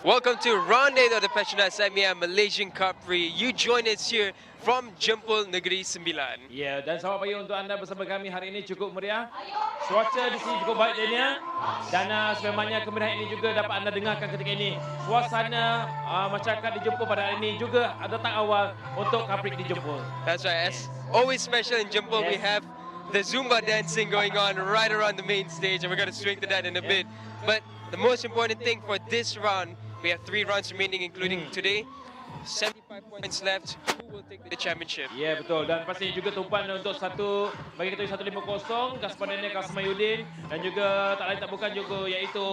Welcome to round 8 of the PETRONAS MAM Malaysian Cub Prix. You join us here from Jempol Negeri Sembilan. Ya, dan selamat pagi untuk anda bersama kami hari ini cukup meriah. Cuaca di sini cukup baik Daniel. Dan sememangnya kemeriahan ini juga dapat anda dengarkan ketika ini. Suasana masyarakat di Jempol pada hari ini juga datang awal untuk Cub Prix di Jempol. That's right. As always special in Jempol, we have the Zumba dancing going on right around the main stage, and we're going to swing to that in a bit. But the most important thing for this round, we have 3 rounds remaining, including today. 75 points left. Who will take the championship? Ya, betul. Dan pasti juga tumpuan untuk bagi kita 150 Kaspadannya Kasmayudin dan juga tak lain tak bukan juga iaitu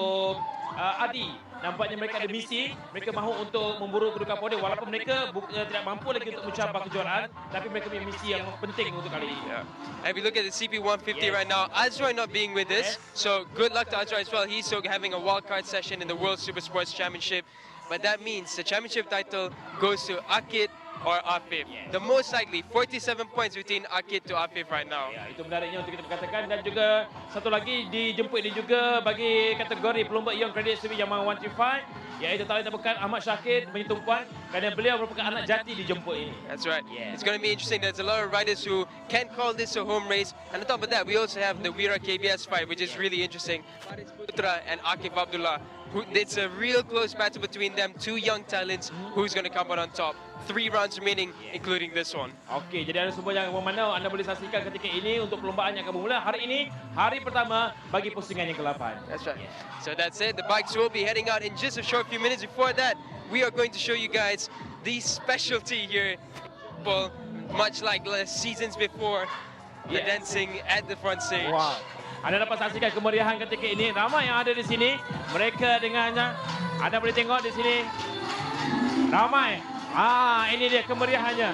Adi. Nampaknya mereka ada misi, mereka mahu untuk memburu kedudukan podium walaupun mereka tidak mampu lagi untuk mencapai kejuaraan, tapi mereka punya misi yang penting untuk kali ini. Yeah. And if you look at the CP150 right now, Azroy not being with us, so good luck to Azroy as well. He's still having a wildcard session in the World Super Sports Championship. But that means the championship title goes to Akid or Afif. The most likely 47 points between Akid to Afif right now. Ya, itu menariknya untuk kita berkatakan. Dan juga satu lagi dijemput ini juga bagi kategori pelumba Young Credit Civil yang 135, iaitu tak lain tak bukan Ahmad Syakir menyitumpuan kerana beliau merupakan anak jati dijemput ini. That's right. It's going to be interesting. There's a lot of riders who can call this a home race. And on top of that, we also have the Wira KBS fight, which is really interesting. Faris Putra and Akif Abdullah. It's a real close battle between them, 2 young talents. Who's going to come out on top? 3 rounds remaining, including this one. Okey, jadi anda semua jangan memandau, anda boleh saksikan ketika ini untuk perlombaan yang akan bermula hari ini, hari pertama bagi pusingan yang ke-8. That's right. So that's it. The bikes will be heading out in just a short few minutes. Before that, we are going to show you guys the specialty here. Much like seasons before, the dancing at the front stage. Wow. Anda dapat saksikan kemeriahan ketika ini. Ramai yang ada di sini. Mereka dengannya. Anda boleh tengok di sini. Ramai. Ini dia kemeriahannya.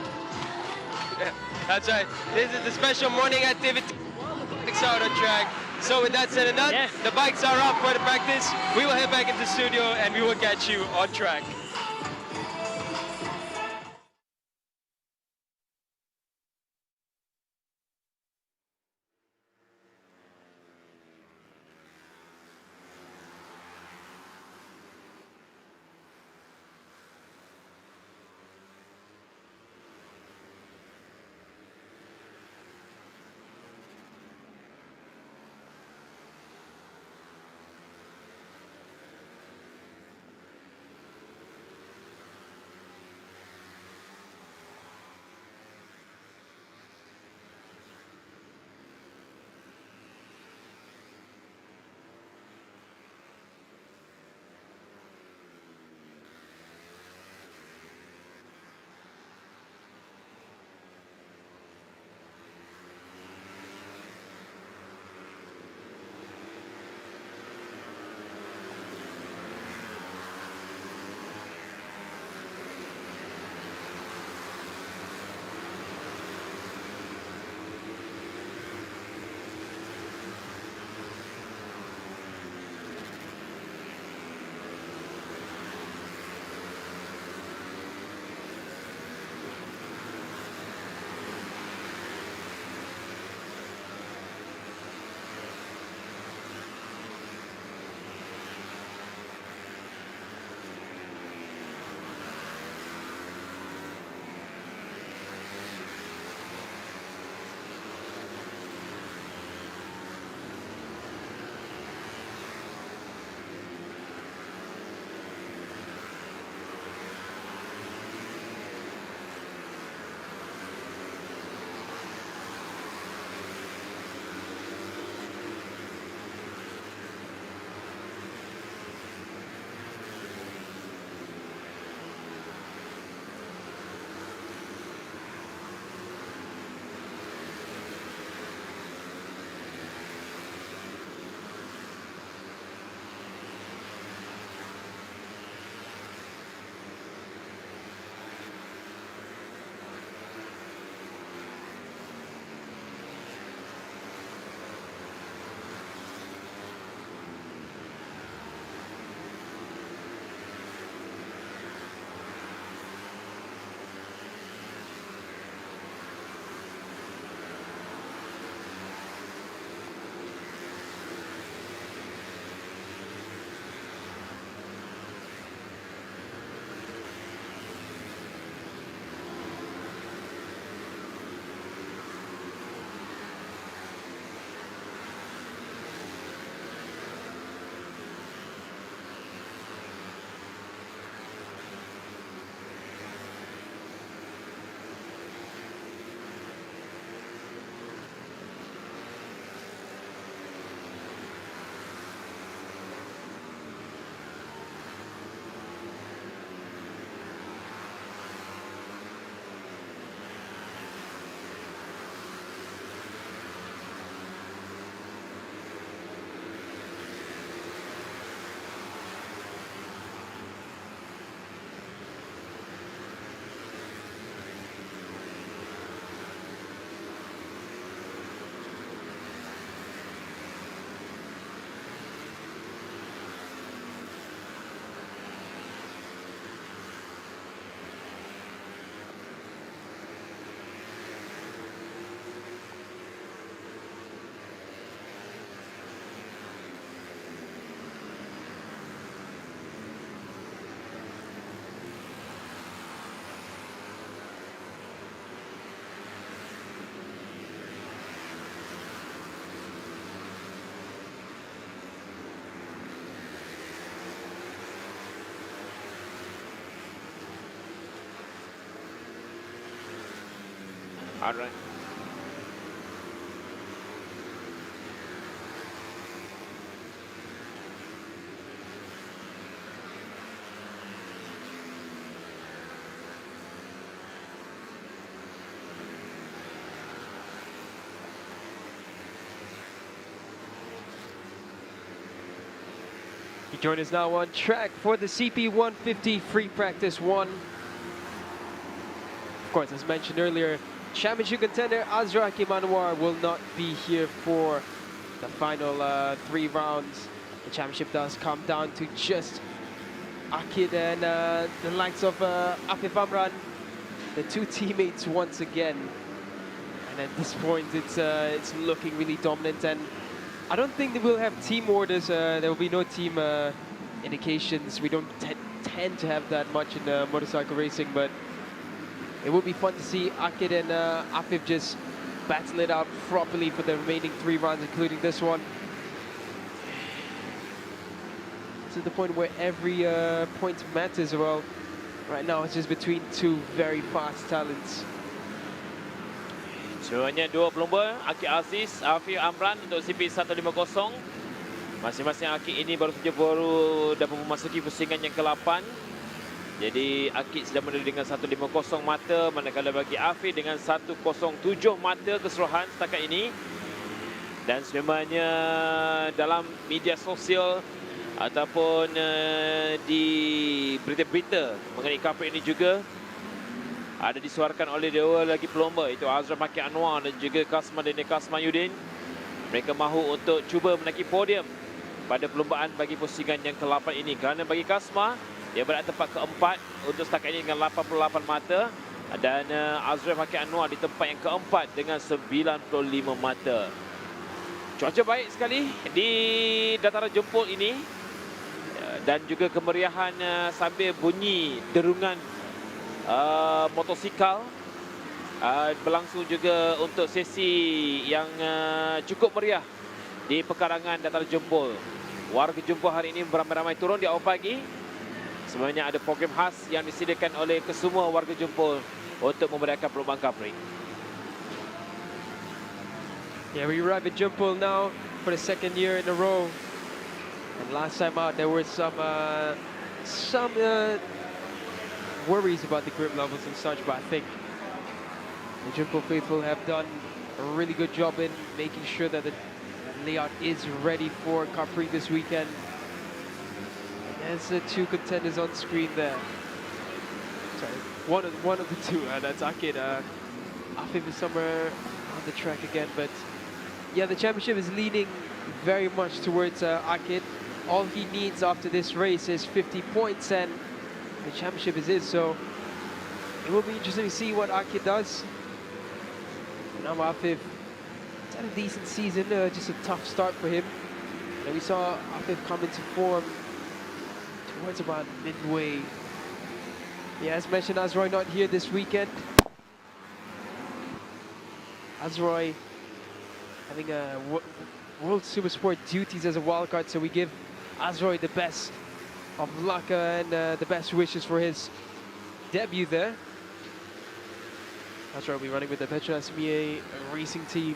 That's right. This is the special morning activity. Out on track. So with that said and done, the bikes are up for the practice. We will head back into the studio and we will catch you on track. Alright. He joined us now on track for the CP 150 free practice 1. Of course, as mentioned earlier, championship contender Azra Hakim Anwar will not be here for the final 3 rounds. The championship does come down to just Akid and the likes of Afif Amran, the 2 teammates once again. And at this point, it's looking really dominant. And I don't think that we'll have team orders. There will be no team indications. We don't tend to have that much in motorcycle racing, but it would be fun to see Akid and Afif just battle it out properly for the remaining 3 rounds, including this one. To the point where every point matters. Well, right now it's just between 2 very fast talents. So hanya 2 pelumba, Akid Aziz, Afif Amran untuk CP 150. Masing-masing Akid ini baru dapat memasuki pusingan yang ke-8. Jadi Akid sudah menuju dengan 150 mata, manakala bagi Afif dengan 107 mata keseluruhan setakat ini. Dan sebenarnya dalam media sosial ataupun di berita-berita mengenai Cub Prix ini juga ada disuarakan oleh dua lagi pelumba, iaitu Azra Hakim Anwar dan juga Kasma Yudin. Mereka mahu untuk cuba menaiki podium pada perlumbaan bagi pusingan yang ke-8 ini. Kerana bagi Kasma, dia berada tempat ke-4 untuk setakat ini dengan 88 mata. Dan Azra Hakim Anwar di tempat yang ke-4 dengan 95 mata. Cuaca baik sekali di dataran jempol ini. Dan juga kemeriahan sambil bunyi derungan motosikal berlangsung juga untuk sesi yang cukup meriah di pekarangan dataran jempol. Warga jempol hari ini beramai-ramai turun di awal pagi. Sebenarnya ada program khas yang disediakan oleh kesemua warga jempol untuk memeriahkan perlombaan Cub Prix. Yeah, we arrive at Jumpol now for the 2nd year in a row. And last time out, there were some worries about the grip levels and such, but I think the Jumpol faithful have done a really good job in making sure that the layout is ready for Cub Prix this weekend. There's the 2 contenders on screen there. Sorry, one of the 2, that's Akid. Afif is somewhere on the track again, but yeah, the championship is leaning very much towards Akid. All he needs after this race is 50 points, and the championship is his. So it will be interesting to see what Akid does. Now Afif, it's had a decent season, just a tough start for him. And we saw Afif come into form towards about midway. Yeah, as mentioned, Azroy not here this weekend. Azroy having a World Supersport duties as a wildcard, so we give Azroy the best of luck and the best wishes for his debut there. Azroy will be running with the PETRONAS MAM racing team.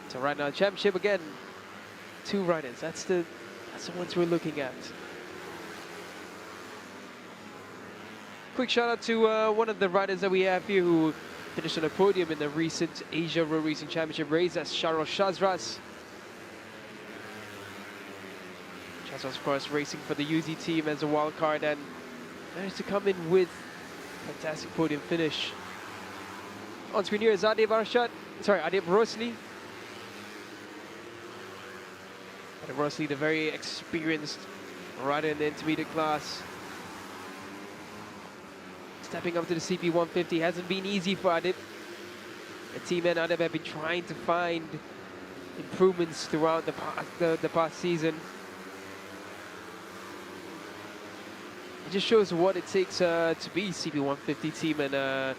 So right now, championship again, 2 riders. That's the ones we're looking at. Quick shout out to one of the riders that we have here who finished on a podium in the recent Asia Road Racing Championship race. That's Shahrul Shazras. Shazras, of course, racing for the UZ team as a wild card and managed to come in with a fantastic podium finish. On screen here is Adib Rosli. Adib Rosli, the very experienced rider in the intermediate class. Stepping up to the CP 150 hasn't been easy for Adib. The team and Adib have been trying to find improvements throughout the past season. It just shows what it takes to be CP 150 team and a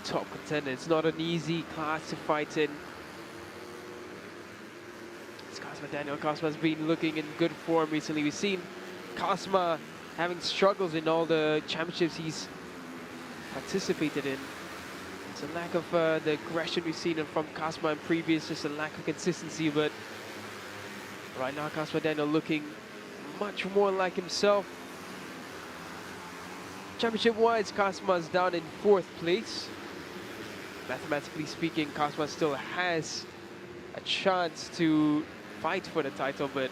top contender. It's not an easy class to fight in. Daniel Kasma's been looking in good form recently. We've seen Kasma having struggles in all the championships he's participated in. It's a lack of the aggression we've seen from Kasma in previous, just a lack of consistency. But right now, Kasma Daniel looking much more like himself. Championship-wise, Kasma's down in 4th place. Mathematically speaking, Kasma still has a chance to fight for the title, but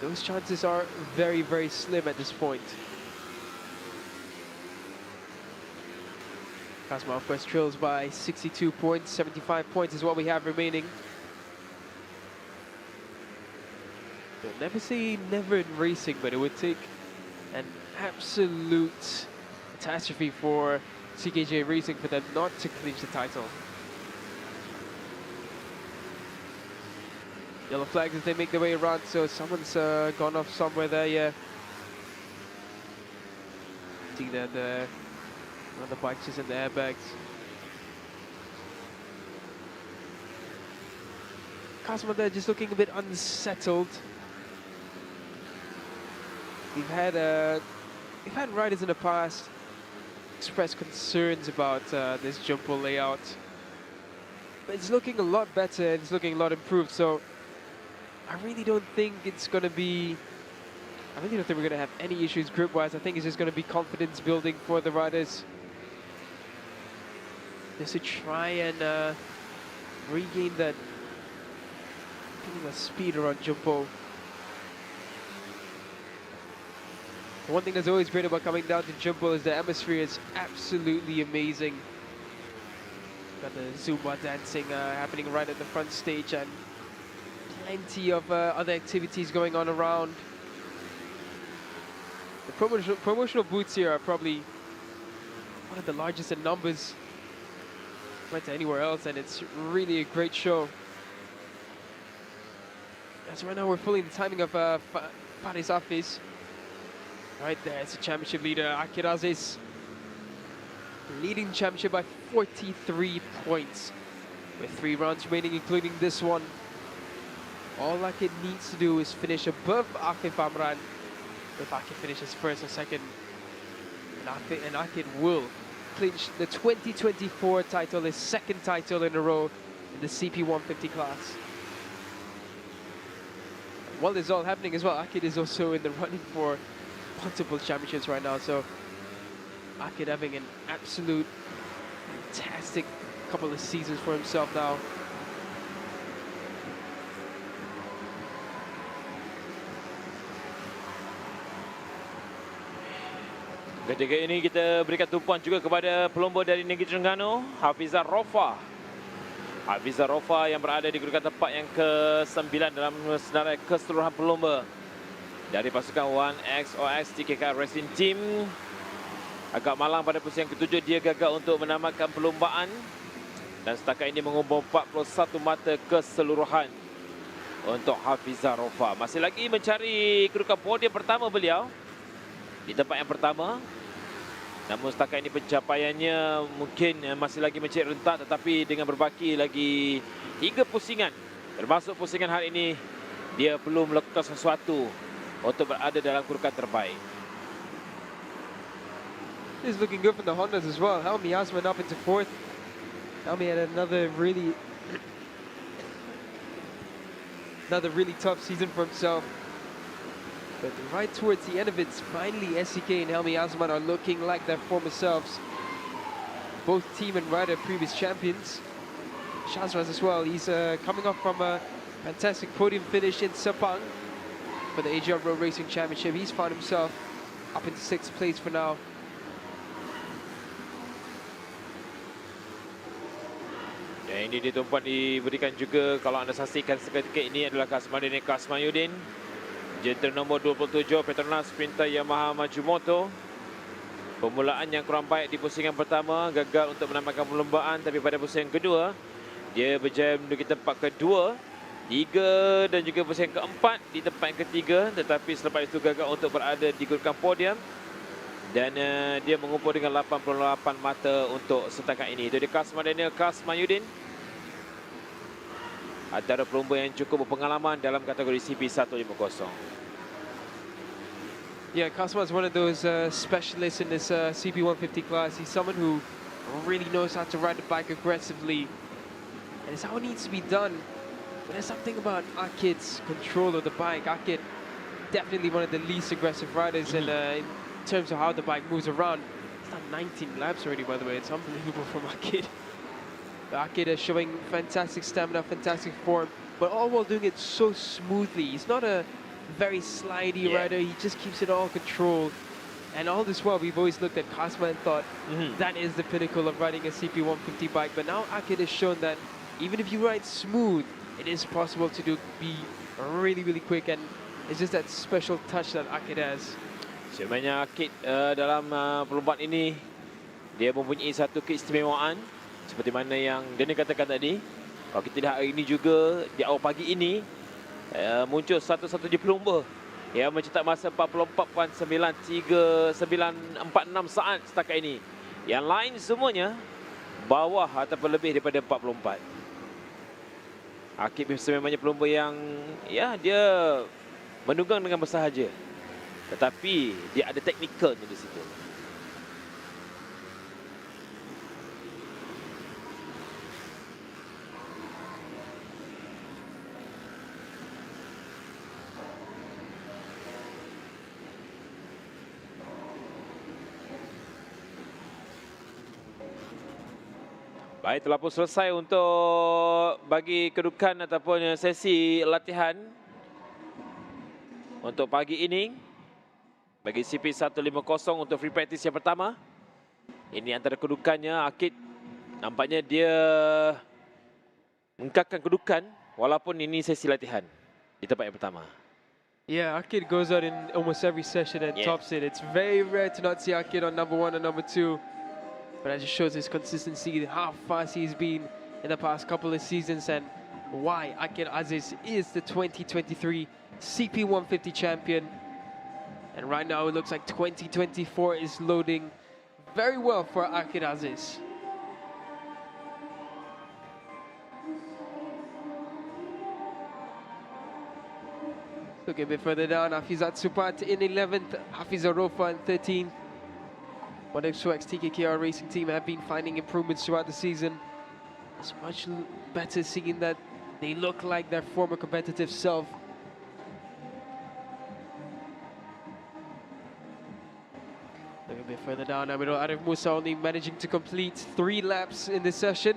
those chances are very, very slim at this point. Kasma, of course, trails by 62 points. 75 points is what we have remaining. You'll never say never in racing, but it would take an absolute catastrophe for CKJ Racing for them not to clinch the title. Yellow flags as they make their way around, so someone's gone off somewhere there, yeah. See that one of the bikes is in the airbags. Kasma there just looking a bit unsettled. We've had riders in the past express concerns about this jumbo layout, but it's looking a lot better and it's looking a lot improved. So I really don't think it's going to be. I really don't think we're going to have any issues grip-wise. I think it's just going to be confidence building for the riders, just to try and regain that feeling of speed around jumbo. One thing that's always great about coming down to jumbo is the atmosphere is absolutely amazing. Got the Zumba dancing happening right at the front stage, and plenty of other activities going on around. The promotional booths here are probably one of the largest in numbers compared to anywhere else, and it's really a great show. So right now we're following the timing of Faris Hafiz. Right there, it's the championship leader, Akirazis, leading the championship by 43 points with 3 rounds remaining, including this one. All Akid needs to do is finish above Akif Amran. If Akid finishes 1st or 2nd, and Akid will clinch the 2024 title, his 2nd title in a row in the CP 150 class. While this is all happening as well, Akid is also in the running for multiple championships right now, so Akid having an absolute fantastic couple of seasons for himself now. Ketika ini kita berikan tumpuan juga kepada pelumba dari negeri Terengganu, Hafizah Rofa. Hafizah Rofa yang berada di kedudukan tempat yang ke-9 dalam senarai keseluruhan pelumba dari pasukan 1XOX TKK Racing Team. Agak malang pada posisi yang ke-7 dia gagal untuk menamatkan perlombaan, dan setakat ini mengumpul 41 mata keseluruhan untuk Hafizah Rofa. Masih lagi mencari kedudukan podium pertama beliau di tempat yang pertama. Namun setakat ini pencapaiannya mungkin masih lagi mencari rentak, tetapi dengan berbaki lagi 3 pusingan, termasuk pusingan hari ini, dia perlu melakukan sesuatu untuk berada dalam kedudukan terbaik. This is looking good from the Hondas as well. Helmi Asman up into 4th. Helmi had another really tough season for himself. But right towards the end of it, finally SCK and Helmi Asman are looking like their former selves. Both team and rider previous champions. Shazraz as well, he's coming off from a fantastic podium finish in Sepang for the AGR Road Racing Championship. He's found himself up into 6th place for now. Dan ini ditumpuan diberikan juga, kalau anda saksikan seketika ini adalah Kasmadin Kasmayudin. Jentera nombor 27 Petronas Pinta Yamaha Majumoto. Permulaan yang kurang baik di pusingan pertama, gagal untuk menamatkan perlombaan, tapi pada pusingan kedua dia berjaya menduduki tempat kedua, 3 dan juga pusingan keempat di tempat yang ketiga, tetapi selepas itu gagal untuk berada di kedudukan podium, dan dia mengumpul dengan 88 mata untuk setakat ini. Itu dia Kasmadin Kasmayudin, antara pelumba yang cukup berpengalaman dalam kategori CP 150. Yeah, Kasma is one of those specialists in this CP 150 class. He's someone who really knows how to ride the bike aggressively. And it's how it needs to be done. But there's something about Akid's control of the bike. Akid, definitely one of the least aggressive riders in terms of how the bike moves around. It's done 19 laps already, by the way. It's unbelievable from Akid. Akid is showing fantastic stamina, fantastic form, but all while doing it so smoothly. He's not a very slidey rider. He just keeps it all controlled. And all this while, we've always looked at Kasma and thought that is the pinnacle of riding a CP150 bike. But now Akid has shown that even if you ride smooth, it is possible to be really, really quick. And it's just that special touch that Akid has. Sebenarnya Akid dalam perlombaan ini, dia mempunyai satu keistimewaan. Seperti mana yang Daniel katakan tadi, kalau kita lihat hari ini juga, di awal pagi ini, muncul satu-satunya pelumba yang mencetak masa 44.946 saat setakat ini. Yang lain semuanya bawah ataupun lebih daripada 44. Akid sebenarnya pelumba yang dia menunggang dengan bersahaja. Tetapi dia ada teknikalnya di situ. Baik, telah pun selesai untuk bagi kedudukan ataupun sesi latihan untuk pagi ini. Bagi CP150 untuk free practice yang pertama. Ini antara kedudukannya, Akid nampaknya dia mengekalkan kedudukan walaupun ini sesi latihan di tempat yang pertama. Yeah, Akid goes out in almost every session and tops it. It's very rare to not see Akid on number 1 and number 2. But that just shows his consistency, how fast he's been in the past couple of seasons, and why Akid Aziz is the 2023 CP150 champion. And right now it looks like 2024 is loading very well for Akid Aziz. Look a bit further down, Hafizat Supat in 11th, Hafiz Arofa in 13th. Modem Swex TKKR Racing Team have been finding improvements throughout the season. It's much better seeing that they look like their former competitive self. Look a bit further down, Arif Musa only managing to complete 3 laps in this session.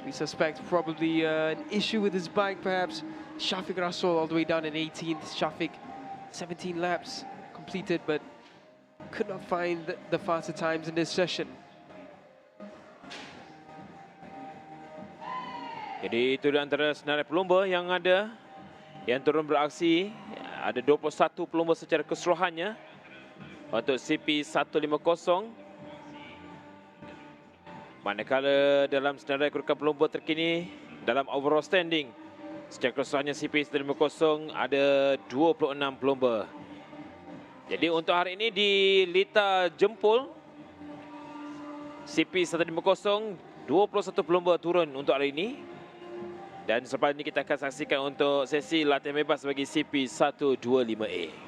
We suspect probably an issue with his bike, perhaps. Shafiq Rasul all the way down in 18th. Shafiq, 17 laps completed, but could not find the faster times in this session. Jadi itu antara senarai pelumba yang ada yang turun beraksi. Ada 21 pelumba secara keseluruhannya untuk CP150. Manakala dalam senarai kedudukan pelumba terkini dalam overall standing secara keseluruhannya CP150 ada 26 pelumba. Jadi untuk hari ini di Lita Jempol CP150 21 pelumba turun untuk hari ini. Dan selepas ini kita akan saksikan untuk sesi latihan bebas bagi CP125A.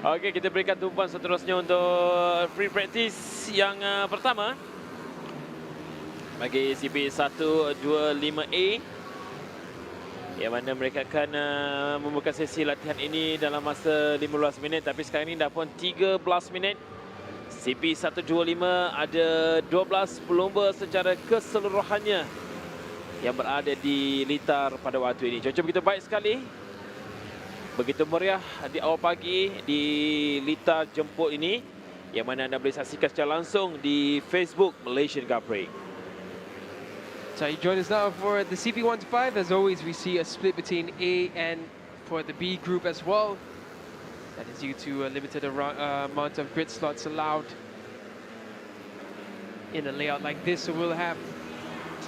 Okey, kita berikan tumpuan seterusnya untuk free practice yang pertama bagi CP125A, yang mana mereka akan membuka sesi latihan ini dalam masa 15 minit, tapi sekarang ini dah pun 13 minit. CP125 ada 12 pelumba secara keseluruhannya yang berada di litar pada waktu ini. Cuaca begitu baik sekali, begitu meriah di awal pagi di litar jemput ini, yang mana anda boleh saksikan secara langsung di Facebook Malaysian Cub Prix. So you join us now for the CP125. As always, we see a split between A and for the B group as well. That is due to a limited amount of grid slots allowed in a layout like this. So we'll have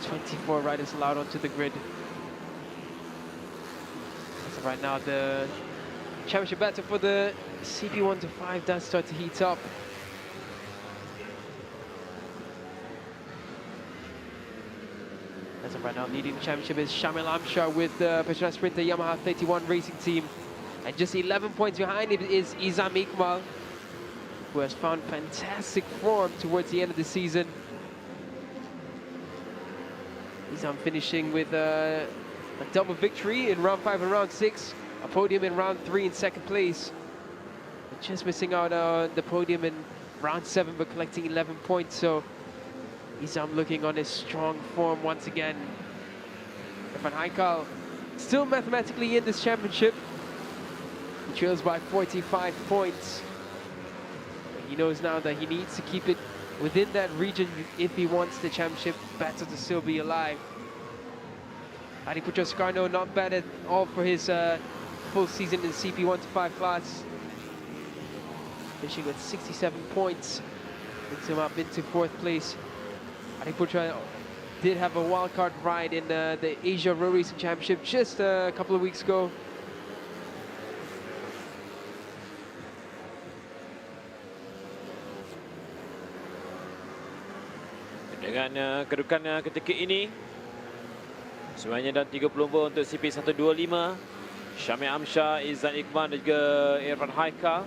24 riders allowed onto the grid. So right now, the championship battle for the CP125 does start to heat up. As of right now, leading the championship is Shamil Amshar with the Petronas Sprinter Yamaha 31 racing team. And just 11 points behind him is Izam Iqmal, who has found fantastic form towards the end of the season. Izam finishing with a double victory in round 5 and round 6, a podium in round 3 in second place. But just missing out on the podium in round 7, but collecting 11 points. So Izam looking on his strong form once again. Irfan Haikal still mathematically in this championship. He trails by 45 points. He knows now that he needs to keep it within that region if he wants the championship battle to still be alive. Adiputra Sukarno not bad at all for his full season in CP125 class. Finishing with 67 points. Brings him up into 4th place. Adiputra did have a wildcard ride in the Asia Road Racing Championship just a couple of weeks ago. Dengan kedudukan ketika ini, semuanya dalam 3 pelumba untuk CP125. Syamil Amshar, Izan Iqmal dan juga Irfan Haikal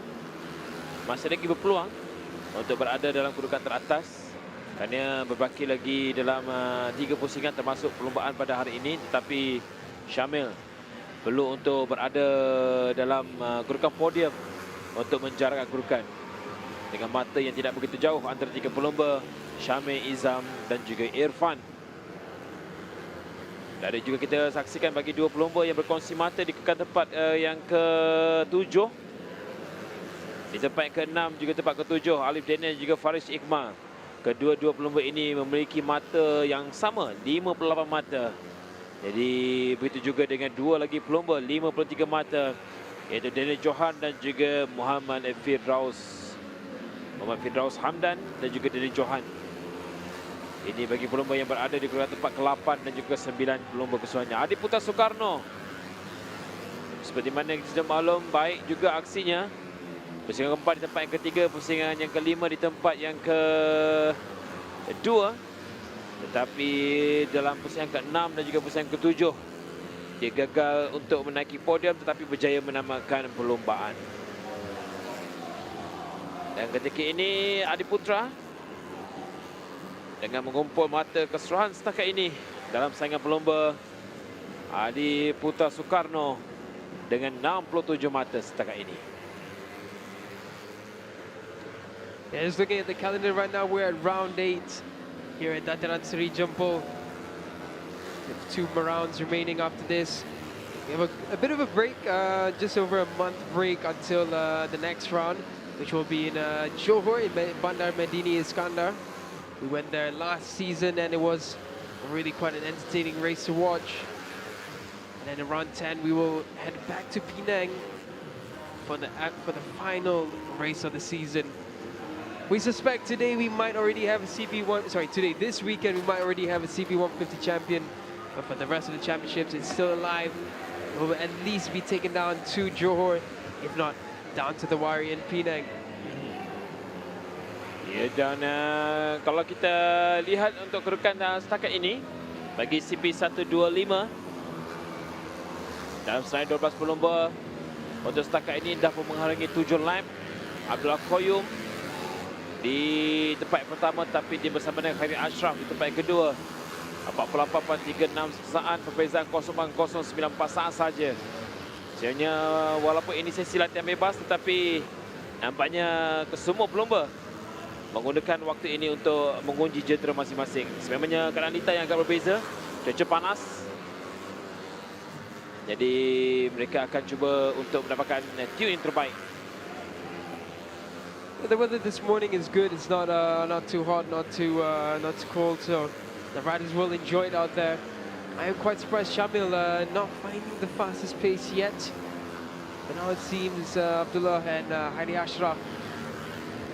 masih lagi berpeluang untuk berada dalam kedudukan teratas, kerana berbaki lagi dalam 3 pusingan termasuk perlumbaan pada hari ini. Tetapi Syamil perlu untuk berada dalam kedudukan podium untuk menjarakkan kedudukan dengan mata yang tidak begitu jauh antara 3 pelumba, Syamil, Izam dan juga Irfan. Dan juga kita saksikan bagi 2 pelumba yang berkongsi mata di kedudukan tempat yang ke-7. Di tempat yang ke-6 juga tempat ke-7, Alif Daniel juga Faris Iqmal. Kedua-dua pelumba ini memiliki mata yang sama, 58 mata. Jadi begitu juga dengan 2 lagi pelumba, 53 mata, iaitu Daniel Johan dan juga Muhammad Firdaus Hamdan dan juga Daniel Johan. Ini bagi pelumba yang berada di kedudukan tempat ke-8 dan juga 9 pelumba keseluruhannya. Adiputra Sukarno, seperti mana kita maklum, baik juga aksinya. Pusingan keempat di tempat yang ketiga, pusingan yang kelima di tempat yang kedua. Tetapi dalam pusingan ke-6 dan juga pusingan ke-7, dia gagal untuk menaiki podium tetapi berjaya menamakan perlombaan. Dan ketika ini Adiputra dengan mengumpul mata keseluruhan setakat ini dalam saingan pelumba, Adiputra Sukarno dengan 67 mata setakat ini. Yeah, just looking at the calendar right now, we're at round 8 here at Dataran Seri Jempol. We have 2 more rounds remaining after this. We have a bit of a break, just over a month break until the next round, which will be in Johor in Bandar Medini Iskandar. We went there last season and it was really quite an entertaining race to watch. And then in round 10 we will head back to Penang for the final race of the season. We suspect today we might already have a this weekend we might already have a CP150 champion, but for the rest of the championships it's still alive. It will at least be taken down to Johor, if not down to the Wari in Penang. Ya, dan kalau kita lihat untuk kedudukan setakat ini bagi CP125 dalam selain 12 pelumba untuk setakat ini dah pun menghalangi 7 lap Abdullah Koyum di tempat yang pertama, tapi dia bersama dengan Khairi Ashraf di tempat yang kedua. 48.36 saat, perbezaan 0.094 saat saja. Sebenarnya walaupun ini sesi latihan bebas, tetapi nampaknya kesemua pelumba menggunakan waktu ini untuk mengunci jentera masing-masing. Sebenarnya keadaan litar yang agak berbeza, cuaca panas. Jadi mereka akan cuba untuk mendapatkan tune yang terbaik. The weather this morning is good. It's not too hot, not too cold, so the riders will enjoy it out there. I am quite surprised Shamil not finding the fastest pace yet. But now it seems Abdullah and Heidi Ashraf,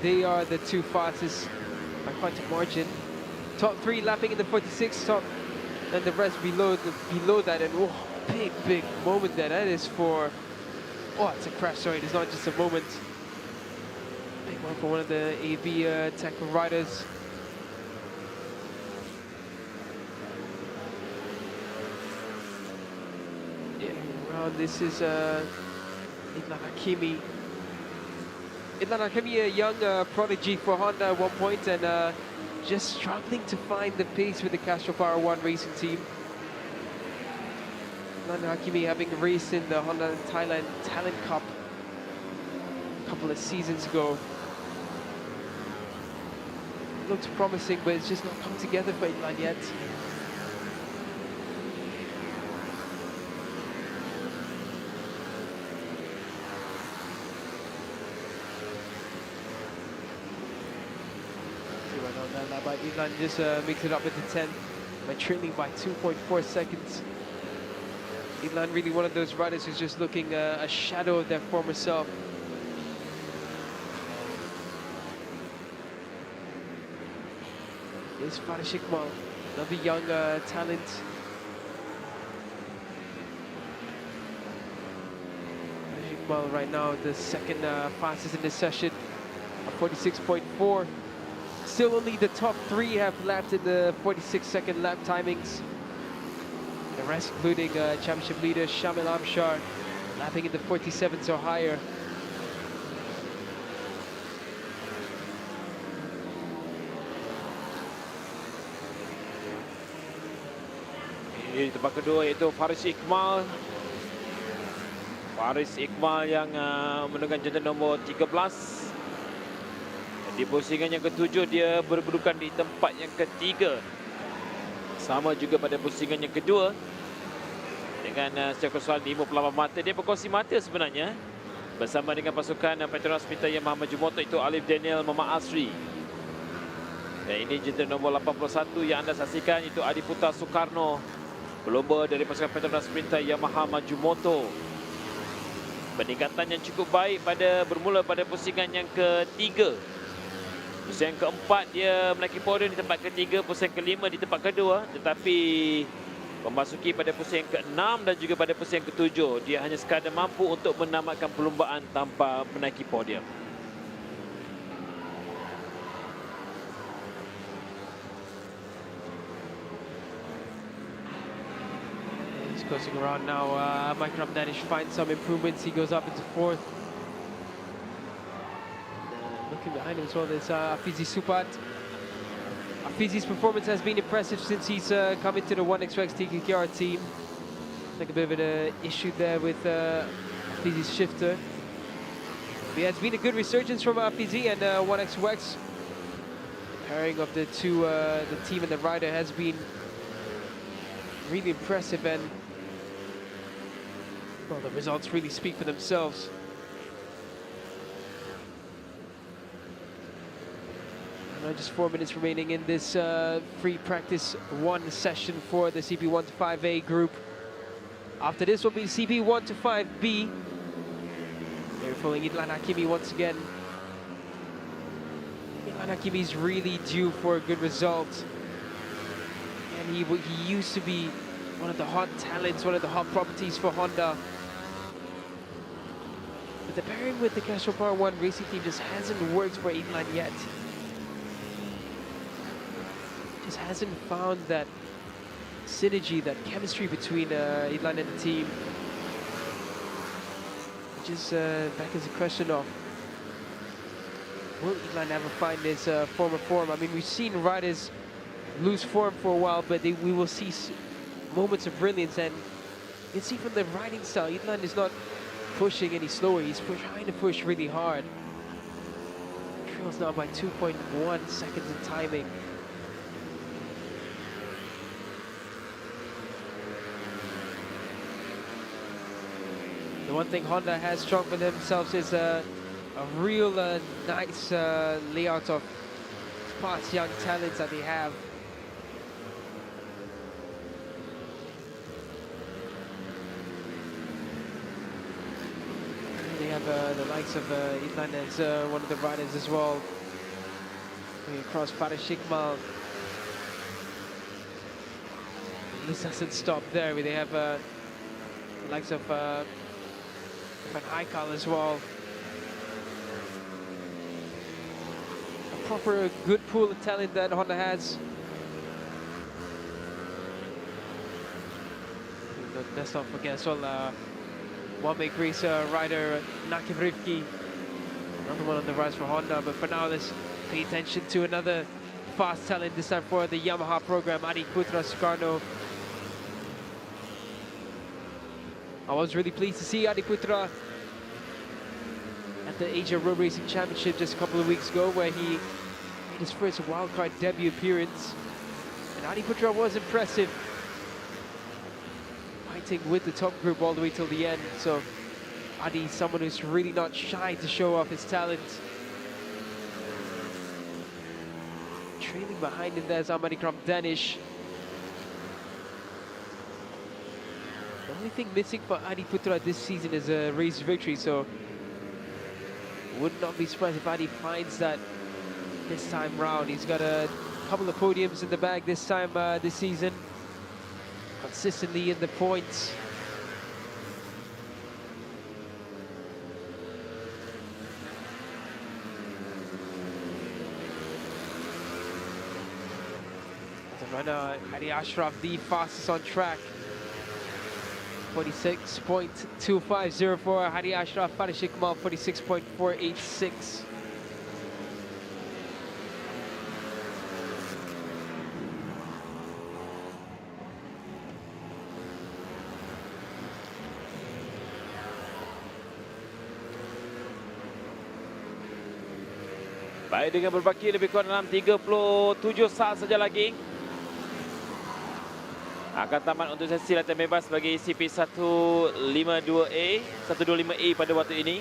they are the two fastest by quite a margin. Top 3 lapping in the 46, top, and the rest below that. And oh, big moment there. That is for, oh, it's a crash. Sorry, it's not just a moment. Big one for one of the AB tackle riders. Yeah, around this is Idlan Hakimi. Idlan Hakimi, a young prodigy for Honda at one point, and just struggling to find the pace with the Castro Power One racing team. Idlan Hakimi having raced in the Honda Thailand Talent Cup a couple of seasons ago. Looks promising, but it's just not come together for Idlan yet. Idlan just makes it up into 10 by trailing by 2.4 seconds. Idlan really one of those riders who's just looking a shadow of their former self. Here's Faris Iqbal, another young talent. Faris Iqbal right now the second fastest in this session, 46.4. Still only the top 3 have lapped in the 46-second lap timings. The rest including championship leader Shamil Amshar, lapping in the 47s or higher. Di tempat kedua iaitu Faris Iqbal. Faris Iqbal yang menunggang jentera nombor 13. Di pusingan yang ke-7 dia berkedudukan di tempat yang ke-3. Sama juga pada pusingan yang kedua. Dengan secara keseluruhan 58 mata. Dia berkongsi mata sebenarnya bersama dengan pasukan Petronas Yamaha Majumoto, itu Alif Daniel Mama Asri. Dan ini jentera nombor 81 yang anda saksikan, itu Adiputa Soekarno, pelumba dari pasukan Petronas Yamaha Majumoto. Peningkatan yang cukup baik bermula pada pusingan yang ke-3. Pusingan keempat dia menaiki podium di tempat ketiga, pusingan kelima di tempat kedua, tetapi memasuki pada pusingan ke-6 dan juga pada pusingan ke-7 dia hanya sekadar mampu untuk menamatkan perlombaan tanpa menaiki podium. He's closing around now. Mike Ramdanish finds some improvements. He goes up into 4th. Looking behind him as well, there's Afizi Supat. Afizi's performance has been impressive since he's come into the 1xx TKR team. Like a bit of an issue there with Afizi's shifter. But yeah, it's been a good resurgence from Afizi and 1xx. The pairing of the two, the team and the rider, has been really impressive, and well, the results really speak for themselves. Just 4 minutes remaining in this free practice 1 session for the CP1 to 5A group. After this will be CP1 to 5B. They're following Idlan Hakimi once again. Idlan Hakimi is really due for a good result. And he used to be one of the hot talents, one of the hot properties for Honda. But the pairing with the Castro Power One racing team just hasn't worked for Idlan yet. Just hasn't found that synergy, that chemistry between Idlan and the team. It just beckons the question of will Elon ever find his former form? I mean, we've seen riders lose form for a while, but we will see moments of brilliance, and you can see from the riding style, Elon is not pushing any slower. He's trying to push really hard. Trails now by 2.1 seconds in timing. The one thing Honda has strong for themselves is a real nice layout of fast young talents that they have. They have the likes of Idlan as one of the riders as well. Going across Parashikmal. This doesn't stop there. They have the likes of Van Heikal as well. A proper good pool of talent that Honda has. Let's not forget as well one-make race rider Nakim Rifki, another one on the rise for Honda. But for now, let's pay attention to another fast talent, this time for the Yamaha program, Adi Putra Sukarno. I was really pleased to see Adi Putra at the Asia Road Racing Championship just a couple of weeks ago, where he made his first wildcard debut appearance. And Adi Putra was impressive, fighting with the top group all the way till the end. So Adi is someone who's really not shy to show off his talent. Trailing behind him there's Amadikram Danish. The only thing missing for Adi Putra this season is a race victory, so would not be surprised if Adi finds that this time round. He's got a couple of podiums in the bag this time this season, consistently in the points. The runner Adi Ashraf, the fastest on track. 46.2504. Hadi Ashraf, Farishik Kamal, 46.486. Baik, dengan berbaki lebih kurang dalam 37 saat saja lagi, akan tamat untuk sesi latihan bebas bagi CP152A, 125A pada waktu ini.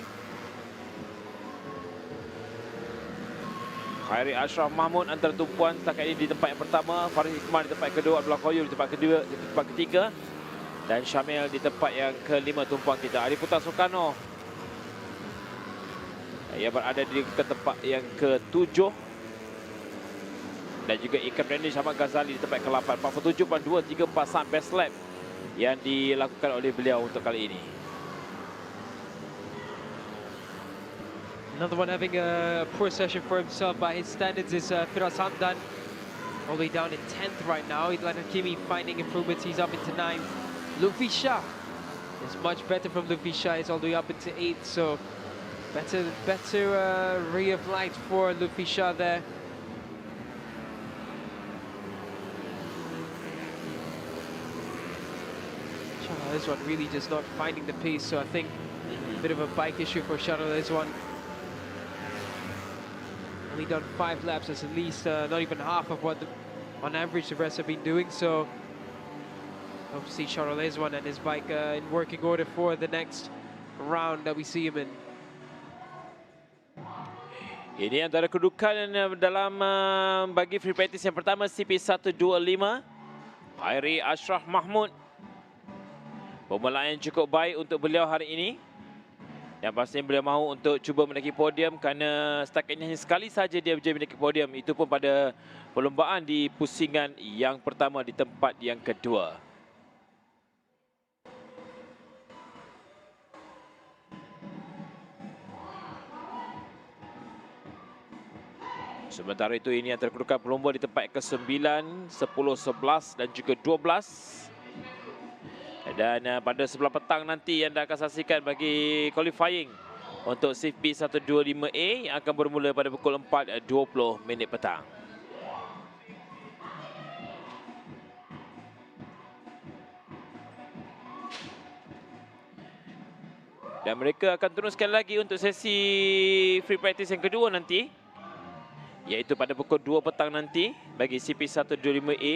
Khairi Ashraf Mahmud antara tumpuan setakat ini di tempat yang pertama, Faris Iqmal di tempat kedua, Abdullah Khoyul di tempat kedua, di tempat ketiga, dan Syamil di tempat yang kelima tumpuan kita. Adi Putra Sukarno yang berada di tempat yang ke-7, dan juga Ikram Danish Ahmad Ghazali di tempat ke-8. 47.234 saat best lap yang dilakukan oleh beliau untuk kali ini. Another one having a poor session for himself by his standards is Firas Hamdan, all the way down in 10th right now. Idlan Hakimi finding improvements, he's up into 9th. Luffy Shah is much better from Luffy Shah, he's all the way up into 8th, so better ray of light for Luffy Shah there. This one really just not finding the pace, so I think a bit of a bike issue for Shuttle. This one only done 5 laps, that's at least not even half of what on average the rest have been doing, so hope to see Shuttle this one and his bike in working order for the next round that we see him in. Ini antara kedudukan dalam bagi free practice yang pertama, CP125 Khairi Ashraf Mahmud. Pemulaan yang cukup baik untuk beliau hari ini. Yang pastinya beliau mahu untuk cuba menaiki podium, kerana setakat ini hanya sekali saja dia berjaya menaiki podium. Itu pun pada perlombaan di pusingan yang pertama di tempat yang kedua. Sementara itu ini antara kedudukan pelumba di tempat ke-9, 10, 11 dan juga 12. Dan pada sebelah petang nanti anda akan saksikan bagi qualifying untuk shift P125A yang akan bermula pada pukul 4.20 petang. Dan mereka akan teruskan lagi untuk sesi free practice yang kedua nanti, iaitu pada pukul 2 petang nanti bagi CP125A.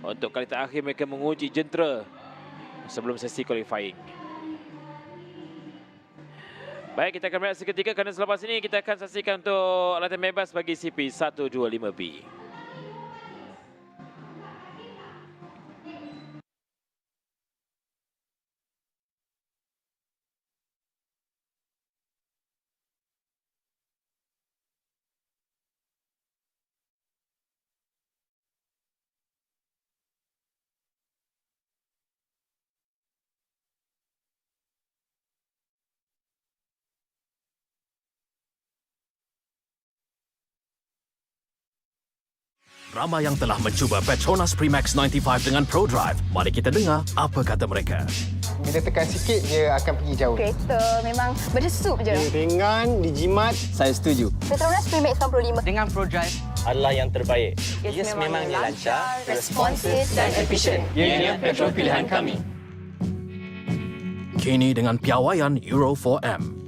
Untuk kali terakhir mereka menguji jentera sebelum sesi qualifying. Baik, kita akan berehat seketika kerana selepas ini kita akan saksikan untuk latihan bebas bagi CP125B. Ramai yang telah mencuba Petronas Max 95 dengan Pro Drive. Mari kita dengar apa kata mereka. Bila tekan sikit, dia akan pergi jauh. Kereta memang berdesup je. Dia ringan, dijimat. Saya setuju. Petronas Max 95 Dengan Pro Drive adalah yang terbaik. Yes, memang dia lancar, responsif dan efisien. Ia petrol pilihan kami. Kini dengan piawaian Euro 4M.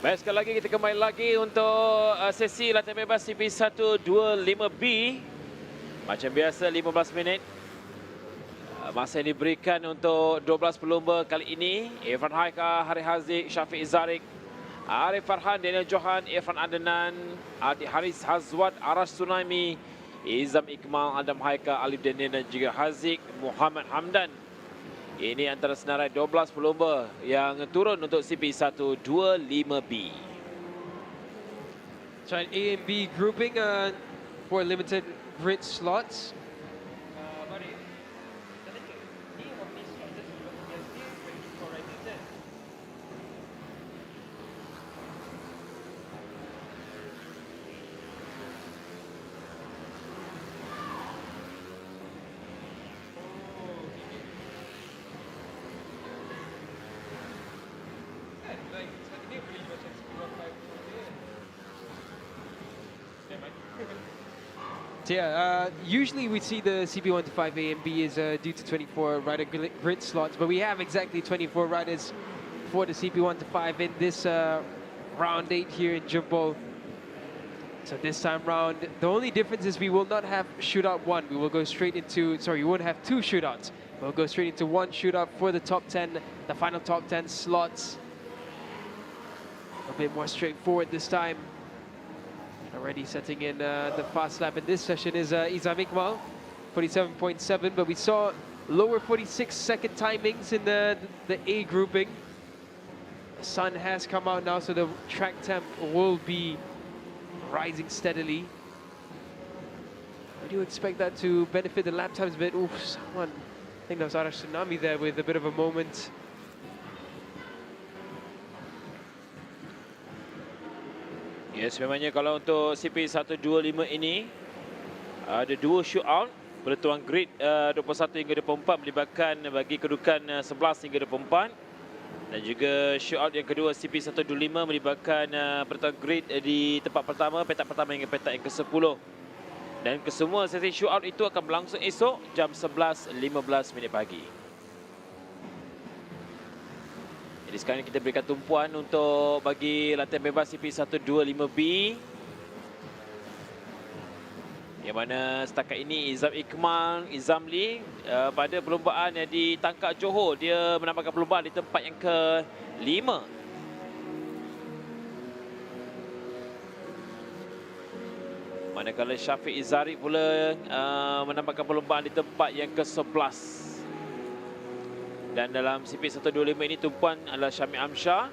Baik, sekali lagi kita kembali lagi untuk sesi latihan bebas CP125B. Macam biasa 15 minit. Masa yang diberikan untuk 12 pelumba kali ini. Irfan Haika, Hari Haziq, Syafiq Zarik, Arif Farhan, Daniel Johan, Irfan Adnan, Adi Haris Hazwat, Arash Sunaimi, Izam Iqmal, Adam Haika, Alif Daniel dan juga Haziq Muhammad Hamdan. Ini antara senarai 12 pelumba yang turun untuk CP125B. So an A and B grouping for limited grid slots. Yeah, usually we see the CP125A and B is due to 24 rider grid slots, but we have exactly 24 riders for the CP125 in this round 8 here in Jumbo. So this time round, the only difference is we will not have shootout 1. We will go straight into, sorry, we won't have 2 shootouts. We'll go straight into 1 shootout for the top 10, the final top 10 slots. A bit more straightforward this time. Already setting in the fast lap in this session is Izam Iqmal, 47.7, but we saw lower 46-second timings in the A grouping. The sun has come out now, so the track temp will be rising steadily. I do expect that to benefit the lap times a bit. Ooh, someone, I think that was Arash Tsunami there with a bit of a moment. Ya, sebenarnya kalau untuk CP125 ini ada 2 shootout bertuang grid 21 hingga 24 melibatkan bagi kedudukan 11 hingga 24, dan juga shootout yang kedua CP125 melibatkan bertuang grid di tempat pertama, petak pertama hingga petak yang ke-10. Dan kesemua sesi shootout itu akan berlangsung esok jam 11.15 pagi. Jadi sekarang kita berikan tumpuan untuk bagi latihan bebas CP125B, yang mana setakat ini Izam Iqmal, Izamli pada perlombaan yang di Tangkak Johor, dia menambahkan perlombaan di tempat yang ke-5. Manakala Syafiq Zarik pula menambahkan perlombaan di tempat yang ke-11. Dan dalam CP125 ini tumpuan adalah Syamil Amsyah,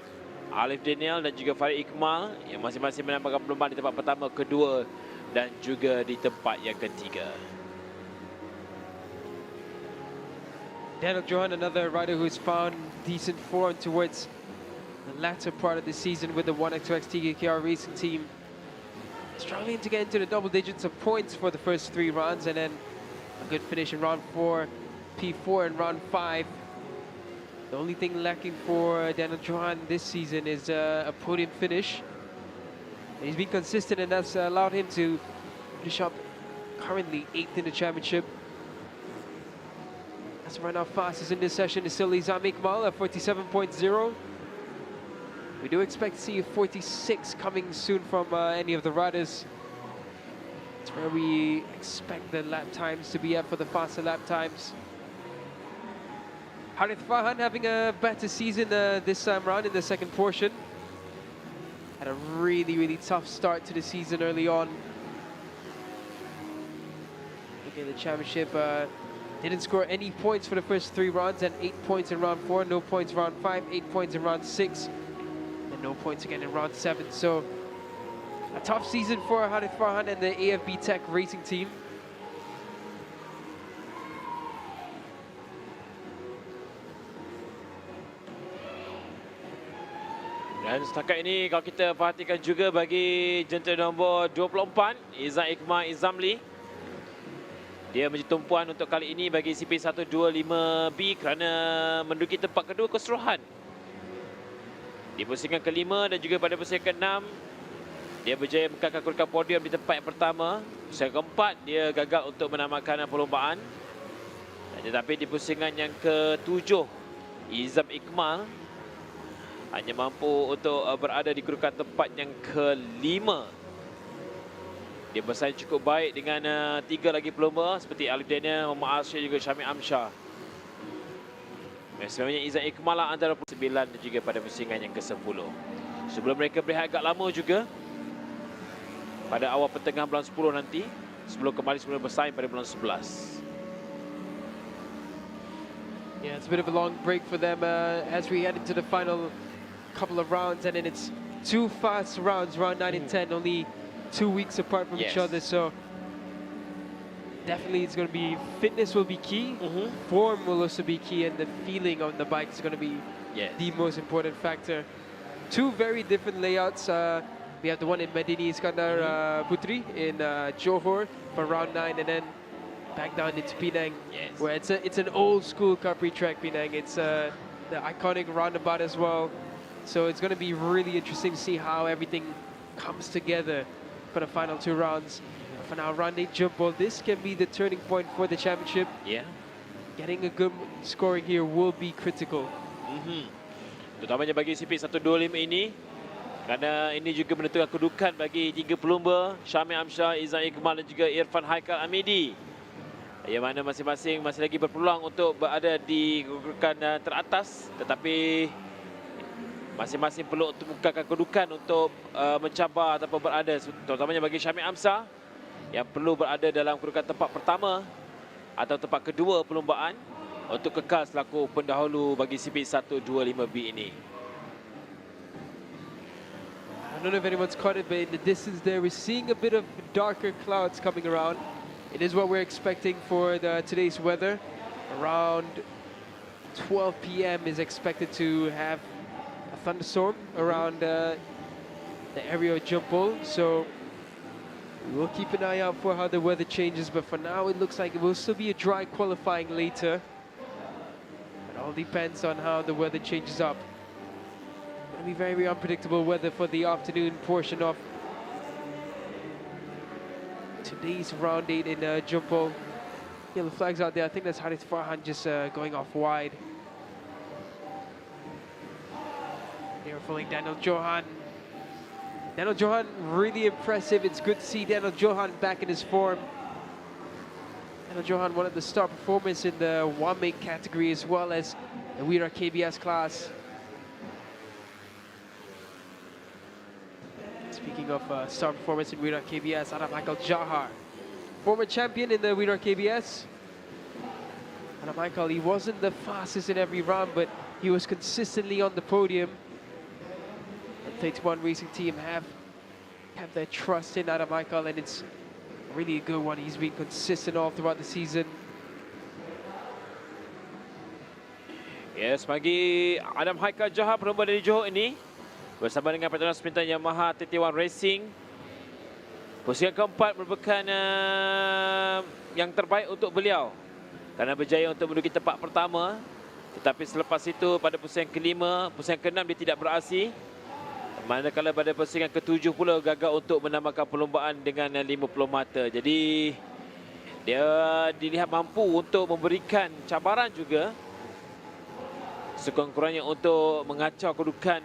Alif Daniel dan juga Farid Iqmal yang masing-masing menambahkan perlombaan di tempat pertama, kedua dan juga di tempat yang ketiga. Daniel Johan, another rider who's found decent form towards the latter part of the season with the 1x2x TKKR racing team. Struggling to get into the double digits of points for the first 3 rounds, and then a good finish in round 4, P4 in round 5. The only thing lacking for Daniel Johan this season is a podium finish. And he's been consistent, and that's allowed him to finish up currently 8th in the championship. That's right now fastest in this session is still Izam Iqmal at 47.0. We do expect to see a 46 coming soon from any of the riders. That's where we expect the lap times to be at for the faster lap times. Harith Farhan having a better season this time round in the second portion. Had a really tough start to the season early on. Looking at the championship, didn't score any points for the first 3 rounds, and 8 points in round 4, no points round 5, 8 points in round 6, and no points again in round 7. So a tough season for Harith Farhan and the AFB Tech racing team. Dan setakat ini kalau kita perhatikan juga bagi jentera nombor 24, Izam Iqmal Izamli, dia menjadi tumpuan untuk kali ini bagi CP125B kerana menduduki tempat kedua keseluruhan di pusingan ke-5, dan juga pada pusingan ke-6 dia berjaya mengekalkan kedudukan podium di tempat yang pertama. Pusingan ke-4 dia gagal untuk menamakan perlombaan, tetapi di pusingan yang ke-7 Izam Iqmal hanya mampu untuk berada di kedudukan tempat yang kelima. Dia bersaing cukup baik dengan 3 lagi pelumba seperti Alif Daniel, Muhammad Arsyad juga Syamil Amsyah. Sebenarnya Izzat Ikmalah antara 9 dan juga pada pusingan yang ke-10. Sebelum mereka berehat agak lama juga pada awal pertengahan bulan 10 nanti, sebelum kembali semula bersaing pada bulan 11. Yeah, it's a bit of a long break for them as we head into the final couple of rounds, and then it's 2 fast rounds, round 9 and 10, only 2 weeks apart from each other. So definitely it's going to be, fitness will be key, form will also be key, and the feeling on the bike is going to be the most important factor. 2 very different layouts. We have the one in Medini Iskandar Putri in Johor for round 9, and then back down into Penang, where it's an old school Cub Prix track. Penang, it's the iconic roundabout as well. So it's going to be really interesting to see how everything comes together for the final 2 rounds. For now, round 8 jump ball. This can be the turning point for the championship. Yeah. Getting a good scoring here will be critical. Terutamanya bagi CP 125 ini, kerana ini juga menentukan kedudukan bagi 3 pelumba, Syamil Amsyah, Izzat Ikmal dan juga Irfan Haikal Amidi, yang mana masing-masing masih lagi berpeluang untuk berada di kedudukan teratas, tetapi masing-masing perlu untuk membukakan kedudukan untuk mencabar ataupun berada, terutamanya bagi Syamil Amsyah yang perlu berada dalam kedudukan tempat pertama atau tempat kedua perlumbaan untuk kekal selaku pendahulu bagi CP 125B ini. I don't know if anyone's caught it, but in the distance there, we're seeing a bit of darker clouds coming around. It is what we're expecting for today's weather. Around 12 p.m. is expected to have a thunderstorm around the area of Jumpol. So we'll keep an eye out for how the weather changes. But for now, it looks like it will still be a dry qualifying later. It all depends on how the weather changes up. Going to be very unpredictable weather for the afternoon portion of today's round 8 in Jumpol. Yellow flags out there. I think that's Haris Farhan just going off wide. They're following Daniel Johan. Daniel Johan, really impressive. It's good to see Daniel Johan back in his form. Daniel Johan, one of the star performers in the one-make category as well as the Wira KBS class. Speaking of star performance in Wira KBS, Adam Michael Jahar, former champion in the Wira KBS. Adam Michael, he wasn't the fastest in every round, but he was consistently on the podium. The 31 racing team have their trust in Adam Michael, and it's really a good one. He's been consistent all throughout the season. Yes, bagi Adam Haikal Jahar, pelumba dari Johor ini, bersama dengan Petronas Pintan Yamaha 31 Racing. Pusingan keempat merupakan yang terbaik untuk beliau kerana berjaya untuk menduduki tempat pertama. Tetapi selepas itu pada pusingan kelima, pusingan keenam dia tidak beraksi. Manakala pada pusingan ke-7 pula gagal untuk menambahkan perlumbaan dengan 50 mata. Jadi dia dilihat mampu untuk memberikan cabaran juga sekurang-kurangnya untuk mengacau kedudukan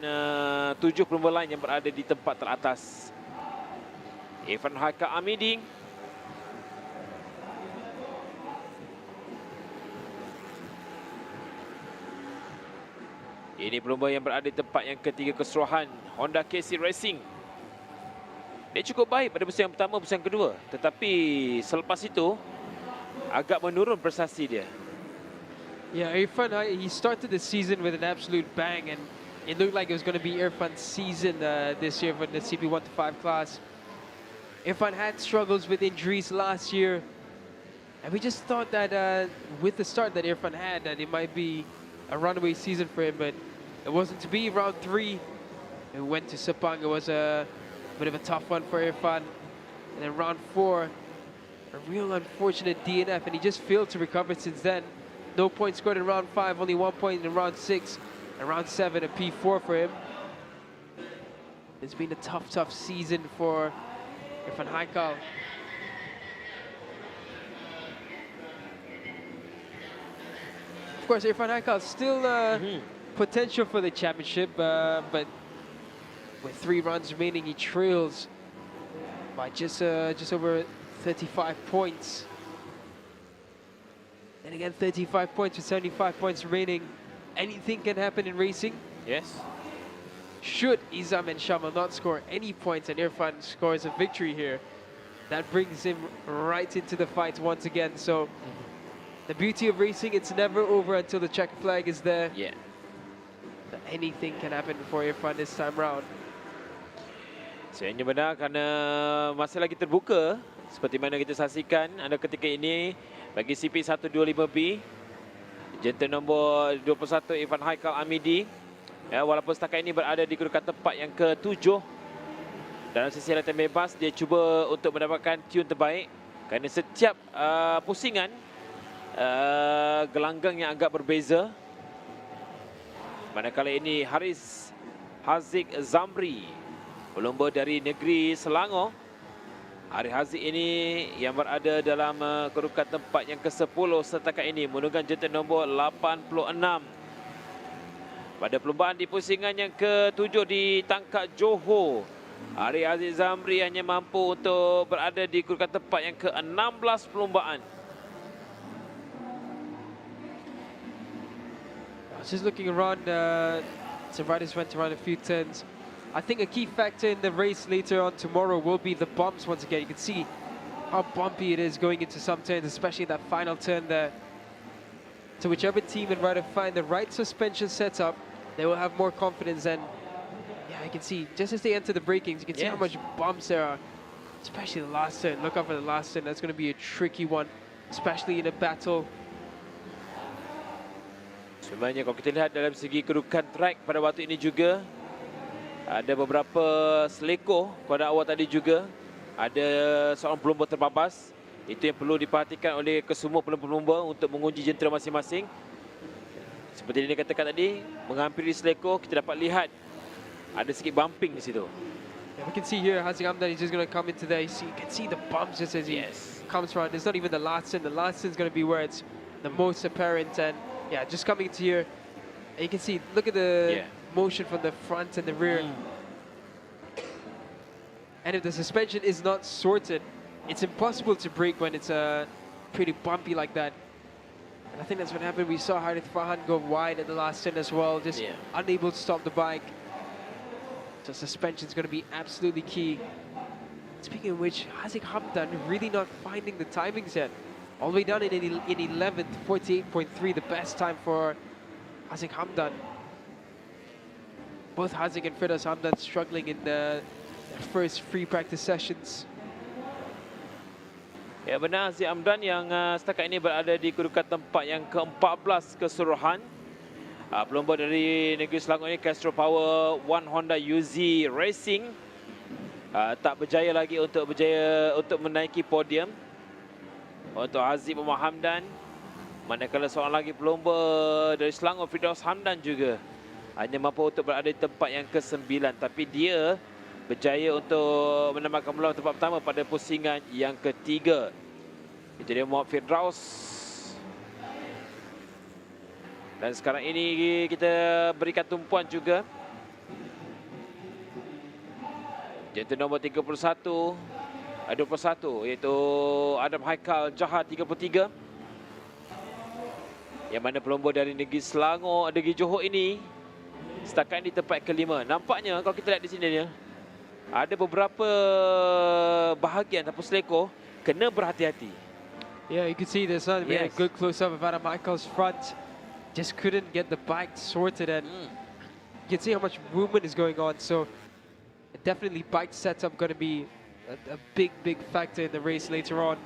7 pelumba lain yang berada di tempat teratas. Irfan Haikal Amidi, ini pelumba yang berada di tempat yang ketiga keseluruhan, Honda KC Racing. Dia cukup baik pada pusingan pertama, pusingan kedua. Tetapi selepas itu agak menurun prestasi dia. Yeah, Irfan, he started the season with an absolute bang, and it looked like it was going to be Irfan's season this year for the CP1-5 class. Irfan had struggles with injuries last year, and we just thought that with the start that Irfan had, that it might be a runaway season for him, but it wasn't to be. Round 3, it went to Sepang. It was a bit of a tough one for Irfan. And then round 4, a real unfortunate DNF, and he just failed to recover since then. No points scored in round 5, only 1 point in round 6, and round 7 a P4 for him. It's been a tough season for Irfan Haikal. Of course, Irfan Haikal still potential for the championship, but with 3 runs remaining, he trails by just over 35 points. And again, 35 points with 75 points remaining. Anything can happen in racing. Yes. Should Izam and Shamal not score any points and Irfan scores a victory here, that brings him right into the fight once again. So the beauty of racing, it's never over until the checker flag is there. Yeah. But anything can happen for Irfan this time round. Sebenarnya benar kerana masa lagi terbuka seperti mana kita saksikan anda ketika ini bagi CP125B jantan nombor 21 Irfan Haikal Amidi, ya, walaupun setakat ini berada di kedudukan tempat yang ke-7 dalam sesi latihan bebas, dia cuba untuk mendapatkan tune terbaik kerana setiap pusingan gelanggang yang agak berbeza. Manakala ini Haris Haziq Zamri, pelumba dari negeri Selangor. Haris Haziq ini yang berada dalam kedudukan tempat yang ke-10 setakat ini menunggang jantan nombor 86. Pada perlumbaan di pusingan yang ke-7 di Tangkak Johor, Haris Haziq Zamri hanya mampu untuk berada di kedudukan tempat yang ke-16 perlumbaan. I was just looking around, some riders went around a few turns. I think a key factor in the race later on tomorrow will be the bumps once again. You can see how bumpy it is going into some turns, especially that final turn there. So whichever team and rider find the right suspension setup, they will have more confidence. And yeah, you can see, just as they enter the breakings, you can see how much bumps there are, especially the last turn. Look out for the last turn. That's going to be a tricky one, especially in a battle. Sebenarnya kalau kita lihat dalam segi kedudukan track pada waktu ini juga, ada beberapa selekor pada awal tadi juga. Ada seorang pelumba terbabas. Itu yang perlu diperhatikan oleh kesemua pelumba untuk menguji jentera masing-masing. Seperti yang dikatakan tadi, menghampiri selekor, kita dapat lihat ada sedikit bumping di situ. Yeah, we can see here, Haziq Hamdan is just going to come into there. You can see the bumps just as he comes around. It's not even the last turn. The last turn is going to be where it's the most apparent. And yeah, just coming into here, and you can see, look at the motion from the front and the rear. And if the suspension is not sorted, it's impossible to brake when it's pretty bumpy like that. And I think that's what happened. We saw Harith Farhan go wide at the last turn as well, just unable to stop the bike. So suspension is going to be absolutely key. Speaking of which, Haziq Hamdan really not finding the timings yet. All the way down in 11th, 48.3, the best time for Haziq Hamdan. Both Haziq and Firdaus Hamdan struggling in the first free practice sessions. Ya, benar, Haziq Hamdan yang setakat ini berada di kedudukan tempat yang ke-14 keseluruhan. Pelumba dari negeri Selangor ini, Castro Power One Honda UZ Racing, tak berjaya lagi untuk menaiki podium. Untuk Haziq Muhammad Hamdan, manakala seorang lagi pelumba dari Selangor, Firdaus Hamdan juga hanya mampu untuk berada di tempat yang ke-9, tapi dia berjaya untuk menambahkan peluang tempat pertama pada pusingan yang ke-3. Itu dia Muhammad Firdaus. Dan sekarang ini kita berikan tumpuan juga jantan nombor 21 iaitu Adam Haikal Jahat 33, yang mana pelumba dari negeri Selangor, negeri Johor ini setakat di tempat ke-5. Nampaknya kalau kita lihat di sini ni, ada beberapa bahagian ataupun selekor kena berhati-hati. Yeah, you can see there's not a good close-up of Adam Haikal's front. Just couldn't get the bike sorted, and you can see how much movement is going on. So definitely bike setup going to be a big factor in the race later on.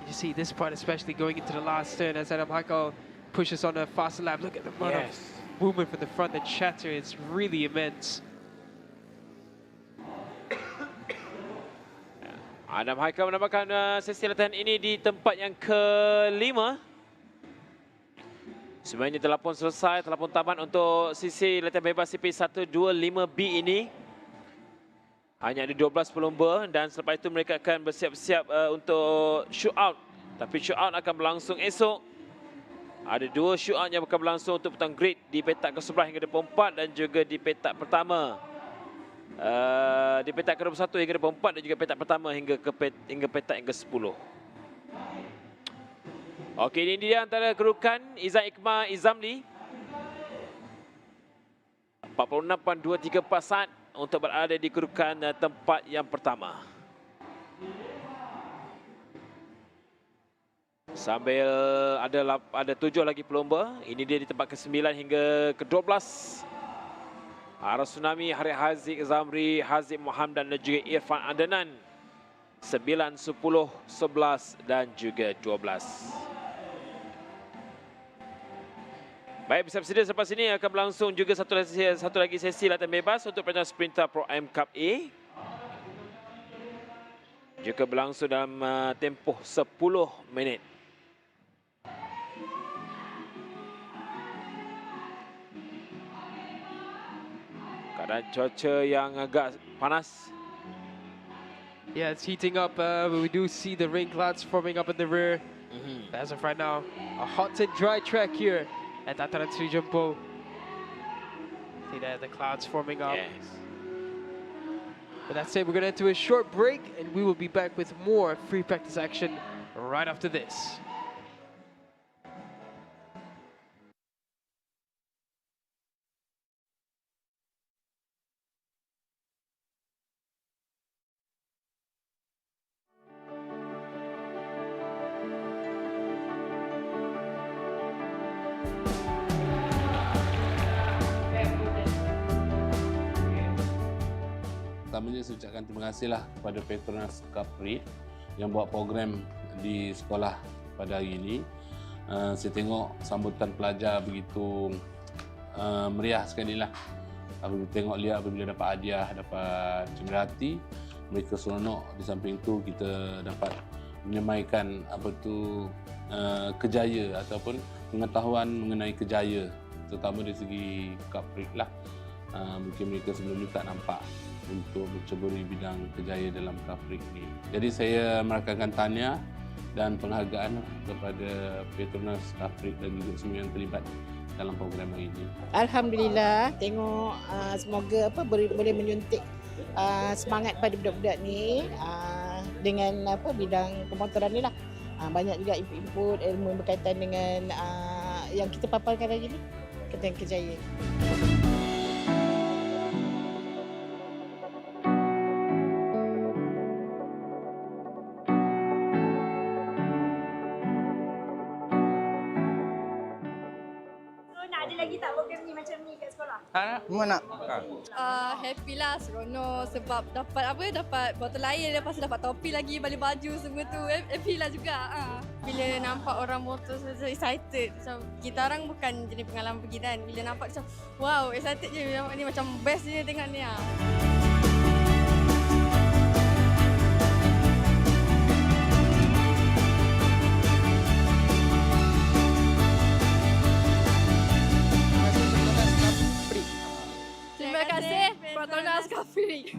You see this part especially going into the last turn as Adam Haikal pushes on a faster lap. Look at the amount of movement from the front, the chatter, it's really immense. Adam Haikal menambahkan sesi latihan ini di tempat yang ke-5. Sebenarnya telah pun selesai, telah pun tamat untuk sesi latihan bebas CP125B ini. Hanya ada 12 pelumba dan selepas itu mereka akan bersiap-siap untuk shoot out. Tapi shoot out akan berlangsung esok. Ada 2 shootout yang akan berlangsung untuk petang grid di petak ke-11 hingga 24 dan juga di petak pertama. Di petak ke-21 hingga 24 dan juga petak pertama hingga petak yang ke-10. Okey, ini dia antara kerukan Izan Ikmal Izamli. 46.234 saat untuk berada di kerukan tempat yang pertama. Sambil ada 7 lagi pelomba. Ini dia di tempat ke-9 hingga ke-12. Arah Tsunami, Hari Haziq Zamri, Haziq Muhammad dan juga Irfan Adenan. 9, 10, 11 dan juga 12. Baik, bersiap sedia selepas ini akan berlangsung juga satu lagi sesi latihan bebas untuk Petronas Sprinter Pro M Cup A. Juga berlangsung dalam tempoh 10 minit. Keadaan cuaca yang agak panas. Yeah, it's heating up. We do see the rain clouds forming up in the rear. As of right now, a hot and dry track here at Tataran Sri Jumpo. See that the clouds forming up. Yes. But that's it. We're going to enter a short break, and we will be back with more free practice action right after this. Pertamanya saya ucapkan terima kasihlah kepada Petronas Cub Prix yang buat program di sekolah pada hari ini. Saya tengok sambutan pelajar begitu meriah sekali lah. Lihat apabila dapat hadiah, dapat cenderati, mereka seronok. Di samping itu kita dapat menyemaikan kejayaan ataupun pengetahuan mengenai kejayaan, terutama dari segi Cub Prix lah. Mungkin mereka sebelum ini tak nampak untuk menceburi bidang kejayaan dalam Cub Prix ini. Jadi saya merakamkan tahniah dan penghargaan kepada Petronas Cub Prix dan juga semua yang terlibat dalam program ini. Alhamdulillah, tengok semoga boleh menyuntik semangat pada budak-budak ni dengan bidang pemotoran ni lah. Banyak juga input ilmu berkaitan dengan yang kita paparkan hari ni, tentang kejayaan. Mana? Happy lah, seronok sebab dapat botol air, lepas tu dapat topi lagi, balik baju semua tu. Happy lah juga. Bila nampak orang motor so excited. So, kita orang bukan jenis pengalaman pergi kan. Bila nampak macam wow, excited je. Ni macam best je tengok ni. Terima kasih Petronas Cub Prix.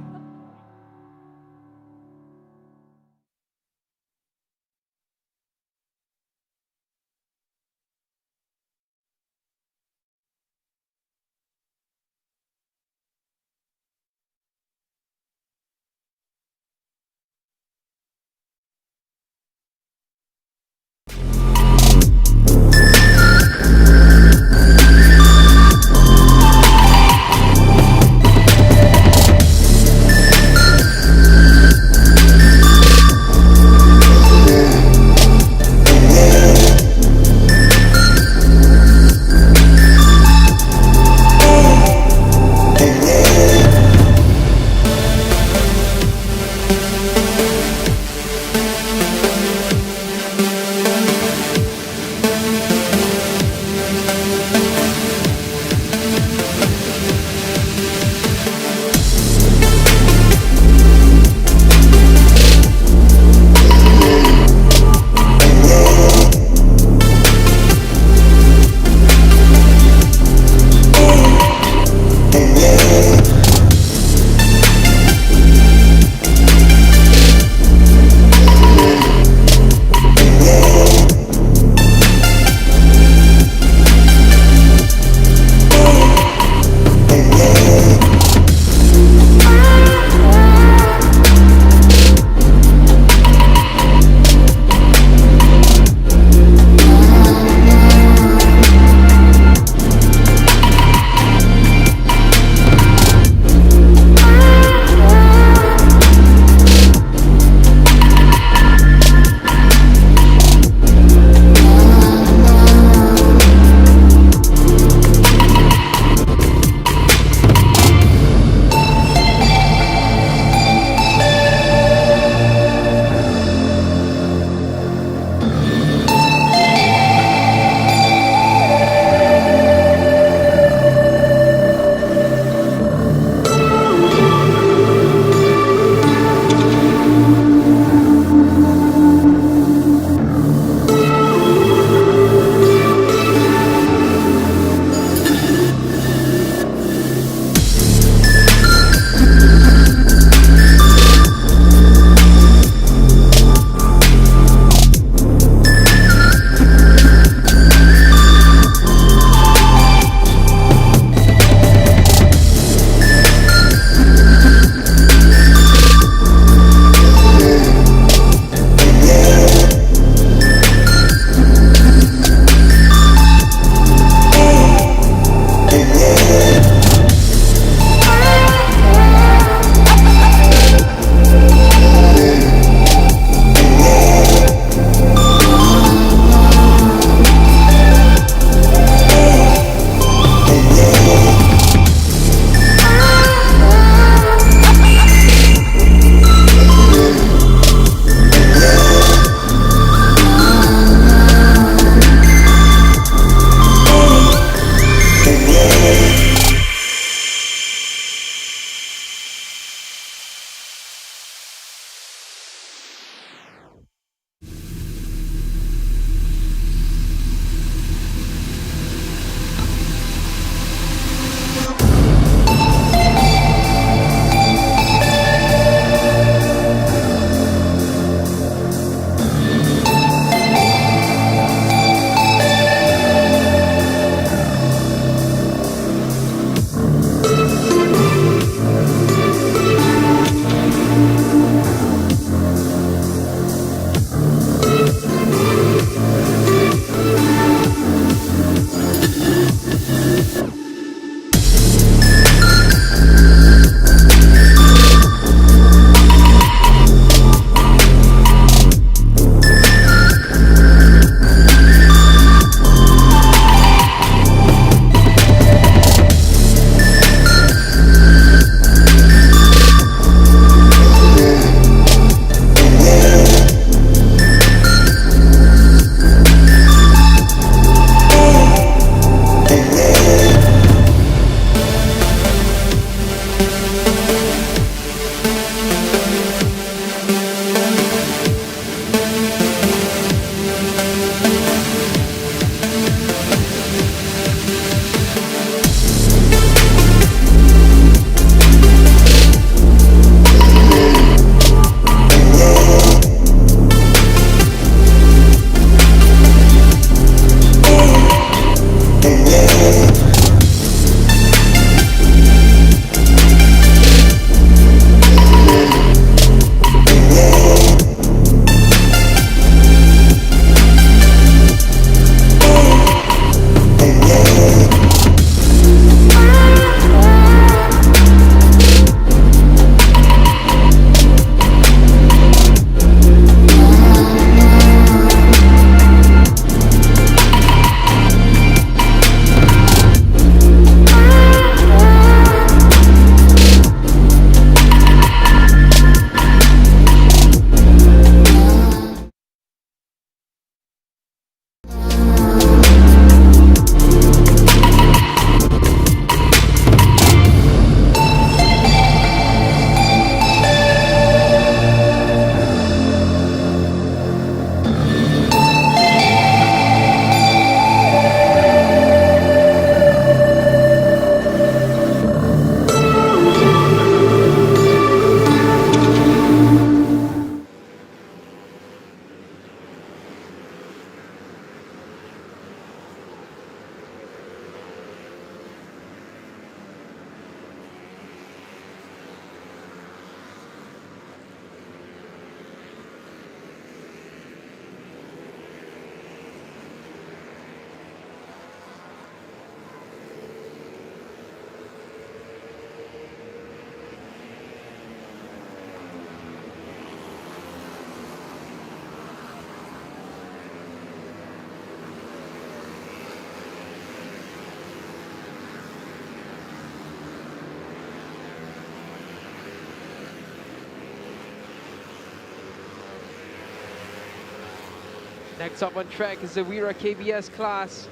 Next up on track is the Wira KBS class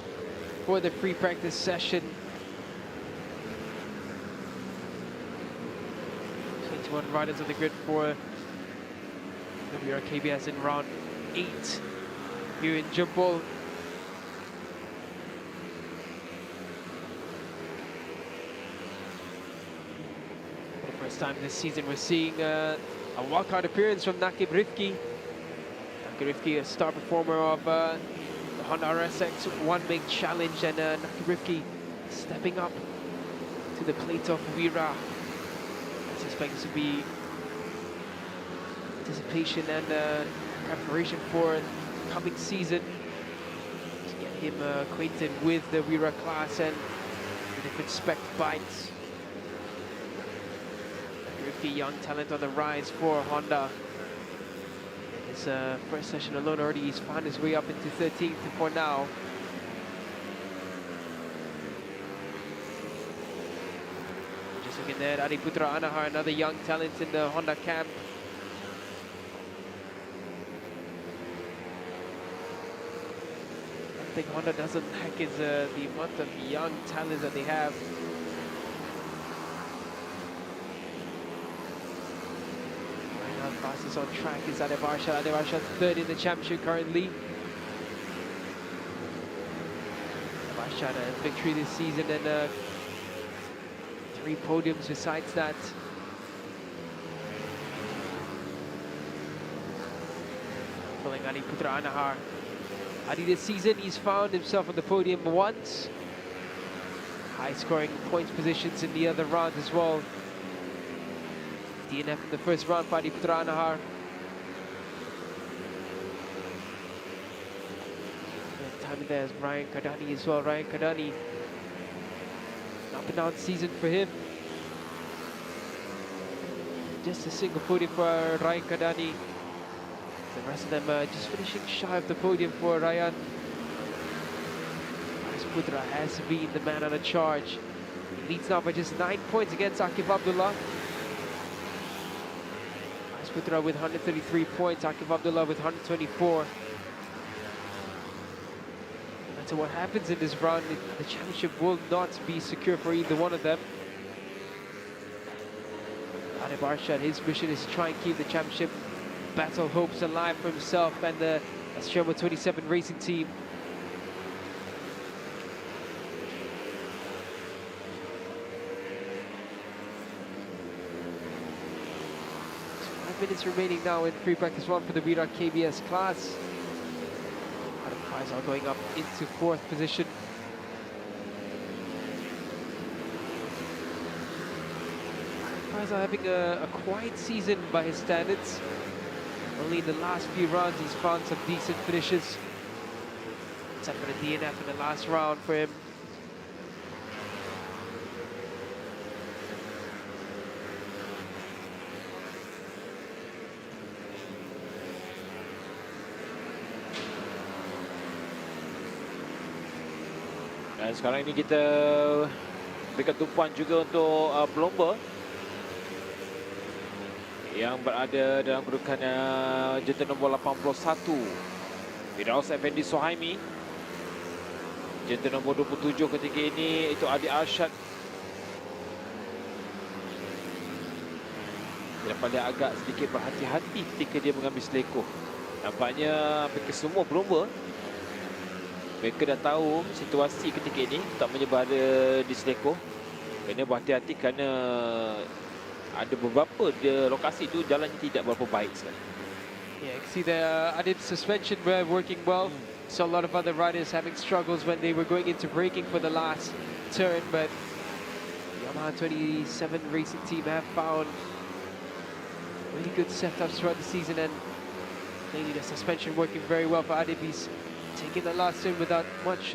for the pre-practice session. 21 riders on the grid for the Wira KBS in round 8 here in Jempol. For the first time this season, we're seeing a walkout appearance from Nakib Rifki. Nakib Rifki, a star performer of the Honda RSX One Make Challenge, and Nakib Rifki stepping up to the plate of Wira. I suspect this will be anticipation and preparation for the coming season to get him acquainted with the Wira class and the different spec bikes. Rifki, young talent on the rise for Honda. In his first session alone already, he's found his way up into 13th for now. Just looking there, Adi Putra Anahar, another young talent in the Honda camp. I think Honda doesn't lack is the amount of young talents that they have. Right now, fastest on track is Ade Arshad. Ade Arshad third in the championship currently. Arshad a victory this season and 3 podiums besides that. Following Adi Putra Anahar. Adi this season, he's found himself on the podium once. High scoring points positions in the other rounds as well. DNF in the first round for Adi Putra Anahar. And time there's Ryan Kadani as well. Ryan Kadani, up and down season for him. Just a single podium for Ryan Kadani. The rest of them just finishing shy of the podium for Ryan. Putra has been the man on a charge. He leads now by just 9 points against Akif Abdullah. Putra with 133 points, Akif Abdullah with 124. No matter what happens in this round, the championship will not be secure for either one of them. Adib Arshad, his mission is to try and keep the championship battle hopes alive for himself and the Sherma 27 racing team. Just 5 minutes remaining now in pre-practice 1 for the Wira KBS class. Adam Faisal going up into 4th position. Faisal having a quiet season by his standards. Only in the last few rounds he's found some decent finishes. Except for the DNF in the last round for him. Dan sekarang ini kita berikan tumpuan juga untuk pelomba yang berada dalam kedudukan jentera nombor 81, Firdaus Effendi Sohaimi. Jentera nombor 27 ketika ini itu Adi Arshad. Dia pada agak sedikit berhati-hati ketika dia mengambil selekoh. Nampaknya hampir semua pelomba mereka dah tahu situasi ketika ini tak menyebar di selekoh. Kena berhati-hati kerana ada beberapa lokasi itu jalannya tidak berapa baik sekali. Yeah, you can see the Adib's suspension were working well. Saw a lot of other riders having struggles when they were going into braking for the last turn, but the Yamaha 27 racing team have found really good setups throughout the season, and mainly the suspension working very well for Adib. He's taking the last turn without much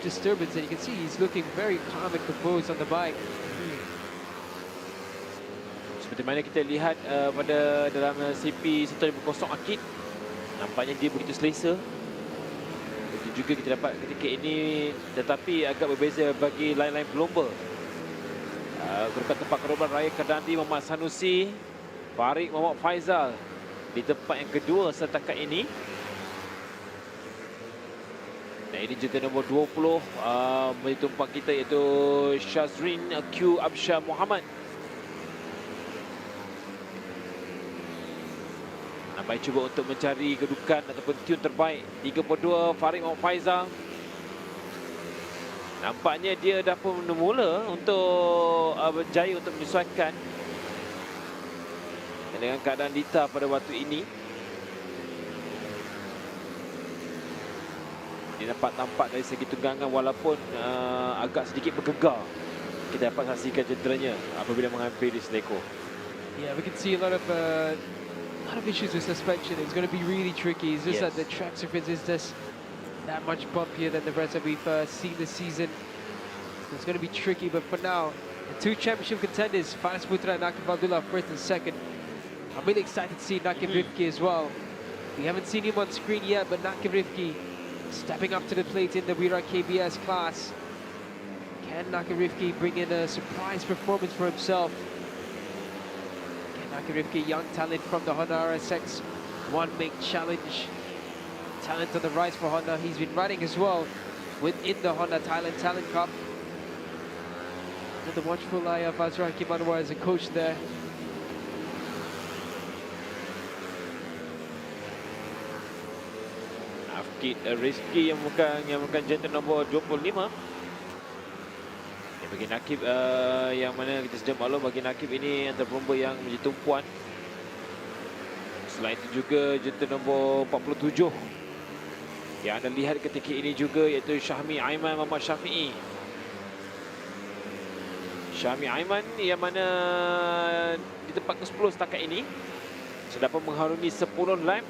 disturbance, and you can see he's looking very calm and composed on the bike. Seperti mana kita lihat pada dalam CP 150 Akid, nampaknya dia begitu selesa. Itu juga kita dapat ketika ini, tetapi agak berbeza bagi lain-lain pelomba. Kedudukan tempat korban Raya Kadandi, Muhammad Sanusi, Farid Muhammad Faizal di tempat yang kedua setakat ini. Dan ini jentera nombor 20 tumpuan kita iaitu Shazrin Q. Absyah Muhammad. Nampak cuba untuk mencari kedudukan ataupun tune terbaik. 32 Farid Muhammad Faizal. Nampaknya dia dah pun mula untuk berjaya untuk menyesuaikan dengan keadaan Dita pada waktu ini. Dia dapat nampak dari segi tunggangan walaupun agak sedikit bergegar. Kita dapat saksikan jenteranya apabila menghampiri selekor. Yeah, we can see a lot of issues with suspension. It's going to be really tricky. It's just that the track surface is just that much bumpier than the rest that we've seen this season. It's going to be tricky, but for now, the two championship contenders, Faris Putra and Nakib Abdullah, first and second. I'm really excited to see Nakib Rifki as well. We haven't seen him on screen yet, but Nakib Rifki stepping up to the plate in the Wira KBS class. Can Nakib Rifki bring in a surprise performance for himself? Can Nakib Rifki, young talent from the Honda RSX One Make Challenge. Talent on the rise for Honda. He's been riding as well within the Honda Thailand Talent Cup. With the watchful eye of Azra Kimanwar as a coach there. Afkid Rizki yang bukan jentera nombor 25. Bagi Nakib yang mana kita sedia maklum bagi Nakib ini antara pelumba yang menjadi tumpuan. Selain itu juga jentera nombor 47 yang anda lihat ketika ini juga iaitu Syahmi Aiman Muhammad Syafi'i. Syahmi Aiman yang mana di tempat ke-10 setakat ini sudah dapat mengharungi 10 lap.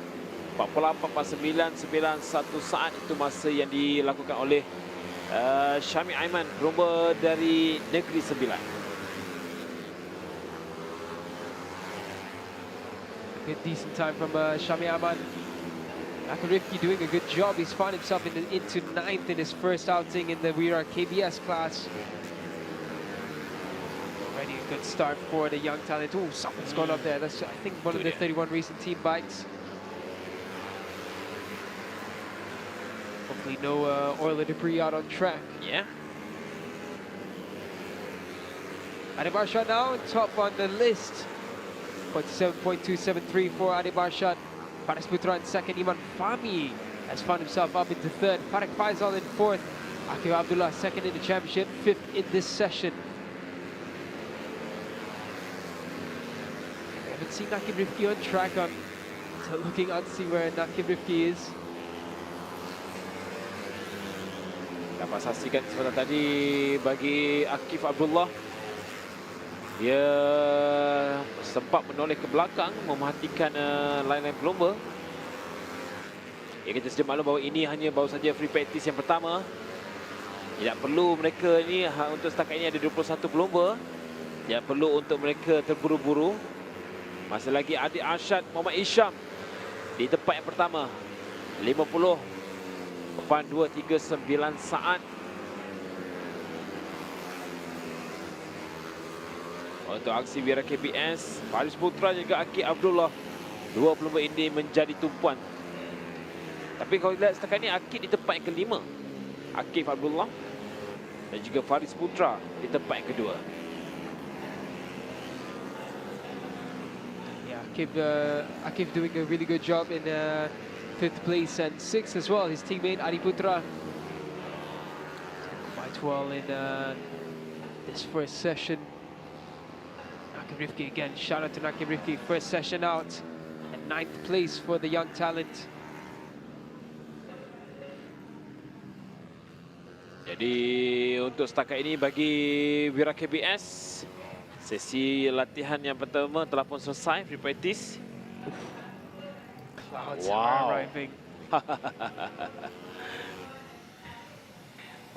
48.991 saat itu masa yang dilakukan oleh Syahmi Aiman, pelumba dari Negeri Sembilan. Good decent time from Syahmi Aiman. Nakib Rifki doing a good job. He's found himself into 9th in his first outing in the Wira KBS class. Already a good start for the young talent. Oh, something's gone up there. That's, I think, one of the 31 recent team bikes. Hopefully no oil or debris out on track. Yeah. Adi Barshad now top on the list. 47.273 for Adi Barshad. Faris Putra in second. Iman Fahmi has found himself up into third. Farid Faisal in fourth. Akib Abdullah second in the championship. Fifth in this session. I haven't seen Nakib Rifki on track. I'm looking out to see where Nakib Rifki is. Dapat saksikan sebentar tadi bagi Akif Abdullah. Dia sempat menoleh ke belakang memerhatikan line-line pelumba. Ya, kita sedia maklum bahawa ini hanya baru saja free practice yang pertama. Tidak perlu mereka ni untuk setakat ini ada 21 pelumba. Tidak perlu untuk mereka terburu-buru. Masih lagi Adik Arsyad Muhammad Isyam di tempat yang pertama. 50.239 saat. Untuk aksi Wira KBS, Faris Putra juga Akif Abdullah. Dua pelumba ini menjadi tumpuan. Tapi kalau lihat setakat ini Akif di tempat yang kelima. Akif Abdullah dan juga Faris Putra di tempat yang kedua. Yeah, Akif doing a really good job in 5th place and 6th as well. His teammate Adi Putra quite well in this first session. Nakib Rifki again, shout out to Nakib Rifki, first session out and 9th place for the young talent. Jadi untuk setakat ini bagi Wira KBS, sesi latihan yang pertama telah pun selesai, free practice. Clouds Wow. are arriving.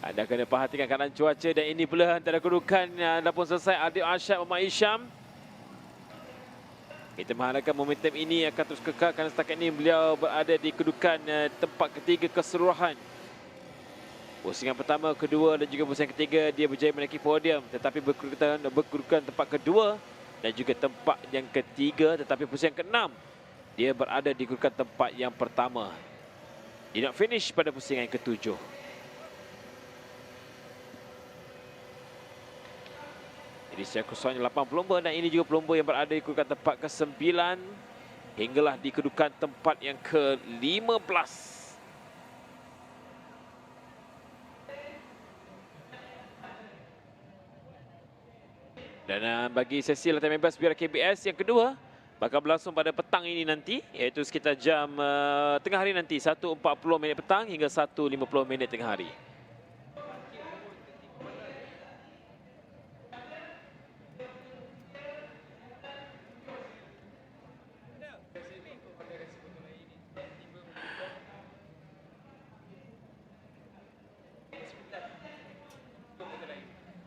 Anda kena perhatikan keadaan cuaca dan ini pula antara kedudukan yang dah pun selesai. Adik Arsyad Muhammad Isyam. Kita mengharapkan momentum ini akan terus kekal kerana setakat ini beliau berada di kedudukan tempat ketiga keseluruhan. Pusingan pertama, kedua dan juga pusingan ketiga dia berjaya menaiki podium, tetapi berkedudukan tempat kedua dan juga tempat yang ketiga, tetapi pusingan keenam dia berada di kedudukan tempat yang pertama. did not finish pada pusingan ke-7. Jadi secara keseluruhannya 8 pelumba dan ini juga pelumba yang berada di kedudukan tempat ke-9 hinggalah di kedudukan tempat yang ke-15. Dan bagi sesi latihan bebas Wira KBS yang kedua bakal berlangsung pada petang ini nanti, iaitu sekitar jam tengah hari nanti 1.40 minit petang hingga 1.50 minit tengah hari.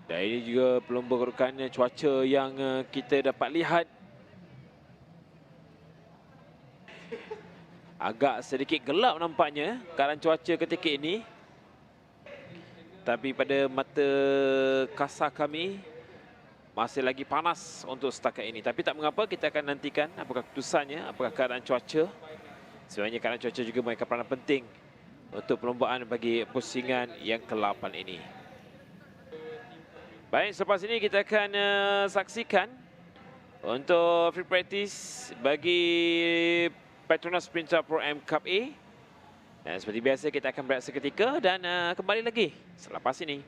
Dan ini juga pelumba kedudukan cuaca yang kita dapat lihat agak sedikit gelap nampaknya keadaan cuaca ketika ini. Tapi pada mata kasar kami masih lagi panas untuk setakat ini. Tapi tak mengapa, kita akan nantikan apakah keputusannya, apakah keadaan cuaca. Sebenarnya keadaan cuaca juga memainkan peranan penting untuk perlombaan bagi pusingan yang ke-8 ini. Baik, selepas ini kita akan saksikan untuk free practice bagi PETRONAS MAM Cub A. Dan seperti biasa kita akan berehat seketika dan kembali lagi selepas ini.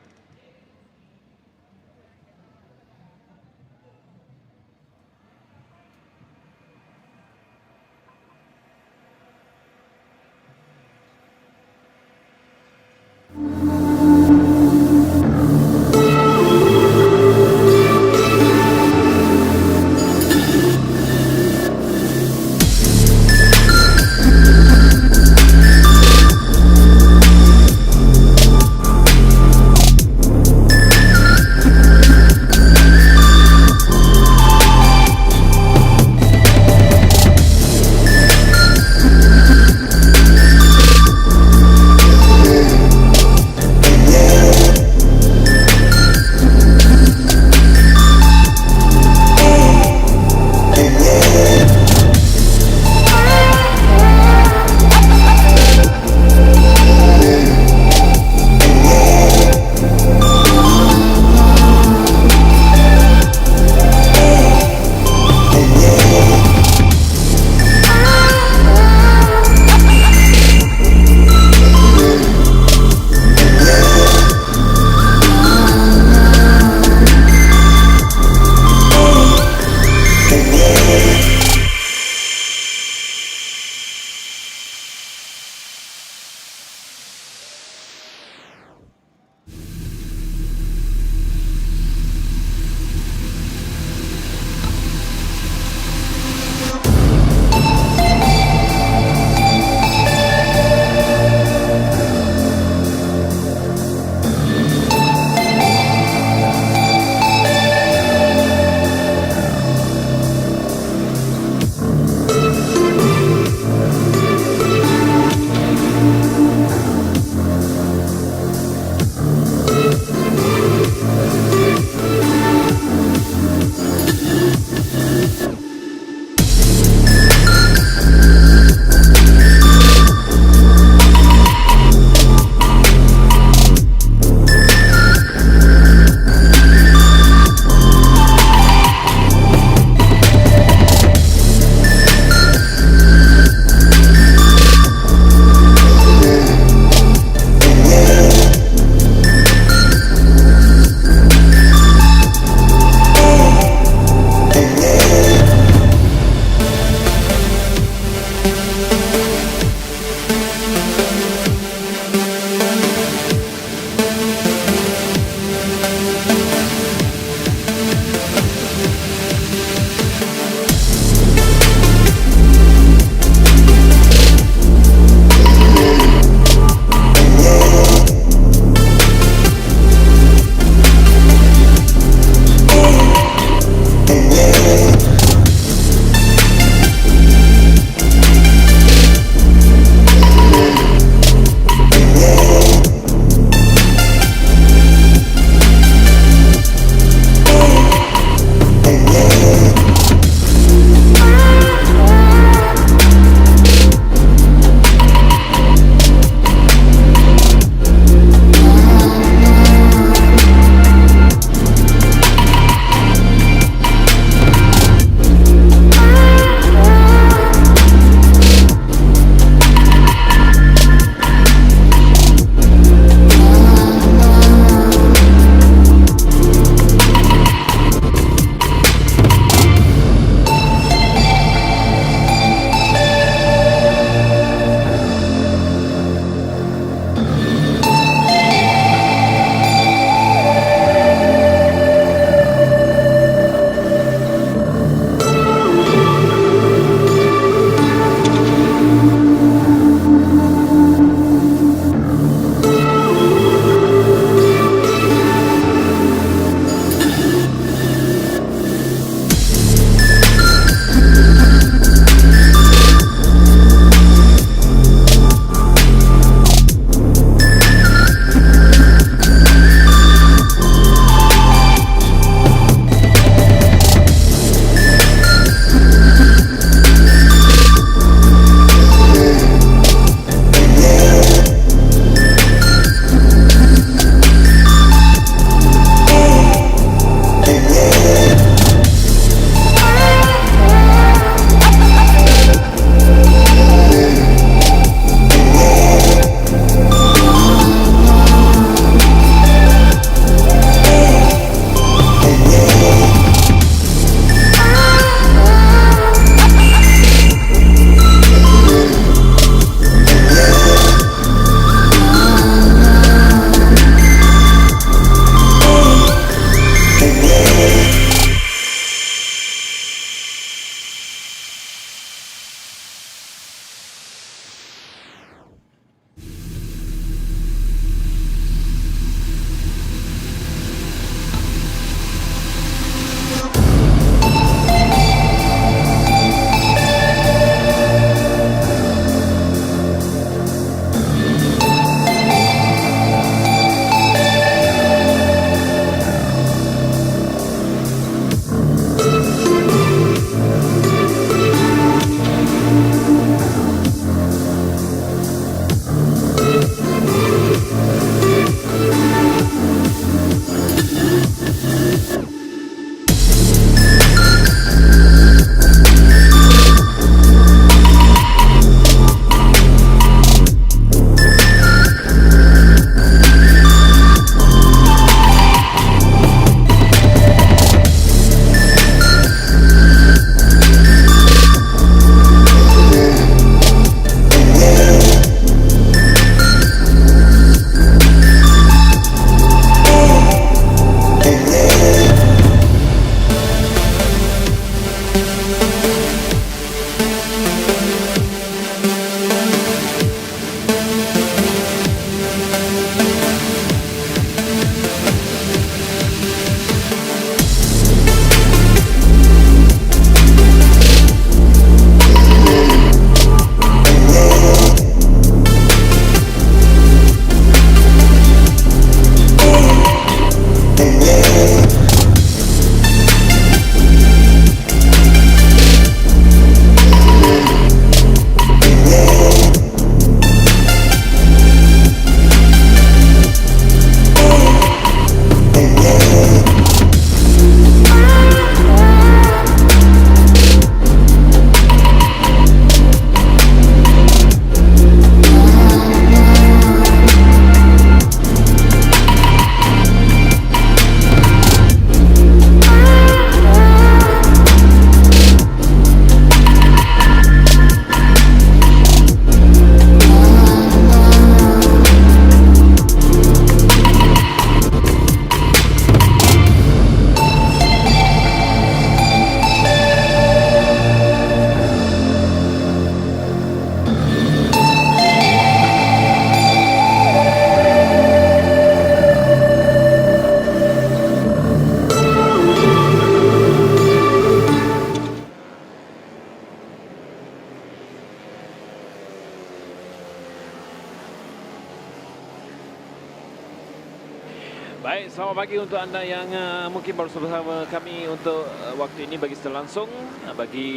Baik, selamat pagi untuk anda yang mungkin baru bersama kami untuk waktu ini bagi secara langsung bagi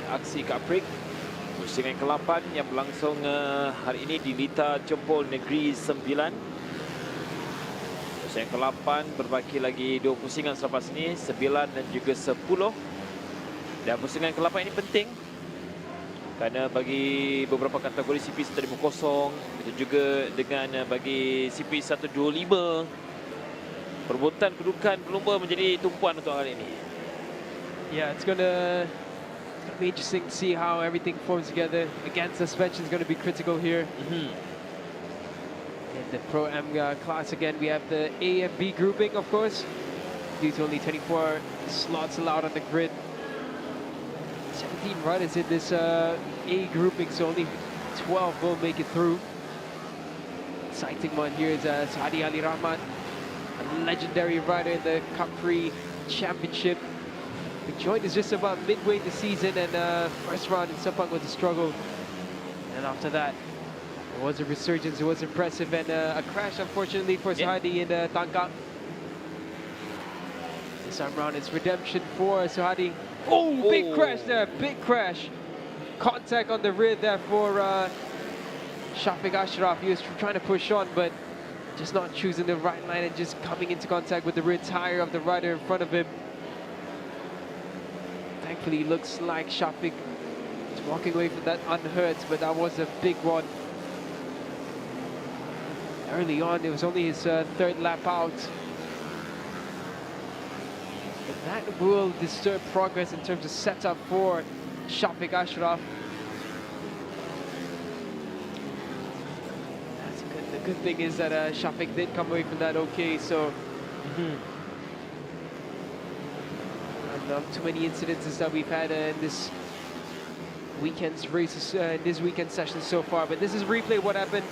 aksi Cub Prix Pusingan ke-8 yang berlangsung hari ini di Lita Jempol Negeri 9. Pusingan ke-8 berbaki lagi 2 pusingan selepas ini, 9 dan juga 10. Dan pusingan ke-8 ini penting kerana bagi beberapa kategori CP 150, itu juga dengan bagi CP 125, perebutan kedudukan pelumba menjadi tumpuan untuk hari ini. Yeah, it's gonna be interesting to see how everything forms together. Again, suspension is going to be critical here. In the Pro-Am class again, we have the A and B grouping, of course, due to only 24 slots allowed on the grid. 17 riders in this A grouping, so only 12 will make it through. Exciting one here is Sadi Ali Rahman, a legendary rider in the Cub Prix Championship. The joint is just about midway in the season, and first round in Sepang was a struggle. And after that, it was a resurgence, it was impressive, and a crash, unfortunately, for Suhadi in Tangkak. This time round, it's redemption for Suhadi. Oh, big crash there, big crash. Contact on the rear there for Shafiq Ashraf. He was trying to push on, but just not choosing the right line and just coming into contact with the rear tire of the rider in front of him. Thankfully, it looks like Shafiq is walking away from that unhurt, but that was a big one. Early on, it was only his third lap out. But that will disturb progress in terms of setup for Shafiq Ashraf. The good thing is that Shafiq did come away from that okay, so not too many incidences that we've had in this weekend's races, this weekend session so far. But this is a replay of what happened.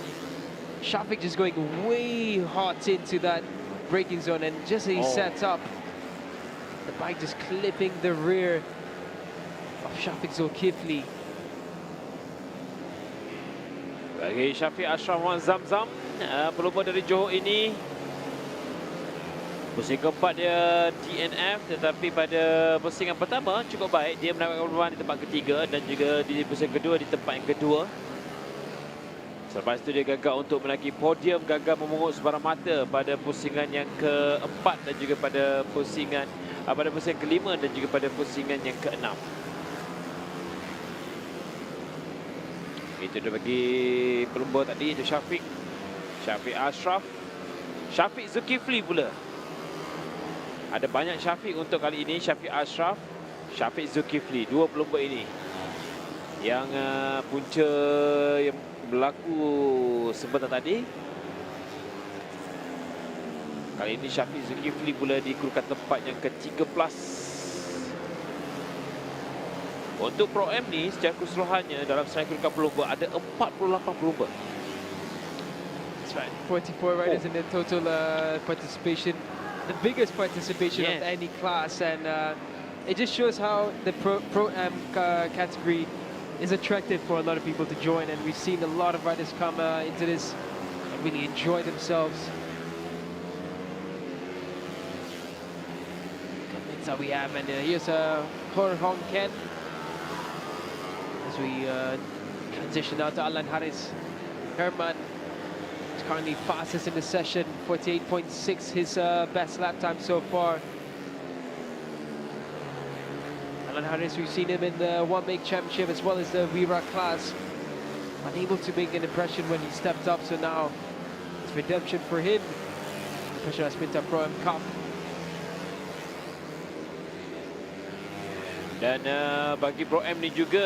Shafiq just going way hot into that braking zone, and just as he sets up, the bike just clipping the rear of Shafiq Zulkifli. Bagi Shafiq Ashraf Wan Zamzam, pelumba dari Johor ini, pusingan keempat dia DNF, tetapi pada pusingan pertama cukup baik. Dia mendapatkan peluang di tempat ketiga dan juga di pusingan kedua di tempat yang kedua. Selepas itu dia gagal untuk menaiki podium, gagal memungut sebarang mata pada pusingan yang keempat dan juga pada pusingan kelima dan juga pada pusingan yang keenam. Itu dia bagi pelumba tadi, itu Shafiq Ashraf. Shafiq Zulkifli pula. Ada banyak Shafiq untuk kali ini. Shafiq Ashraf, Shafiq Zulkifli, dua pelumba ini yang punca yang berlaku sebentar tadi. Kali ini Shafiq Zulkifli pula dikurukan tempat yang ke-13. Untuk Pro-Am ni secara keseluruhannya dalam senarai kedudukan pelumba ada 48 pelumba. That's right, 44 riders in the total participation. The biggest participation of any class, and it just shows how the Pro-Am category is attractive for a lot of people to join, and we've seen a lot of riders come into this and really enjoy themselves. That's how we have, and here's Hor Hong Ken as we transition now to Alan Haris Herman. He's currently fastest in the session, 48.6, his best lap time so far. Alan Haris, we've seen him in the One Make Championship as well as the Wira class. Unable to make an impression when he stepped up, so now it's redemption for him. The PETRONAS Minta Pro-Am Cup. Dan bagi Pro-Am ni juga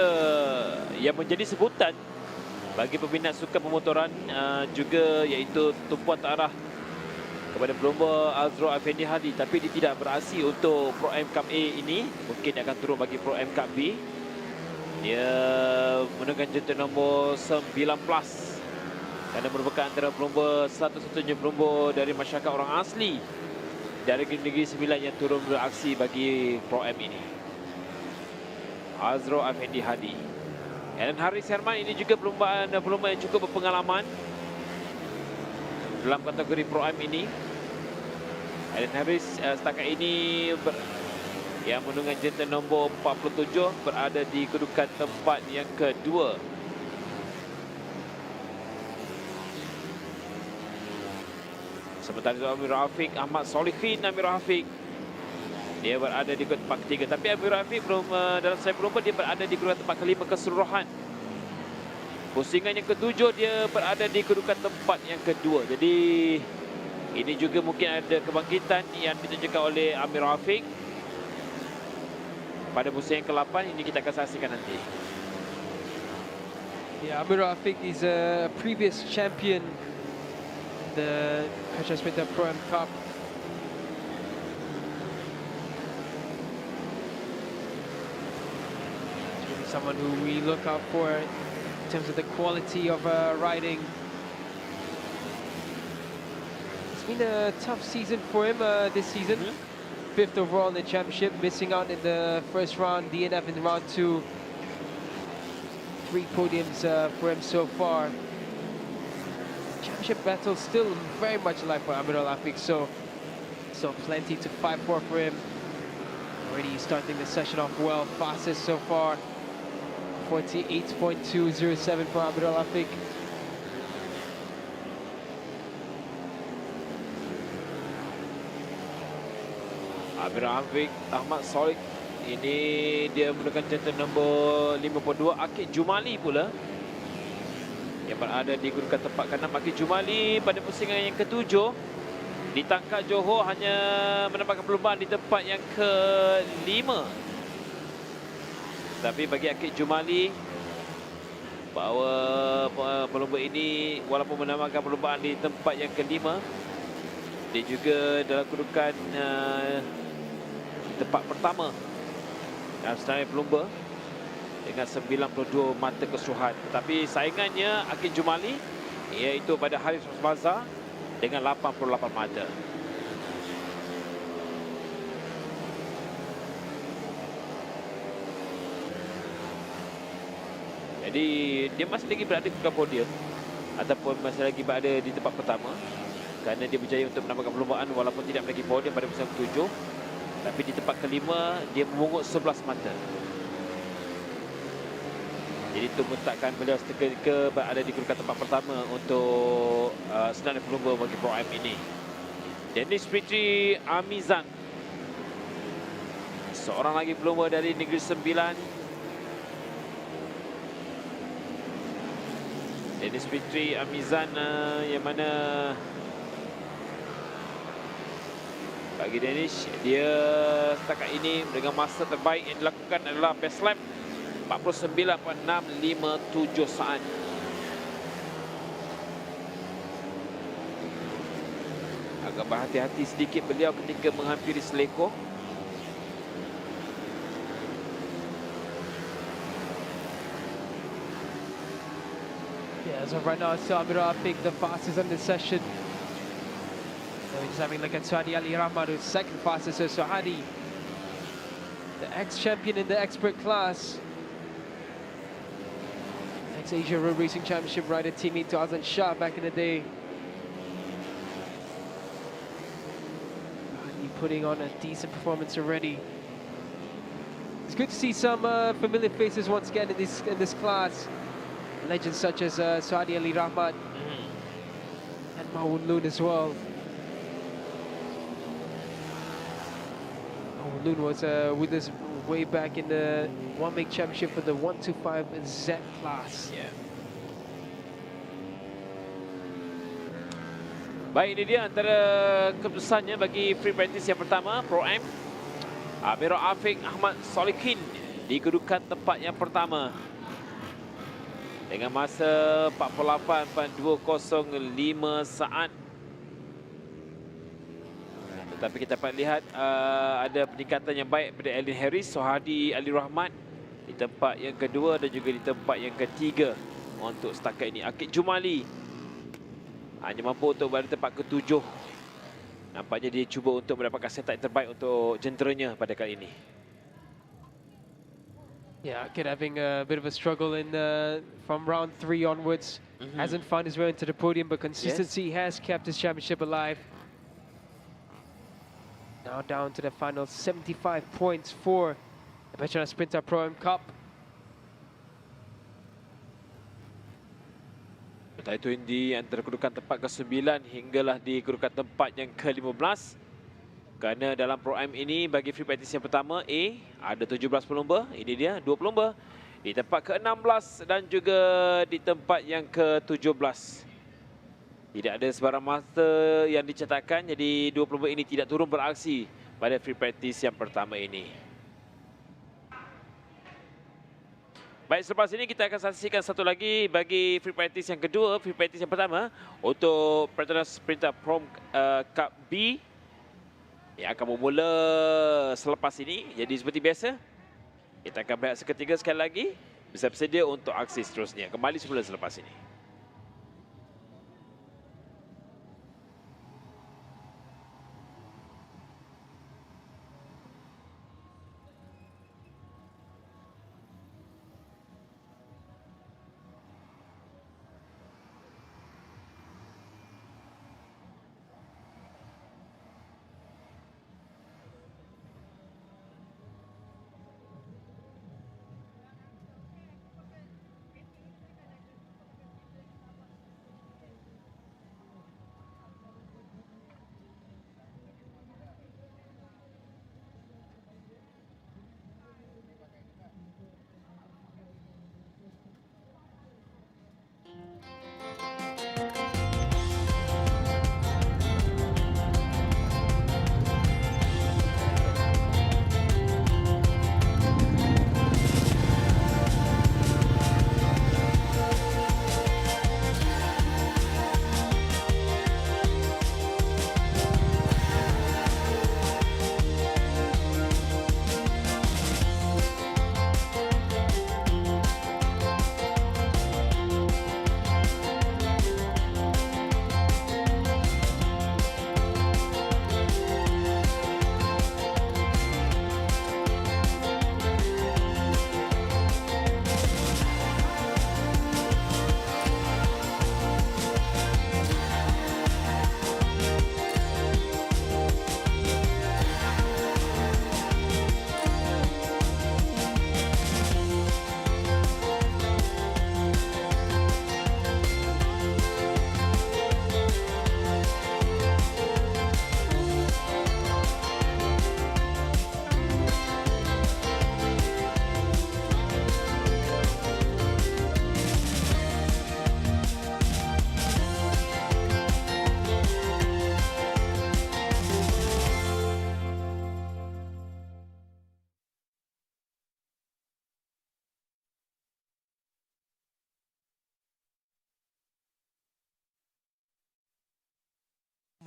yang menjadi sebutan bagi peminat sukan pemotoran juga, iaitu tumpuan tarah kepada pelumba Azro Effendi Hadi, tapi dia tidak beraksi untuk Pro-Am Cup A ini. Mungkin dia akan turun bagi Pro-Am Cup B. Dia menunggang jentera nombor 19 kerana merupakan antara pelumba satu-satunya pelumba dari masyarakat orang asli dari Negeri Sembilan yang turun beraksi bagi Pro-Am ini. Azro Effendi Hadi. Alan Haris Herman ini juga pelumba yang cukup berpengalaman dalam kategori Pro-Am ini. Allen Harris setakat ini yang menunggang jantan nombor 47 berada di kedudukan tempat yang kedua. Sementara itu Amir Rafiq, Ahmad Solihin Amir Rafiq, dia berada di kedudukan tempat ketiga. Tapi Amir Rafiq belum dalam saya berlomba dia berada di kedudukan tempat kelima keseluruhan. Pusingan yang ketujuh dia berada di kedudukan tempat yang kedua. Jadi ini juga mungkin ada kebangkitan yang ditunjukkan oleh Amir Rafiq pada pusingan ke-8. Ini kita akan saksikan nanti. Yeah, Amir Rafiq is a previous champion, the PETRONAS MAM Cup. Someone who we look out for in terms of the quality of riding. It's been a tough season for him this season. 5th overall in the championship, missing out in the first round, DNF in round 2. 3 podiums for him so far. Championship battle still very much alive for Amir Rafiq, so plenty to fight for him. Already starting the session off well, fastest so far. 48.207 for Amir Rafiq. Amir Rafiq, Ahmad Solik, ini dia menggunakan jantan nombor 52 Akid Jumali pula yang berada di kedudukan tempat ke-6. Akid Jumali pada pusingan yang ke-7 ditangkap Johor hanya mendapatkan perlumbaan di tempat yang ke-5. Tapi bagi Akid Jumali, bahawa perlombaan ini walaupun menambahkan perlumbaan di tempat yang ke-5, dia juga dalam kedudukan tempat pertama dalam senarai pelumba dengan 92 mata keseluruhan. Tetapi saingannya Akid Jumali iaitu pada Haris Rosmaza dengan 88 mata. Jadi dia masih lagi berada di podium ataupun masih lagi berada di tempat pertama kerana dia berjaya untuk menambahkan perlombaan walaupun tidak memiliki podium pada pusingan ke-7. Tapi di tempat ke-5 dia memungut 11 mata. Jadi itu menetapkan beliau seketika berada di kedudukan tempat pertama untuk senarai pelumba bagi Pro M ini. Dennis Fitri Amizan, seorang lagi pelumba dari Negeri Sembilan. Dennis Fitri Amizan yang mana bagi Dennis, dia setakat ini dengan masa terbaik yang dilakukan adalah best lap 49.657 saat. Agak berhati-hati sedikit beliau ketika menghampiri seleko. Yeah, as of right now, it's Amir Rafiq, the fastest on the session. So we're just having a look at Suhadi Ali Rahman, who's second fastest. So Suhadi, the ex-champion in the expert class. Ex-Asia Road Racing Championship rider, teammate to Azan Shah back in the day. Suhadi putting on a decent performance already. It's good to see some familiar faces once again in this class. Legends such as Suhadi Ali Rahman and Mahmoud Loon as well. Mahmoud Loon was with us way back in the One Make Championship for the 125Z class. Yeah. Baik, ini dia antara keputusannya bagi free practice yang pertama Pro M. Amir Rafiq Ahmad Solihin di kedudukan tempat yang pertama dengan masa 48.205 saat. Tetapi kita dapat lihat ada peningkatan yang baik pada Allen Harris, Suhadi Ali Rahman di tempat yang kedua dan juga di tempat yang ketiga untuk setakat ini. Akid Jumali hanya mampu untuk berada di tempat ke-7. Nampaknya dia cuba untuk mendapatkan setup terbaik untuk jenderanya pada kali ini. Yeah, Akid having a bit of a struggle in from round 3 onwards. Hasn't found his way into the podium, but consistency has kept his championship alive. Now down to the final 75 points for the Petronas Sprinter Pro M Cup. Itu di antara kedudukan tempat ke-9 hinggalah di kedudukan tempat yang ke-15. Kerana dalam Pro M ini bagi free practice yang pertama A ada 17 pelumba, ini dia 2 pelumba di tempat ke-16 dan juga di tempat yang ke-17. Tidak ada sebarang masa yang dicatatkan, jadi 2 pelumba ini tidak turun beraksi pada free practice yang pertama ini. Baik, selepas ini kita akan saksikan satu lagi bagi free practice yang kedua, free practice yang pertama untuk Petronas Sprinter Pro Cup B yang akan bermula selepas ini. Jadi seperti biasa, kita akan berehat seketika sekali lagi, bersedia untuk aksi seterusnya. Kembali semula selepas ini.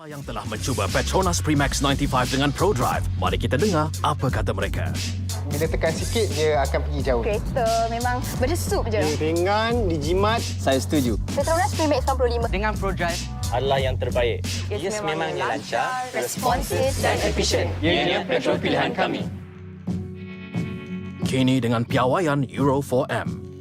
Yang telah mencuba Petronas Max 95 dengan ProDrive. Mari kita dengar apa kata mereka. Bila tekan sikit, dia akan pergi jauh. Kereta memang berdesup je. Dia ringan, dijimat. Saya setuju. Petronas Max 95 Dengan ProDrive adalah yang terbaik. Yes, memangnya lancar, responsif dan efisien. Ianya petrol pilihan kami. Kini dengan piawaian Euro 4M.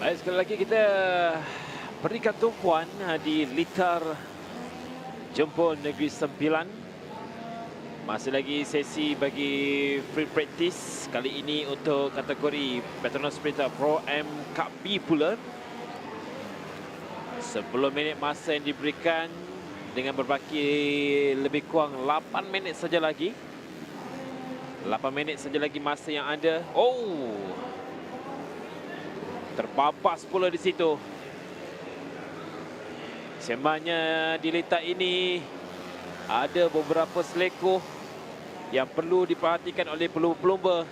Baik, sekali lagi kita berikan tumpuan di litar jemput Negeri Sembilan. Masih lagi sesi bagi free practice. Kali ini untuk kategori Petronas Sprinter Pro M Cub B pula. 10 minit masa yang diberikan dengan berbaki lebih kurang 8 minit saja lagi. 8 minit saja lagi masa yang ada. Oh! Terbabas pula di situ. Sembahnya di litar ini ada beberapa selekoh yang perlu diperhatikan oleh pelumba-pelumba.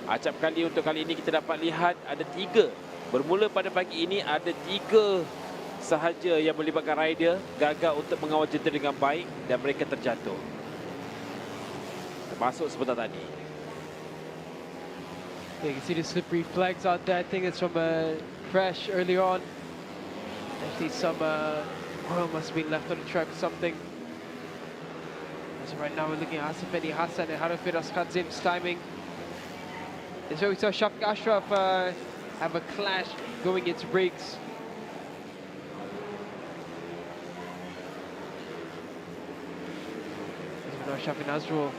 Acap kali untuk kali ini kita dapat lihat ada 3. Bermula pada pagi ini ada 3 sahaja yang melibatkan rider gagal untuk mengawal jentera dengan baik dan mereka terjatuh. Termasuk sebentar tadi. You can see the slippery flags out there. I think it's from a crash earlier on. Actually, some oil must have been left on the track or something. So right now we're looking at Asif Hassan and Harafiras Kadzim's timing. And so we saw Shafiq Ashraf have a clash going into brakes. Now Shafiq Nazrul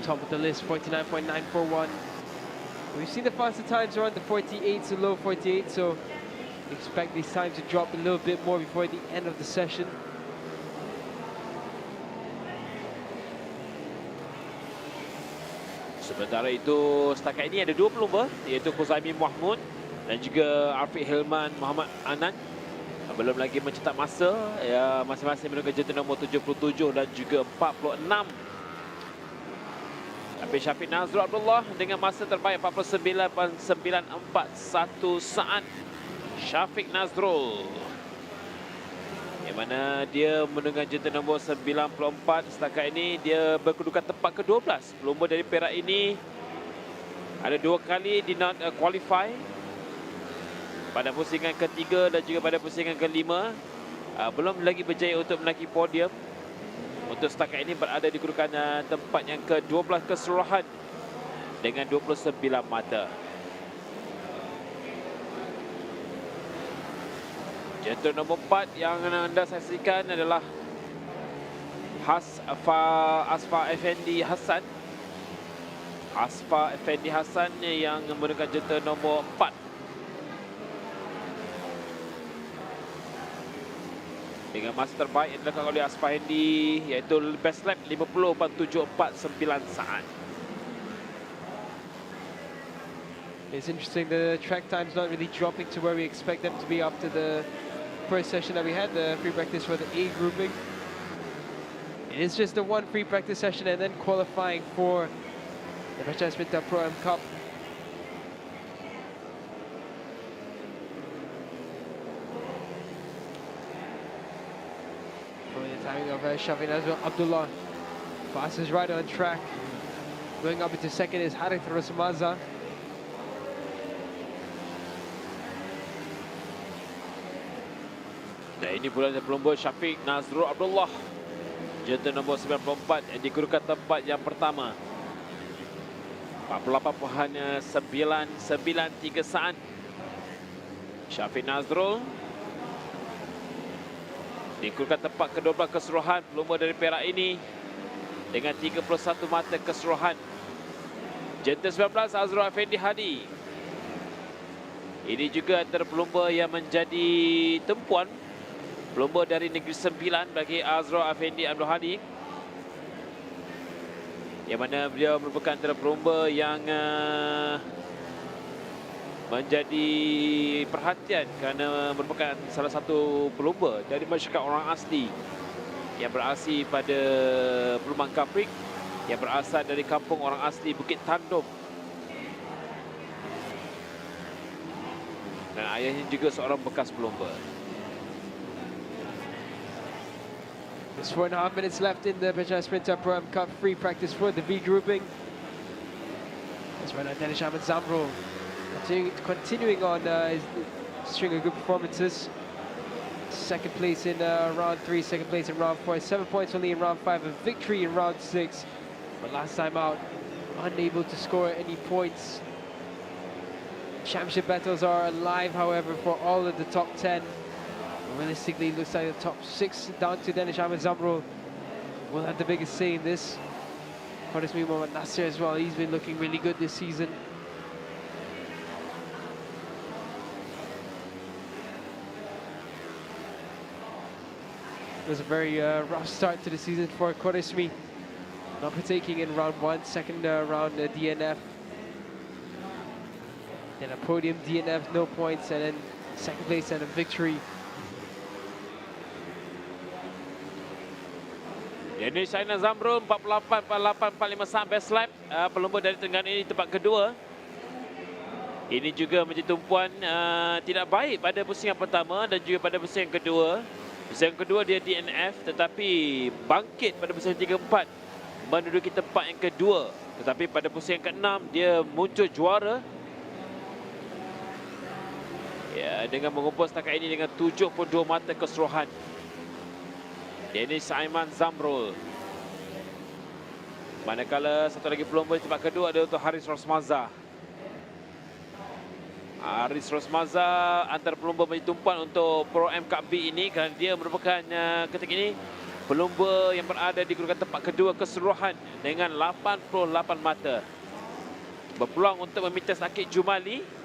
top of the list, 49.941. We've seen the faster times around the 48s, the low 48, so expect these times to drop a little bit more before the end of the session. Sementara itu, setakat ini ada 2 pelumba, iaitu Khuzaimi Mahmud dan juga Afiq Hilman Muhammad Anan. Belum lagi mencetak masa, ya, masing-masing menunggu jentera nombor 77 dan juga 46. Tapi Syafiq Nazrul Abdullah dengan masa terbaik 49.941 saat. Syafiq Nazrul, yang mana dia menunggu jentera nombor 94. Setakat ini dia berkedudukan tempat ke-12. Pelumba dari Perak ini ada 2 kali di not qualify. Pada pusingan ke-3 dan juga pada pusingan ke-5 belum lagi berjaya untuk menaiki podium. Untuk setakat ini berada di kedudukan tempat yang ke-12 keseluruhan dengan 29 mata. Jentera nombor 4 yang anda saksikan adalah Asfa Effendi Hassan. Asfa Effendi Hassan yang menggunakan jentera nombor 4. Dengan masa terbaik yang dilakukan oleh Asfa Effendi, iaitu best lap 50.749 saat. It's interesting, the track time's not really dropping to where we expect them to be after the first session that we had, the free practice for the A grouping. It is just the 1 free practice session and then qualifying for the Petronas Sprinter Pro M Cup. Timing of Shafiq Nazrul Abdullah, fastest rider on track. Going up into second is Harith Rosmaza. Dan ini pula pelumba Syafiq Nazrul Abdullah, jentera nombor 94 yang dikedudukan tempat yang pertama. 48.993 saat. Syafiq Nazrul dikedudukan tempat ke-12 keseluruhan pelumba dari Perak ini dengan 31 mata keseluruhan. Jentera 19 Azrul Effendi Hadi. Ini juga antara pelumba yang menjadi tumpuan pelumba dari Negeri Sembilan bagi Azrul Effendi Abdul Hadi, yang mana beliau merupakan antara pelumba yang menjadi perhatian kerana merupakan salah satu pelumba dari masyarakat orang asli yang berasal pada Perumahan Cub Prix, yang berasal dari kampung orang asli Bukit Tandum. Dan ayahnya juga seorang bekas pelumba. There's 4.5 minutes left in the Petronas Sprinter Pro M Cup free practice for the B grouping. That's right now, Danish Ahmed Zamrul continuing on his string of good performances. Second place in round 3, second place in round 4, 7 points only in round 5, a victory in round 6. But last time out, unable to score any points. Championship battles are alive, however, for all of the top 10. Realistically, it looks like the top 6 down to Danish Ahmed Zamrul will have the biggest say in this. Qantas Mohamed Nasser as well, he's been looking really good this season. It was a very rough start to the season for Qantas, not partaking in round 1, second round DNF. Then a podium DNF, no points, and then second place and a victory. Ini China Zamrul 48.48.45 best lap. Pelumba dari Terengganu ini tempat kedua. Ini juga menjadi tumpuan tidak baik pada pusingan pertama dan juga pada pusingan kedua. Pusingan kedua dia DNF tetapi bangkit pada pusingan 3-4 menduduki tempat yang kedua. Tetapi pada pusingan ke-6 dia muncul juara. Ya, dengan mengumpul setakat ini dengan 72 mata keseluruhan. Ini Saiman Zamrul. Manakala satu lagi pelumba di tempat kedua ada untuk Haris Rosmaza. Haris Rosmaza antara pelumba menjadi tumpuan untuk Pro M Cup B ini kerana dia merupakan ketika ini pelumba yang berada di kedudukan tempat kedua keseluruhan dengan 88 mata. Berpeluang untuk meminta sakit Jumali.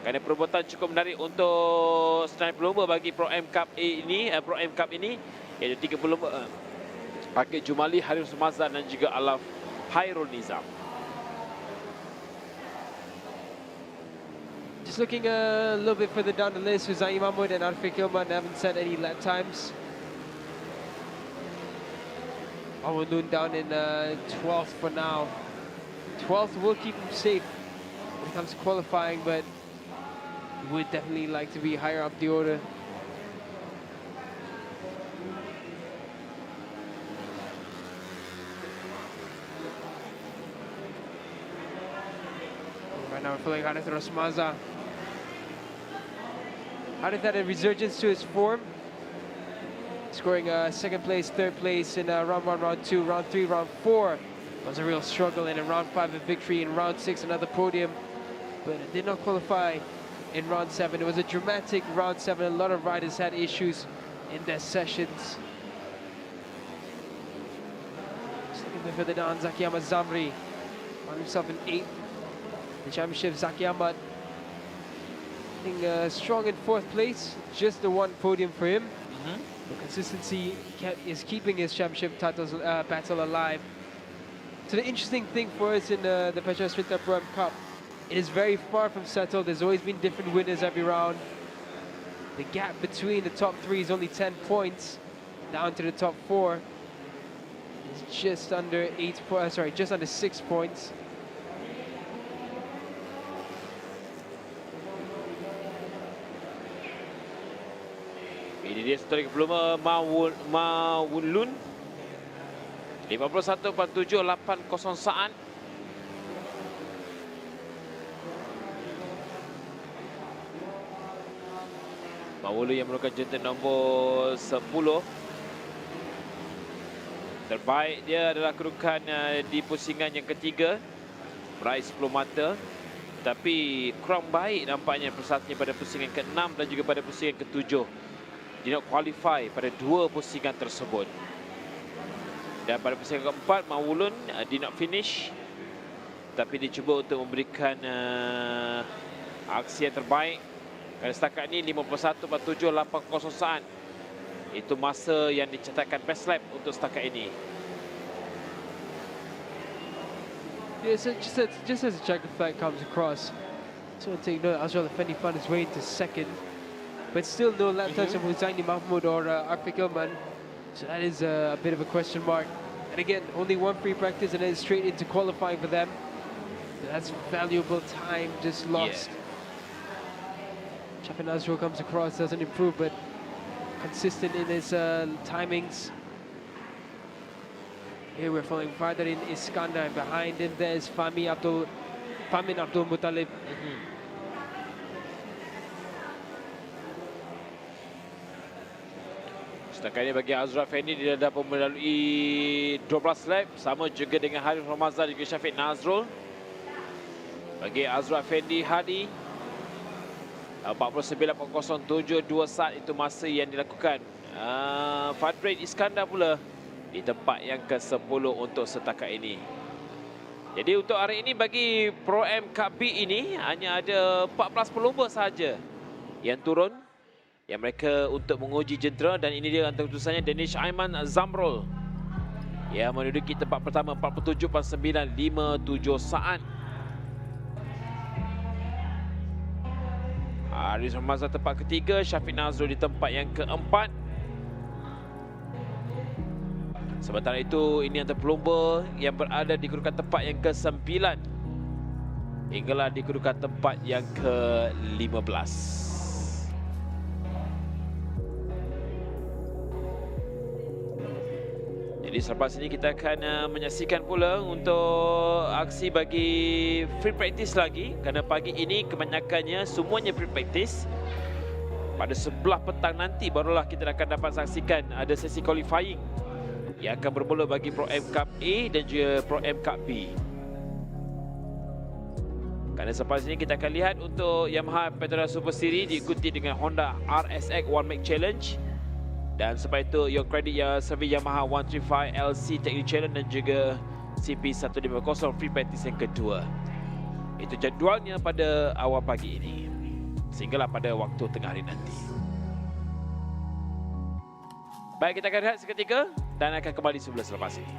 Kerana perbuatan cukup menarik untuk senarai pelumba bagi Pro M Cup ini, iaitu 3 pelumba. Akid Jumali, Haris Rosmaza dan juga Alaf Hairul Nizam. Just looking a little bit further down the list, Huzaim Mahmud and Arfiq Ilman haven't set any lap times. Awalun down in 12th for now. 12th will keep him safe when it comes to qualifying, but would definitely like to be higher up the order. Right now we're following Harith Rosmaza. Harith had a resurgence to his form, scoring second place, third place in round 1, round 2, round 3, round 4. It was a real struggle, and in round 5 a victory, in round 6 another podium, but it did not qualify in round 7. It was a dramatic round 7. A lot of riders had issues in their sessions. Just looking a bit further down, Zaki Ahmad Zamri found himself in 8th. The championship, Zaki Ahmad strong in 4th place. Just the one podium for him. The consistency is keeping his championship titles battle alive. So the interesting thing for us in the Petronas Pro M Cup, it is very far from settled. There's always been different winners every round. The gap between the top 3 is only 10 points. Down to the top 4 is just under 6 points. Ini dia satu lagi pelumba Mawulun 51.47.80 saat. Mawulu yang merupakan jantan nombor 10. Terbaik dia adalah kedudukan di pusingan yang ketiga, meraih 10 mata. Tapi kurang baik nampaknya prestasinya pada pusingan ke-6 dan juga pada pusingan ke-7. Dia nak qualify pada 2 pusingan tersebut. Dan pada pusingan ke-4, Mawulun dia nak finish. Tapi dia cuba untuk memberikan aksi yang terbaik. Kerana setakat ini 51.780 saat. Itu masa yang dicatatkan best lap untuk setakat ini. Yeah, so just as the checker flag comes across, so take note, Azrael Effendi found his way into 2nd, but still no lap times from Huzaini Mahmoud or Arfiq Ilman. So that is a bit of a question mark. And again, only 1 free practice and then straight into qualifying for them. So that's valuable time just lost. Yeah. Chapin Azrael comes across, doesn't improve, but consistent in his timings. Here we're following Fardarin Iskandar. Behind him there's Famin Abdul Muttalib. Setakat ini bagi Azrael Effendi, dia dapat melalui 12 lap. Sama juga dengan Haris Rosmaza dan juga Syafiq Nazrul. bagi Azra Fendi Hadi. 49.072 saat itu masa yang dilakukan. Fadrid Iskandar pula di tempat yang ke-10 untuk setakat ini. Jadi untuk hari ini bagi Pro M Cub B ini hanya ada 14 pelumba sahaja yang turun, yang mereka untuk menguji jentera, dan ini dia antara utusannya Danish Aiman Zamrul yang menduduki tempat pertama 47.957 saat. Aris Ramazan tempat ketiga, Syafiq Nazrul di tempat yang keempat. Sementara itu, ini antara pelumba yang berada di kedudukan tempat yang ke-9 hinggalah di kedudukan tempat yang ke-15. Jadi selepas ini kita akan menyaksikan pula untuk aksi bagi free practice lagi, kerana pagi ini kebanyakannya semuanya free practice. Pada sebelah petang nanti barulah kita akan dapat saksikan ada sesi qualifying yang akan bermula bagi Pro M Cub A dan juga Pro M Cub B. Kerana selepas ini kita akan lihat untuk Yamaha Petronas Super Series diikuti dengan Honda RSX One Make Challenge. Dan selepas itu your credit yang servis Yamaha 135 LC Technical Challenge dan juga CP150 Free Practice yang kedua. Itu jadualnya pada awal pagi ini, sehinggalah pada waktu tengah hari nanti. Baik, kita akan rehat seketika dan akan kembali sebelah selepas ini.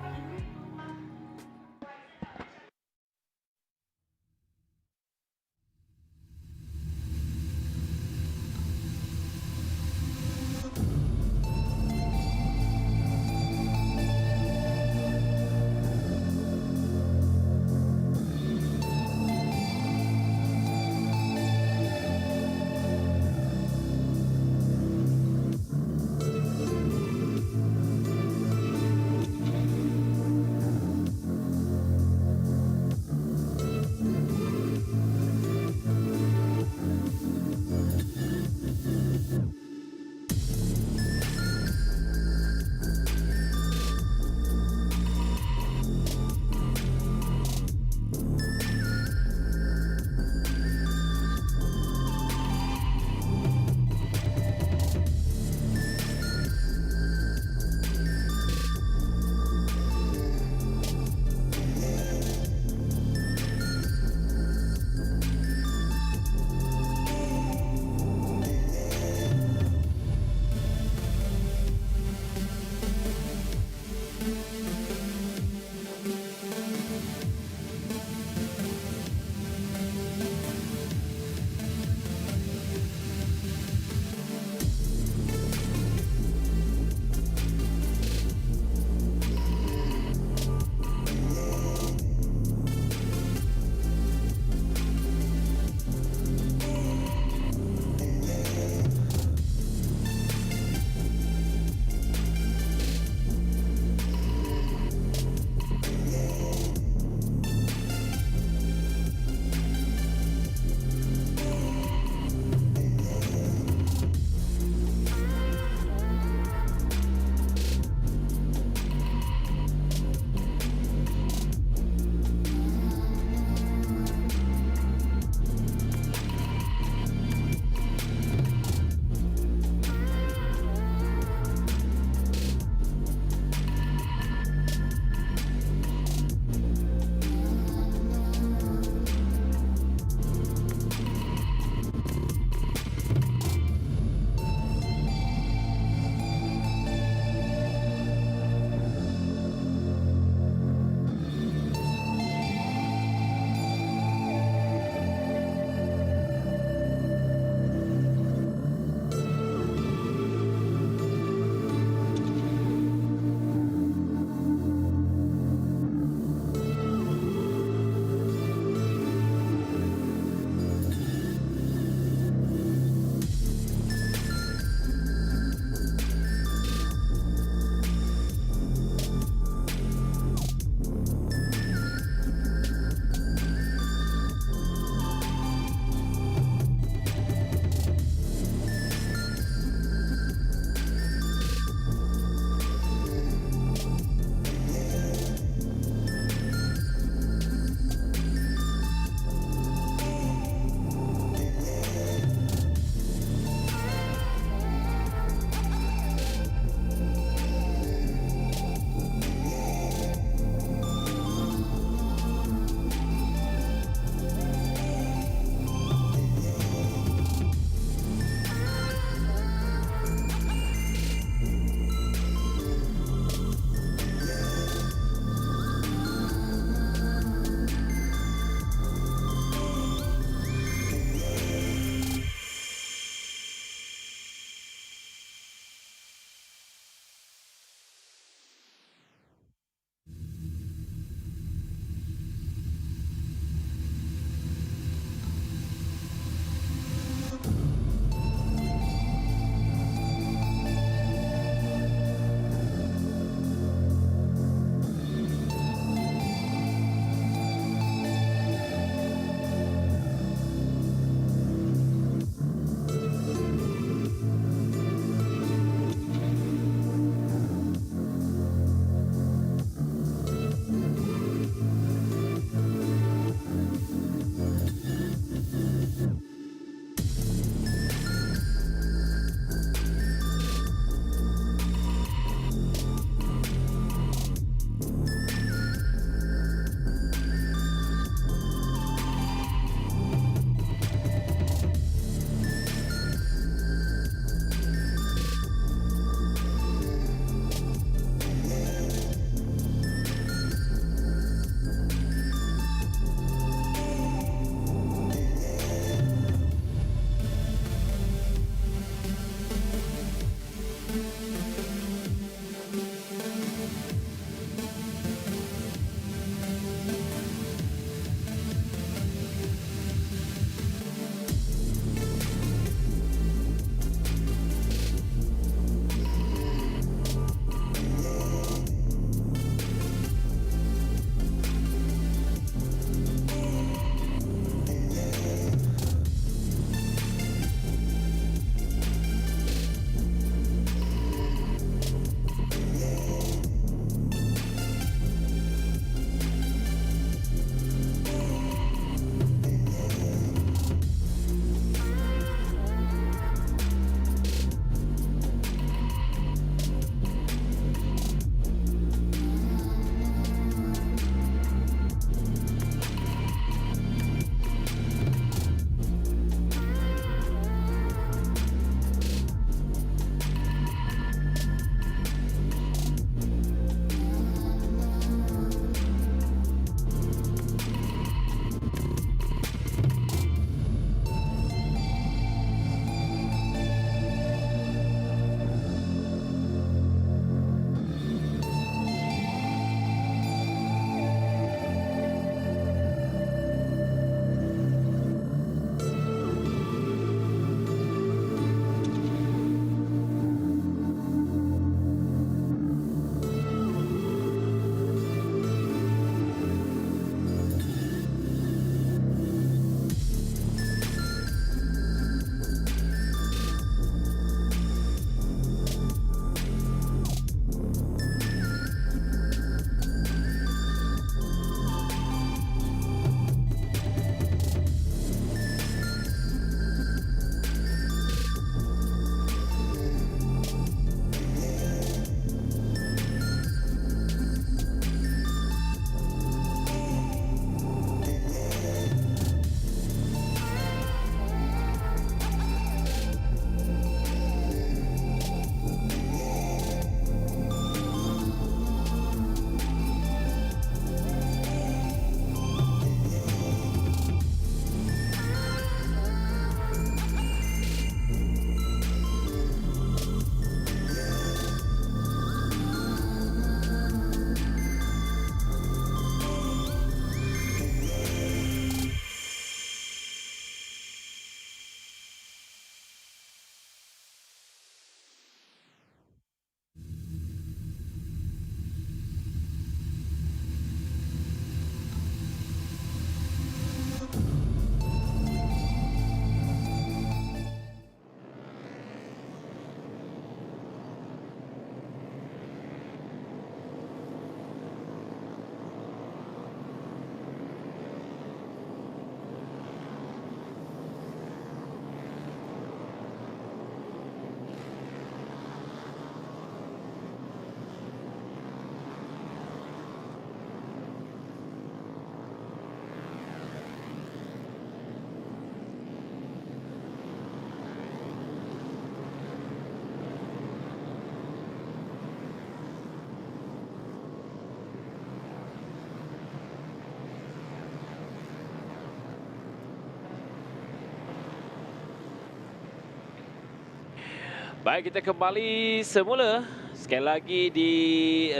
Baik, kita kembali semula. Sekali lagi di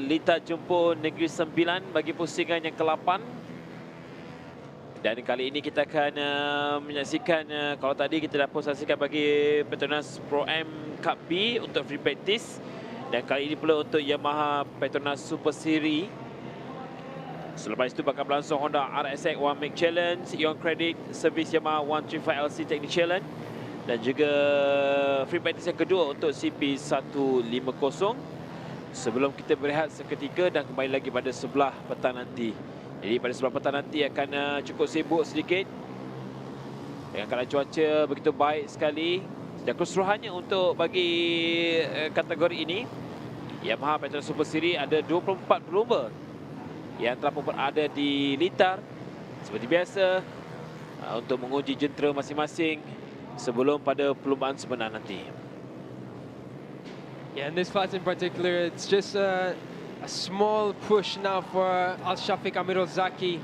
litar jemput Negeri Sembilan bagi pusingan yang ke-8. Dan kali ini kita akan menyaksikan, kalau tadi kita dah saksikan bagi Petronas Pro-Am Cub B untuk free practice. Dan kali ini pula untuk Yamaha Petronas Super Series. Selepas itu bakal berlangsung Honda RSX One Make Challenge, Ion Credit Service Yamaha 135LC Technic Challenge. Dan juga free practice yang kedua untuk CP150. Sebelum kita berehat seketika dan kembali lagi pada sebelah petang nanti. Jadi pada sebelah petang nanti akan cukup sibuk sedikit dengan keadaan cuaca begitu baik sekali. Dan keseluruhannya untuk bagi kategori ini, Yamaha Petronas Super Series ada 24 pelumba yang telah pun berada di litar seperti biasa untuk menguji jentera masing-masing sebelum pada perlumbaan sebenar nanti. Yeah, in this class in particular, it's just a small push now for Al-Shafiq Amirul Zaki.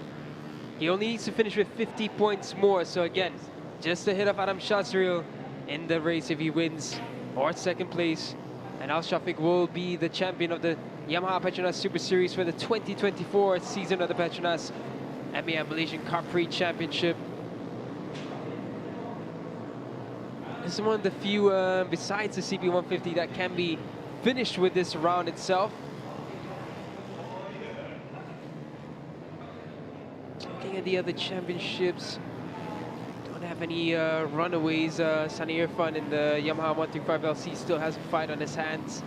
He only needs to finish with 50 points more. So again, just ahead of Adam Shazril in the race if he wins, or second place. And Al-Shafiq will be the champion of the Yamaha Petronas Super Series for the 2024 season of the Petronas MAM Malaysian Cub Prix Championship. This is one of the few, besides the CP150, that can be finished with this round itself. Looking at the other championships, don't have any runaways. Sunny Irfan in the Yamaha 135LC still has a fight on his hands.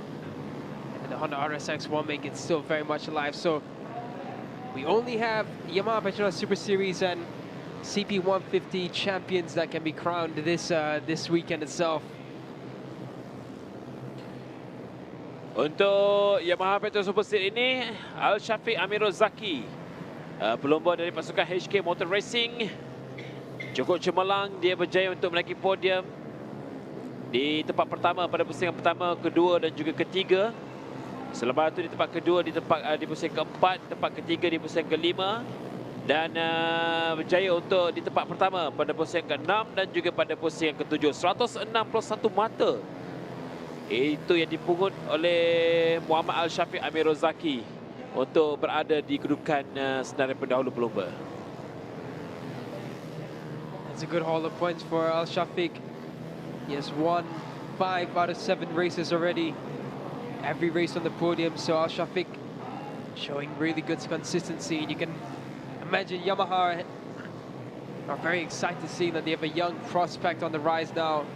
And the Honda RSX One Make it still very much alive. So we only have Yamaha Petronas Super Series and CP150 champions that can be crowned this weekend itself. Untuk Yamaha Petronas Super Series ini, Al-Shafiq Amirul Zaki, pelumba dari pasukan HK Motor Racing, cukup cemerlang. Dia berjaya untuk menaiki podium di tempat pertama pada pusingan pertama, kedua dan juga ketiga. Selepas itu di tempat kedua, di pusingan keempat, tempat ketiga di pusingan kelima. Dan berjaya untuk di tempat pertama pada pusingan ke-6 dan juga pada pusingan ke-7. 161 mata itu yang dipungut oleh Muhammad Al-Shafiq Amirul Zaki untuk berada di kedudukan senarai pendahulu pelumba. That's a good haul of points for Al-Shafiq. He has won 5 out of 7 races already. Every race on the podium, so Al-Shafiq showing really good consistency. And you can imagine Yamaha are very excited seeing that they have a young prospect on the rise now.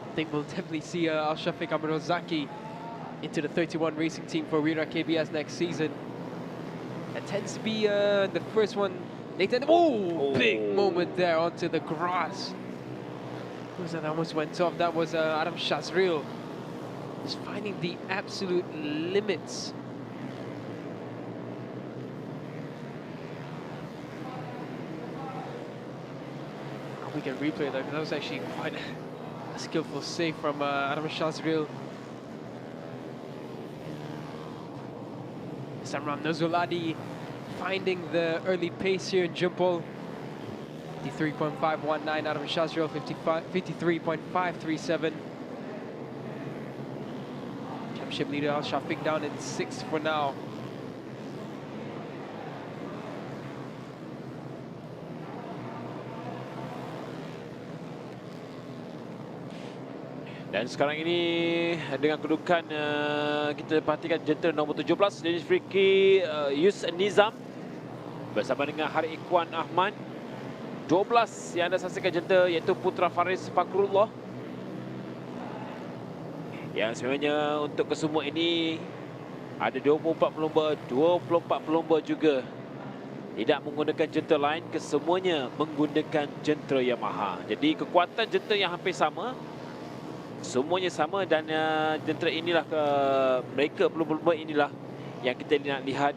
I think we'll definitely see Al-Shafiq Amirul Zaki into the 31 racing team for Wira KBS next season. That tends to be the first one. Big moment there onto the grass. Who was that almost went off? That was Adam Shazril. He's finding the absolute limits. We can replay that, because that was actually quite a skillful save from Adam Shazril. Samram Nozuladi finding the early pace here in Jumpol. 53.519, Adam Shazril 53.537. Championship leader Al-Shafiq down in 6th for now. Dan sekarang ini dengan kedudukan kita perhatikan jentera nombor 17 Dennis Friki Yus Nizam bersama dengan Hari Ikhwan Ahmad. 12 yang anda saksikan jentera iaitu Putra Faris Fakrullah. Yang sebenarnya untuk kesemua ini ada 24 pelumba juga tidak menggunakan jentera lain, kesemuanya menggunakan jentera Yamaha. Jadi kekuatan jentera yang hampir sama. Semuanya sama dan jentera inilah mereka pelumba inilah yang kita nak lihat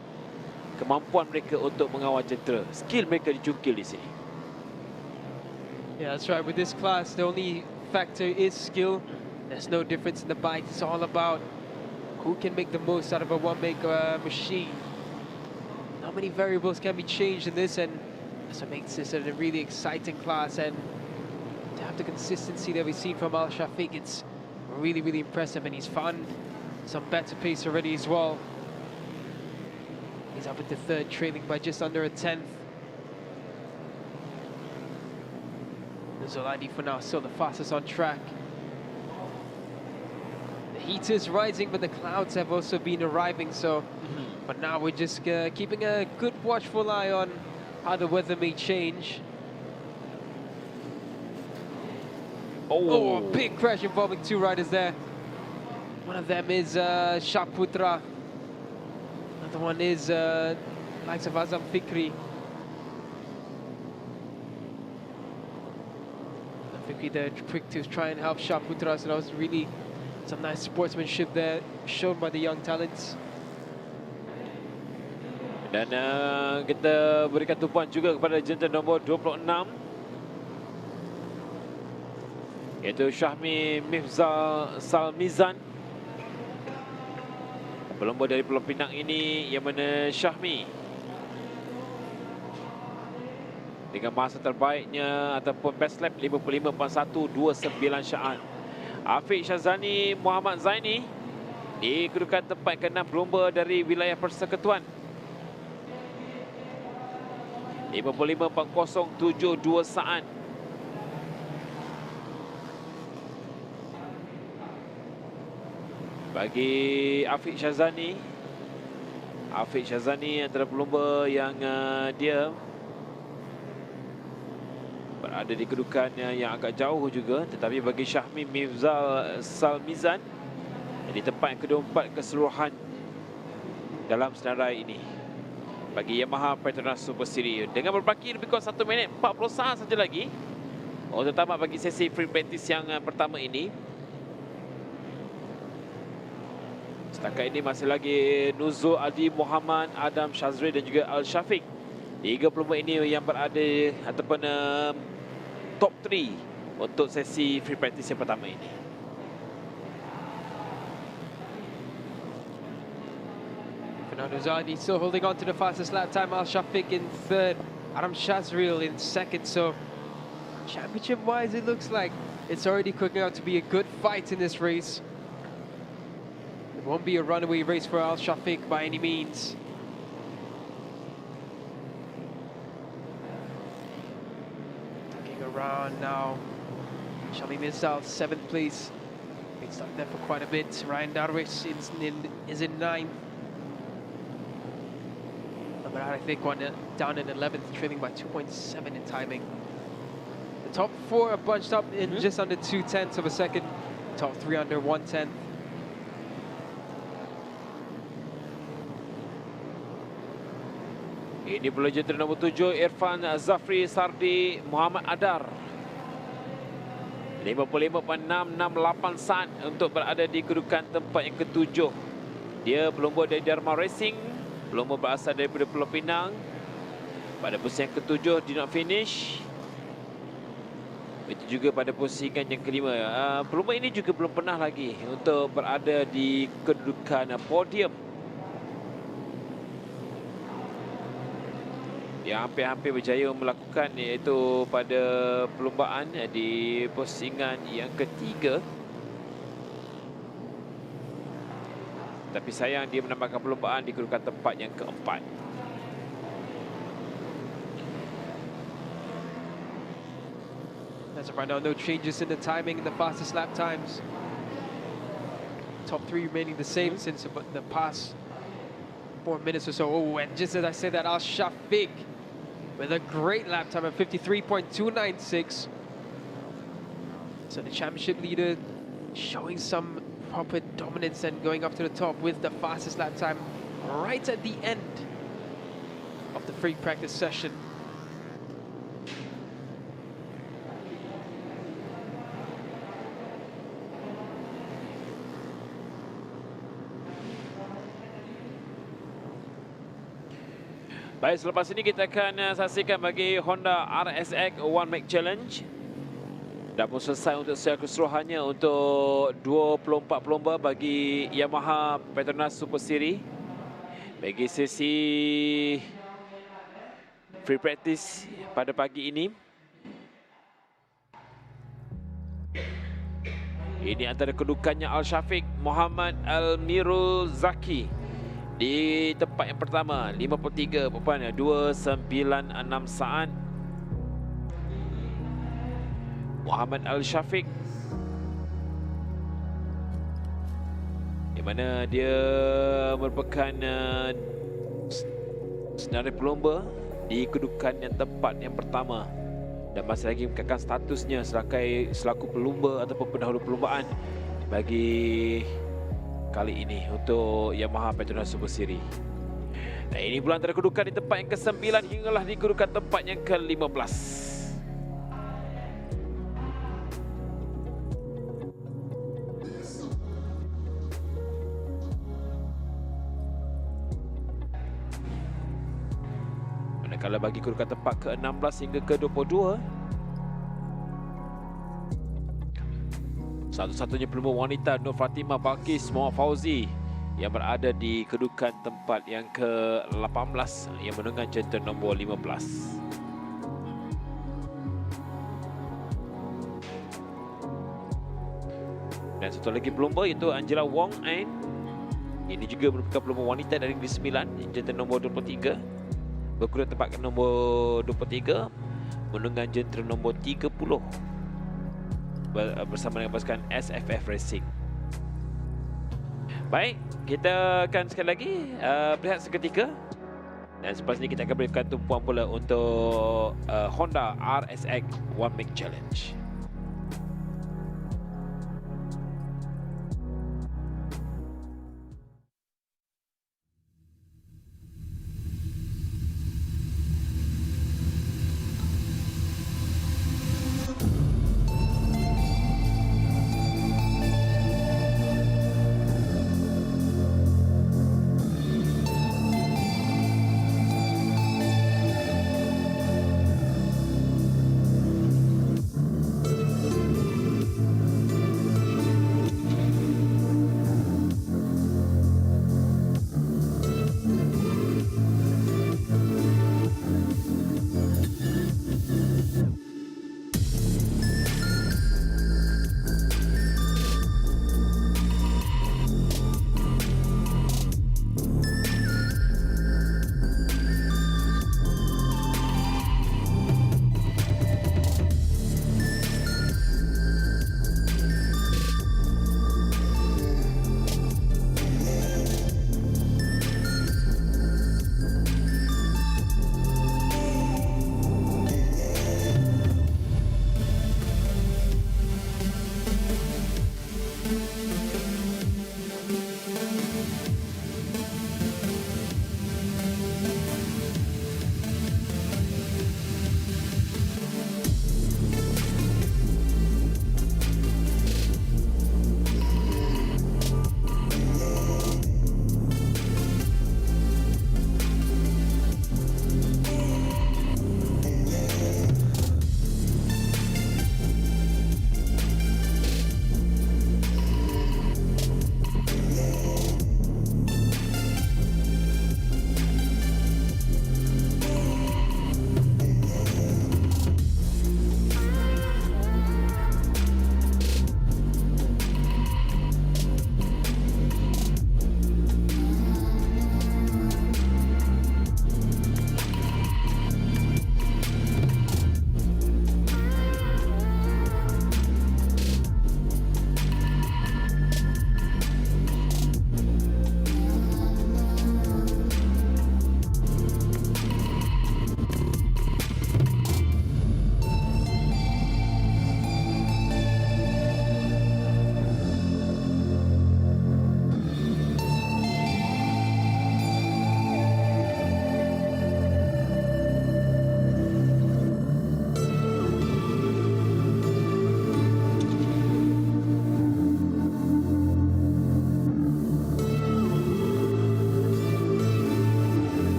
kemampuan mereka untuk mengawal jentera. Skill mereka dicukil di sini. Yeah, that's right. With this class, the only factor is skill. There's no difference in the bike. It's all about who can make the most out of a one-make machine. Not many variables can be changed in this, and that's what makes this a really exciting class. And to have the consistency that we've seen from Al Shafiq, it's really, really impressive, and he's found some better pace already as well. He's up at the third, trailing by just under a tenth. Zolani for now still the fastest on track. The heat is rising, but the clouds have also been arriving, so but now we're just keeping a good watchful eye on how the weather may change. Oh, a big crash involving two riders there. One of them is Shaputra. Another one is likes of Azam Fikri. Fikri there quick to try and help Shaputra, so that was really some nice sportsmanship there shown by the young talents. Dan kita berikan tumpuan juga kepada jentera nombor 26, iaitu Syahmi Mifzal Salmizan. Pelumba dari Pulau Pinang ini yang mana Syahmi dengan masa terbaiknya ataupun best lap 55.129 saat. Afiq Syazani Muhammad Zaini di kedudukan tempat ke-6 pelumba dari wilayah Persekutuan. 55.072 saat. Bagi Afiq Syazani antara pelumba yang dia berada di kedudukan yang agak jauh juga, tetapi bagi Syahmi Mifzal Salmizan di tempat ke-24 keseluruhan dalam senarai ini bagi Yamaha Petronas Super Series. Dengan berbaki lebih kurang 1 minit 40 saat saja lagi untuk tamat bagi sesi free practice yang pertama ini. Setakat ini masih lagi Nuzul Adi Muhammad, Adam Shazri dan juga Al Shafiq. 3 pelumba ini yang berada ataupun top 3 untuk sesi free practice yang pertama ini. Fernando Zadi still holding on to the fastest lap time. Al Shafiq in third, Adam Shazril in second. So championship-wise, it looks like it's already cooking out to be a good fight in this race. It won't be a runaway race for Al Shafiq by any means. Looking around now, Shami Mizal, 7th place. Been stuck there for quite a bit. Ryan Darwish is in 9th. But I think down in 11th, trailing by 2.7 in timing. The top 4 are bunched up in just under 2/10 of a second. Top 3 under 1/10. Ini pula jentera nombor 7, Irfan Zafri Sardi Muhammad Adar. 55.668 saat untuk berada di kedudukan tempat yang ke-7. Dia pelumba dari Dharma Racing, pelumba berasal daripada Pulau Pinang. Pada posisi yang ke-7 did not finish. Itu juga pada pusingan yang kelima. Pelumba ini juga belum pernah lagi untuk berada di kedudukan podium. Dia hampir-hampir berjaya melakukan, iaitu pada perlumbaan di pusingan yang ketiga. Tapi sayang dia menambahkan perlumbaan di kedudukan tempat yang keempat. As of right now, no changes in the timing and the fastest lap times. Top 3 remaining the same since the past 4 minutes or so. Oh, and just as I said that, Al Shafiq with a great lap time of 53.296. So the championship leader showing some proper dominance and going up to the top with the fastest lap time right at the end of the free practice session. Baik, selepas ini kita akan saksikan bagi Honda RSX One Make Challenge. Dah pun selesai untuk secara keseluruhannya untuk 24 pelumba bagi Yamaha Petronas Super Series. Bagi sesi free practice pada pagi ini. Ini antara kedudukannya Al-Syafiq Muhammad Almirul Zaki di tempat yang pertama 53.296 saat. Muhammad Al-Syafiq di mana dia merupakan senarai pelumba di kedudukan yang tempat yang pertama dan masih lagi mengekalkan statusnya selaku pelumba ataupun pendahulu perlumbaan bagi kali ini untuk Yamaha Petronas Super Series. Dan ini pula antara kedudukan di tempat yang ke-9 hinggalah di kedudukan tempat yang ke-15. Kalau bagi kedudukan tempat ke-16 hingga ke-22, satu-satunya pelumba wanita Nur Fatimah Balkis Muhammad Fauzi yang berada di kedudukan tempat yang ke-18 yang menunggang jentera nombor 15. Dan satu lagi pelumba iaitu Angela Wong Ain. Ini juga merupakan pelumba wanita dari Negeri Sembilan, jentera nombor 23. Berkuda tempat ke nombor 23 menunggang jentera nombor 30 bersama dengan pasukan SFF Racing. Baik, kita akan sekali lagi berehat seketika dan selepas ini kita akan berikan tumpuan pula untuk Honda RSX One Make Challenge.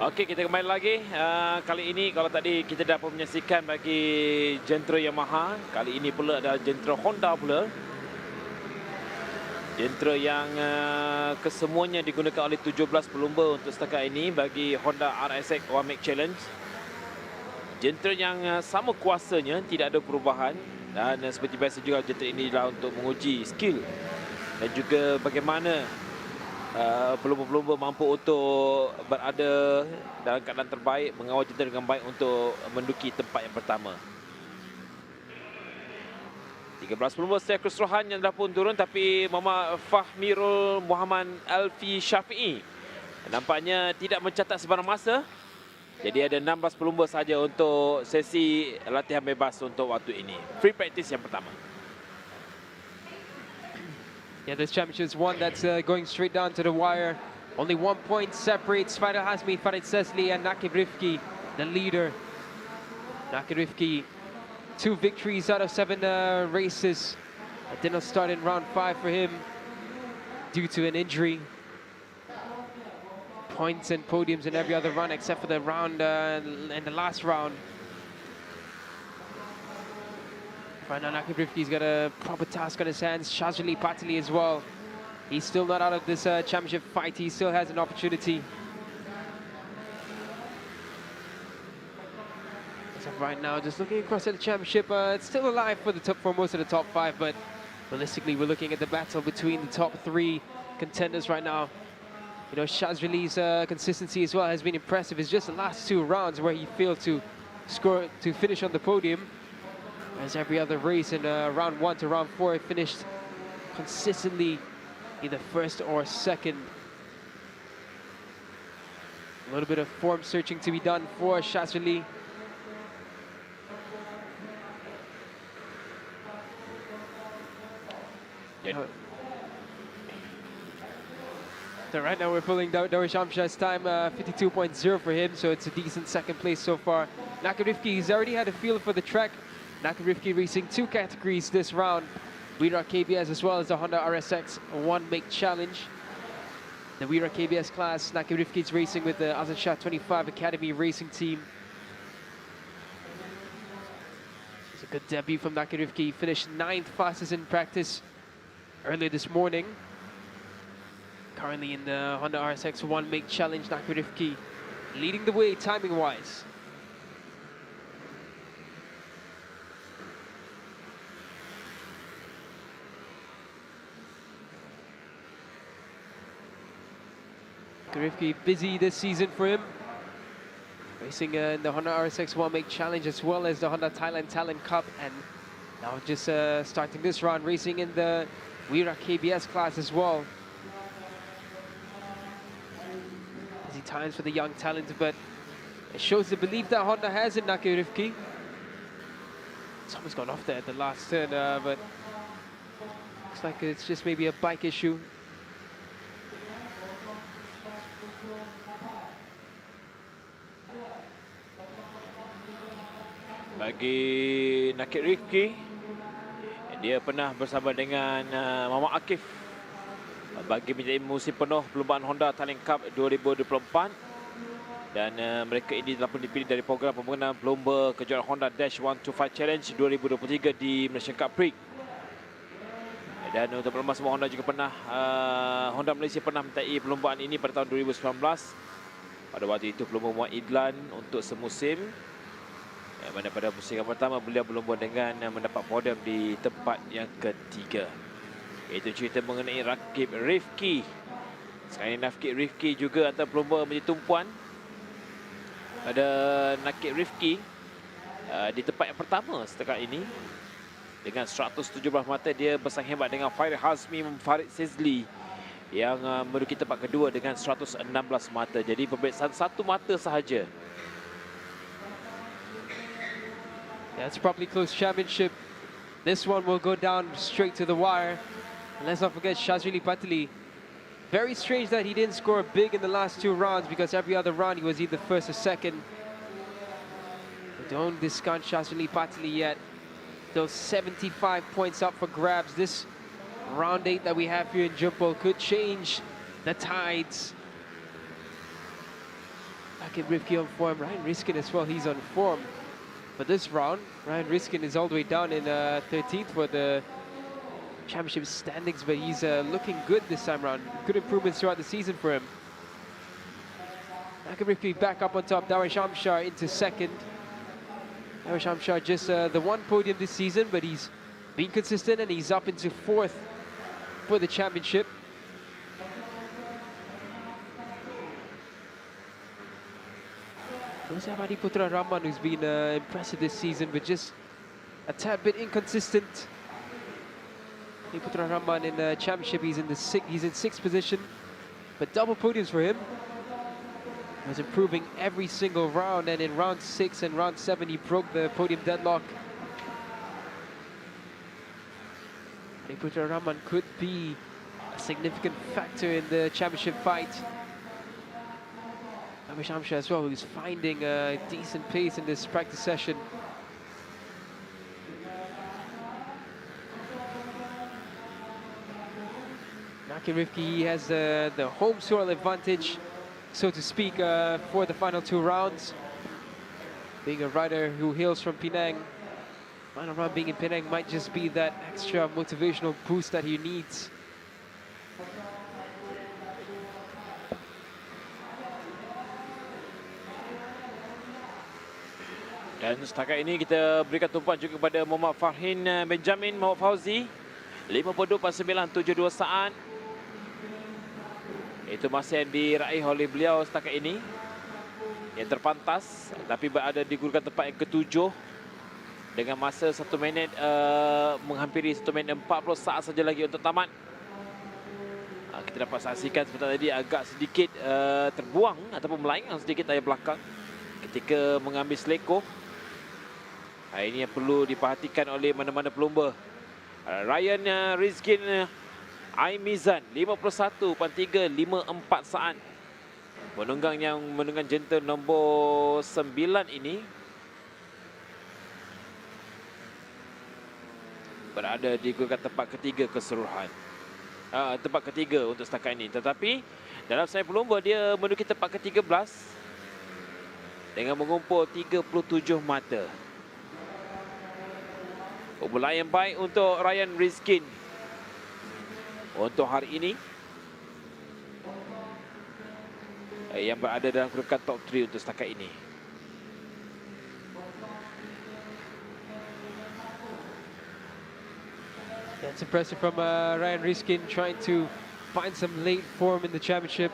Okey, kita kembali lagi. Kali ini kalau tadi kita dapat menyaksikan bagi jentera Yamaha, kali ini pula adalah jentera Honda pula. Jentera yang kesemuanya digunakan oleh 17 pelumba untuk setakat ini bagi Honda RSX One Make Challenge. Jentera yang sama kuasanya, tidak ada perubahan, dan seperti biasa juga jentera ini adalah untuk menguji skill dan juga bagaimana pelumba-pelumba mampu untuk berada dalam keadaan terbaik, mengawal jentera dengan baik untuk menduduki tempat yang pertama. 13 pelumba secara keseluruhan yang dah pun turun, tapi Muhammad Fahmirul Muhammad Alfi Syafi'i nampaknya tidak mencatat sebarang masa. Jadi ada 16 pelumba saja untuk sesi latihan bebas untuk waktu ini. Free practice yang pertama. Yeah, this championship is one that's going straight down to the wire. Only 1 point separates Farid Hazmi, Farid Sesli, and Nakib Rifki, the leader. Nakib Rifki, 2 victories out of 7 races. It did not start in round 5 for him due to an injury. Points and podiums in every other run except for the round in the last round. Right now, Nakib Rifki's got a proper task on his hands. Shazali Patili as well. He's still not out of this championship fight. He still has an opportunity. As of right now, just looking across at the championship, it's still alive for most of the top 5, but realistically, we're looking at the battle between the top 3 contenders right now. You know, Shazali's consistency as well has been impressive. It's just the last 2 rounds where he failed to finish on the podium. As every other race in round 1 to round 4, it finished consistently either first or second. A little bit of form searching to be done for Shazali. Yeah. So right now we're pulling Darwish Amshah's time, 52.0 for him, so it's a decent second place so far. Nakib Rifki, he's already had a feel for the track. Nakib Rifki racing 2 categories this round. Wira KBS as well as the Honda RSX One Make Challenge. The Wira KBS class, Nakib Rifki is racing with the Azad Shah 25 Academy racing team. It's a good debut from Nakib Rifki. He finished 9th fastest in practice earlier this morning. Currently in the Honda RSX One Make Challenge, Nakib Rifki leading the way timing-wise. Rifki busy this season for him, racing in the Honda RSX One Make Challenge as well as the Honda Thailand Talent Cup, and now just starting this round racing in the Wira KBS class as well. Busy times for the young talent, but it shows the belief that Honda has in Nakib Rifki. It's almost gone off there at the last turn, but looks like it's just maybe a bike issue. Bagi Nakib Rifki, dia pernah bersama dengan Muhammad Akif bagi menjadi musim penuh perlombaan Honda Thailand Cup 2024, dan mereka ini telah pun dipilih dari program pembangunan pelumba kejuaraan Honda Dash 125 Challenge 2023 di Malaysian Cub Prix. Dan untuk pelumba semua Honda juga pernah Honda Malaysia pernah mentai perlombaan ini pada tahun 2019. Pada waktu itu pelumba Muhammad Idlan untuk semusim. Mana pada musim yang pertama beliau berlumba dengan mendapat podium di tempat yang ketiga. Itu cerita mengenai Nakib Rifki. Sekarang ini Nakib Rifki juga antara pelumba menjadi tumpuan pada Nakib Rifki di tempat yang pertama setakat ini. Dengan 117 mata, dia bersaing hebat dengan Farid Hazmi, Farid Sesli yang menduduki tempat kedua dengan 116 mata. Jadi perbezaan 1 mata sahaja. Yeah, it's probably close championship. This one will go down straight to the wire. And let's not forget Shazali Patili. Very strange that he didn't score big in the last 2 rounds, because every other round he was either first or second. But don't discount Shazali Patili yet. Those 75 points up for grabs. This round 8 that we have here in Jumpol could change the tides. Nakib Rifki on form. Ryan Riskin as well, he's on form. But this round, Ryan Riskin is all the way down in 13th for the championship standings, but he's looking good this time around. Good improvements throughout the season for him. Nakib Rifki back up on top. Darwish Amshar into second. Darwish Amshar just the one podium this season, but he's been consistent and he's up into 4th for the championship. We also have Adi Putra Rahman, who's been impressive this season, but just a tad bit inconsistent. Adi Putra Rahman in the championship, he's in 6th position, but double podiums for him. He was improving every single round, and in round 6 and round 7, he broke the podium deadlock. Adi Putra Rahman could be a significant factor in the championship fight. Darwish Amshar as well, who's finding a decent pace in this practice session. Nakib Rifki, he has the home soil advantage, so to speak, for the final 2 rounds. Being a rider who hails from Penang, final round being in Penang might just be that extra motivational boost that he needs. Dan setakat ini kita berikan tumpuan juga kepada Muhammad Farhin Benjamin Muhammad Fauzi 52.972 saat. Itu masa yang diraih oleh beliau setakat ini, yang terpantas, tapi berada di gurukan tempat yang ke-7 dengan masa 1 minit menghampiri 1 minit 40 saat saja lagi untuk tamat. Kita dapat saksikan sebentar tadi agak sedikit terbuang ataupun melayang sedikit tayar belakang ketika mengambil selekoh. Ini yang perlu diperhatikan oleh mana-mana pelumba. Ryan Rizkin Aimizan 51.354 saat. Penunggang yang menunggang jenta nombor 9 ini berada di gurukan tempat ke-3 keseluruhan. Tempat ke-3 untuk setakat ini. Tetapi dalam saya pelumba dia menduduki tempat ke-13 dengan mengumpul 37 mata. Bola yang baik untuk Ryan Rizkin untuk hari ini, yang berada dalam kedudukan top 3 untuk setakat ini. That's impressive from Ryan Rizkin, trying to find some late form in the championship.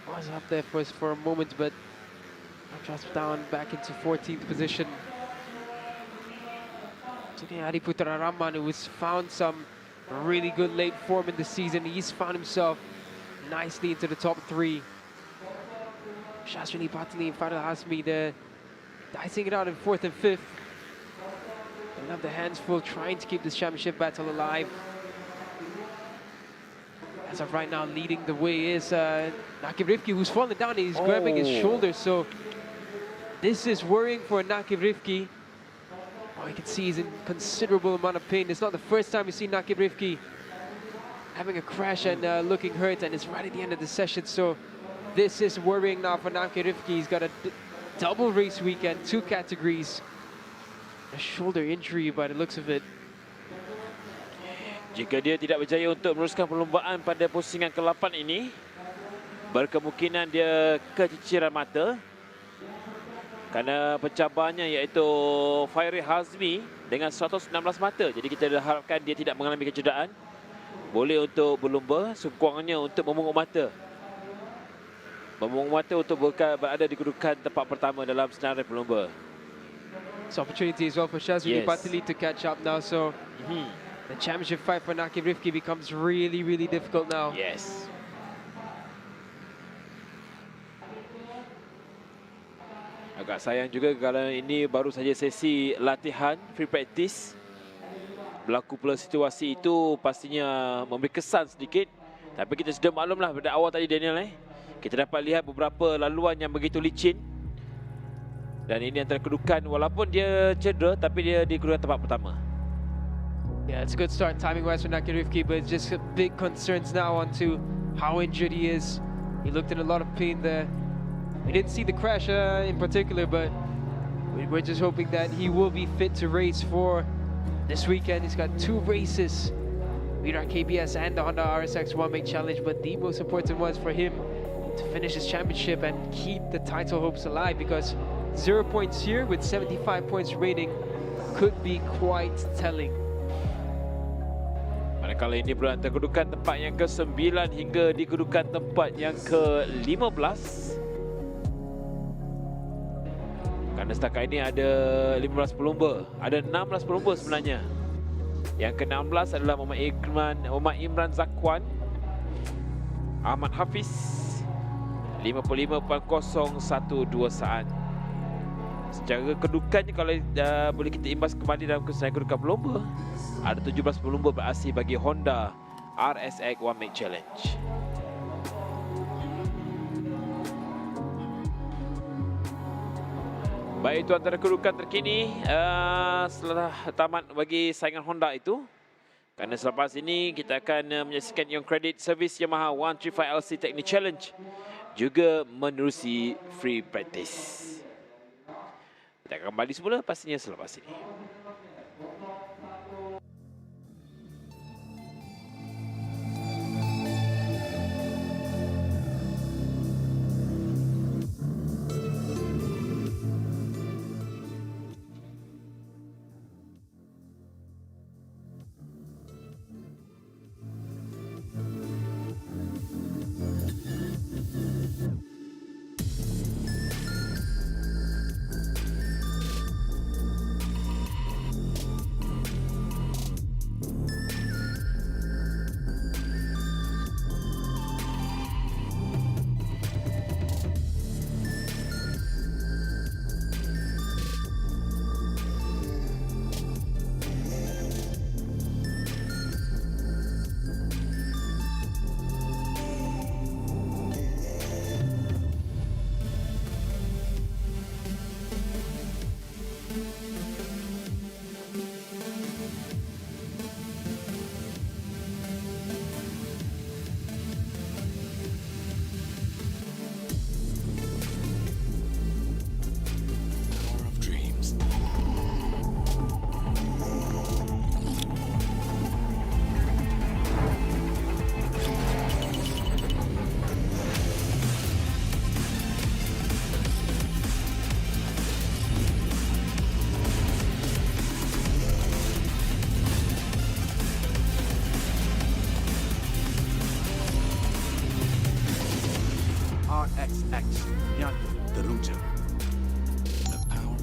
Was up there for a moment, but drops down back into 14th position. Today, Adi Putra Rahman, who has found some really good late form in the season. He's found himself nicely into the top 3. Shaswini Patni and Fadil Hasmi, they're dicing it out in 4th and 5th. They have the hands full trying to keep this championship battle alive. As of right now, leading the way is Nakib Rifki, who's fallen down. He's grabbing his shoulder, so this is worrying for Nakib Rifki. You can see he's in considerable amount of pain. It's not the first time we've seen Nakib Rifki having a crash and looking hurt, and it's right at the end of the session. So this is worrying now for Nakib Rifki. He's got a double race weekend, 2 categories. A shoulder injury by the looks of it. Jika dia tidak berjaya untuk meneruskan perlombaan pada pusingan ke-8 ini, berkemungkinan dia keciciran mata. Kerana pencabarnya iaitu Fairy Hazmi dengan 116 mata. Jadi kita harapkan dia tidak mengalami kecederaan. Boleh untuk berlumba, sekurang-kurangnya untuk memungut mata. Memungut mata untuk berada di kedudukan tempat pertama dalam senarai pelumba. It's opportunity as well for Shazwini Patili to catch up now. So the championship fight for Nakib Rifki becomes really, really difficult now. Yes. Agak sayang juga kalau ini baru saja sesi latihan, free practice. Berlaku pula situasi itu pastinya memberi kesan sedikit. Tapi kita sudah maklumlah pada awal tadi Daniel. Kita dapat lihat beberapa laluan yang begitu licin. Dan ini antara kedudukan, walaupun dia cedera, tapi dia di kedudukan tempat pertama. Yeah, it's a good start timing-wise for Nakib Rifki, but it's just big concerns now onto how injured he is. He looked in a lot of pain there. We didn't see the crash in particular, but we're just hoping that he will be fit to race for this weekend. He's got 2 races, Wira KBS and the Honda RSX 1 Make Challenge, but the most important was for him to finish his championship and keep the title hopes alive, because 0 points here with 75 points rating could be quite telling. Manakala ini berada kedudukan tempat yang ke-9 hingga di kedudukan tempat yang ke-15. Kerana setakat ini ada 15 pelumba, ada 16 pelumba sebenarnya. Yang ke-16 adalah Muhammad Imran Zakwan, Ahmad Hafiz, 55.012 saat. Secara kedudukannya, kalau boleh kita imbas kembali dalam kedudukan pelumba, ada 17 pelumba berasih bagi Honda RSX 1 Make Challenge. Baik, itu antara kedudukan terkini setelah tamat bagi saingan Honda itu. Kerana selepas ini kita akan menyaksikan Young Credit Service Yamaha 135LC Technic Challenge, juga menerusi free practice. Kita akan kembali semula pastinya selepas ini. RXX yang teruja. The power.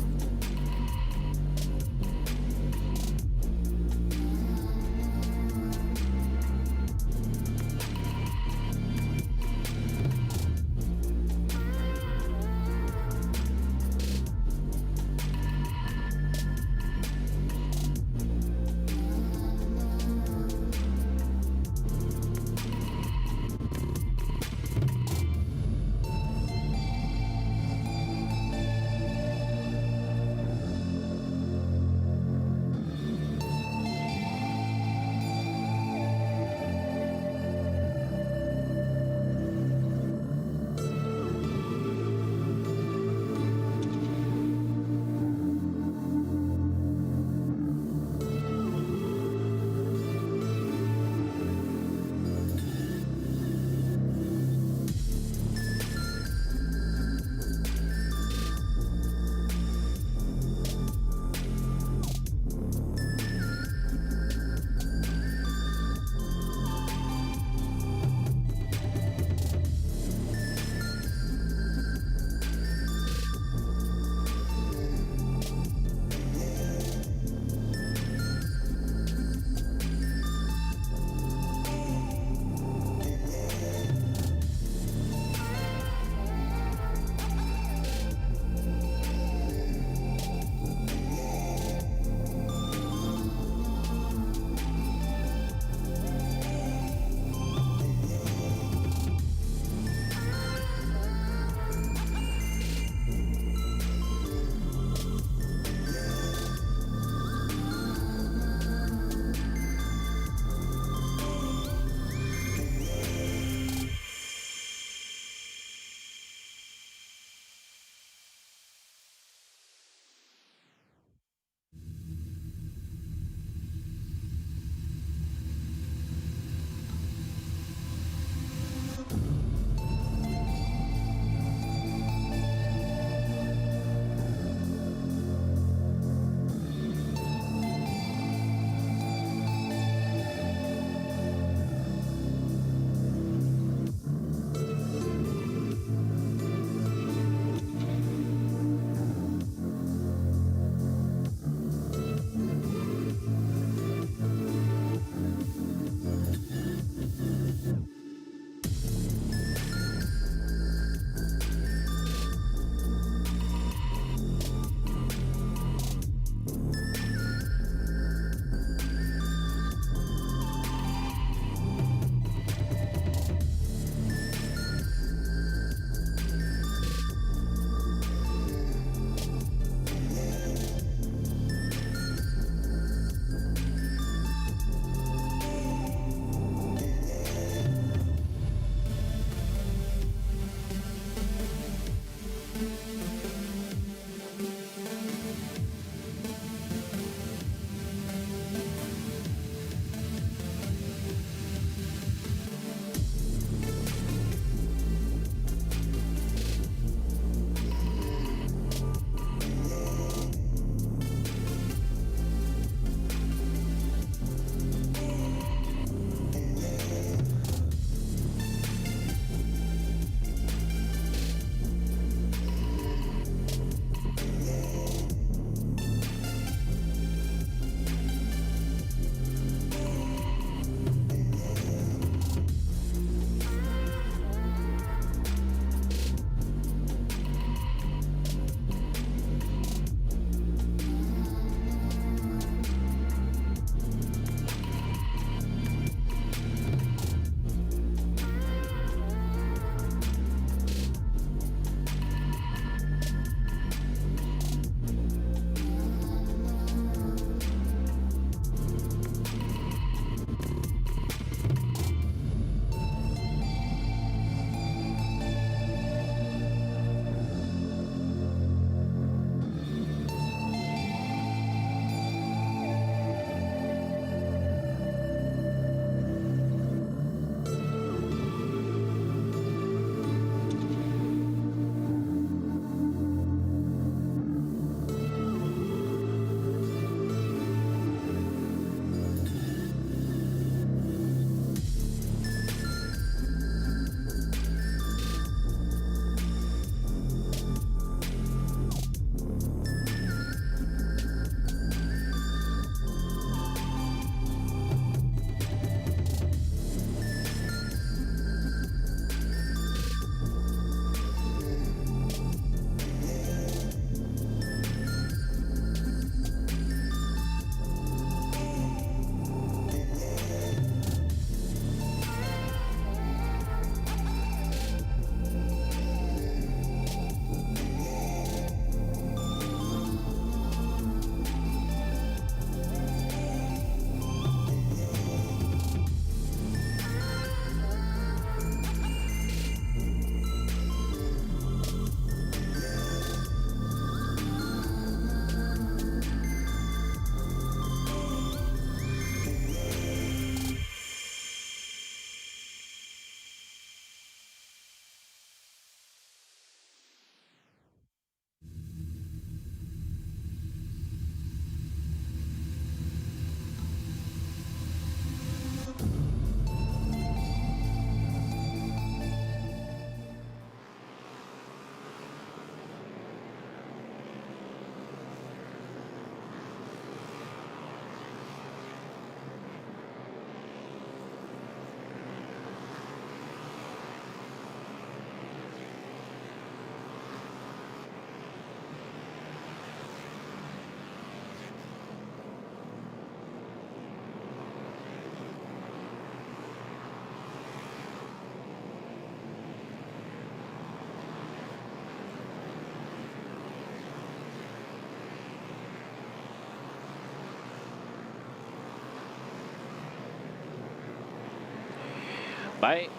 Baik,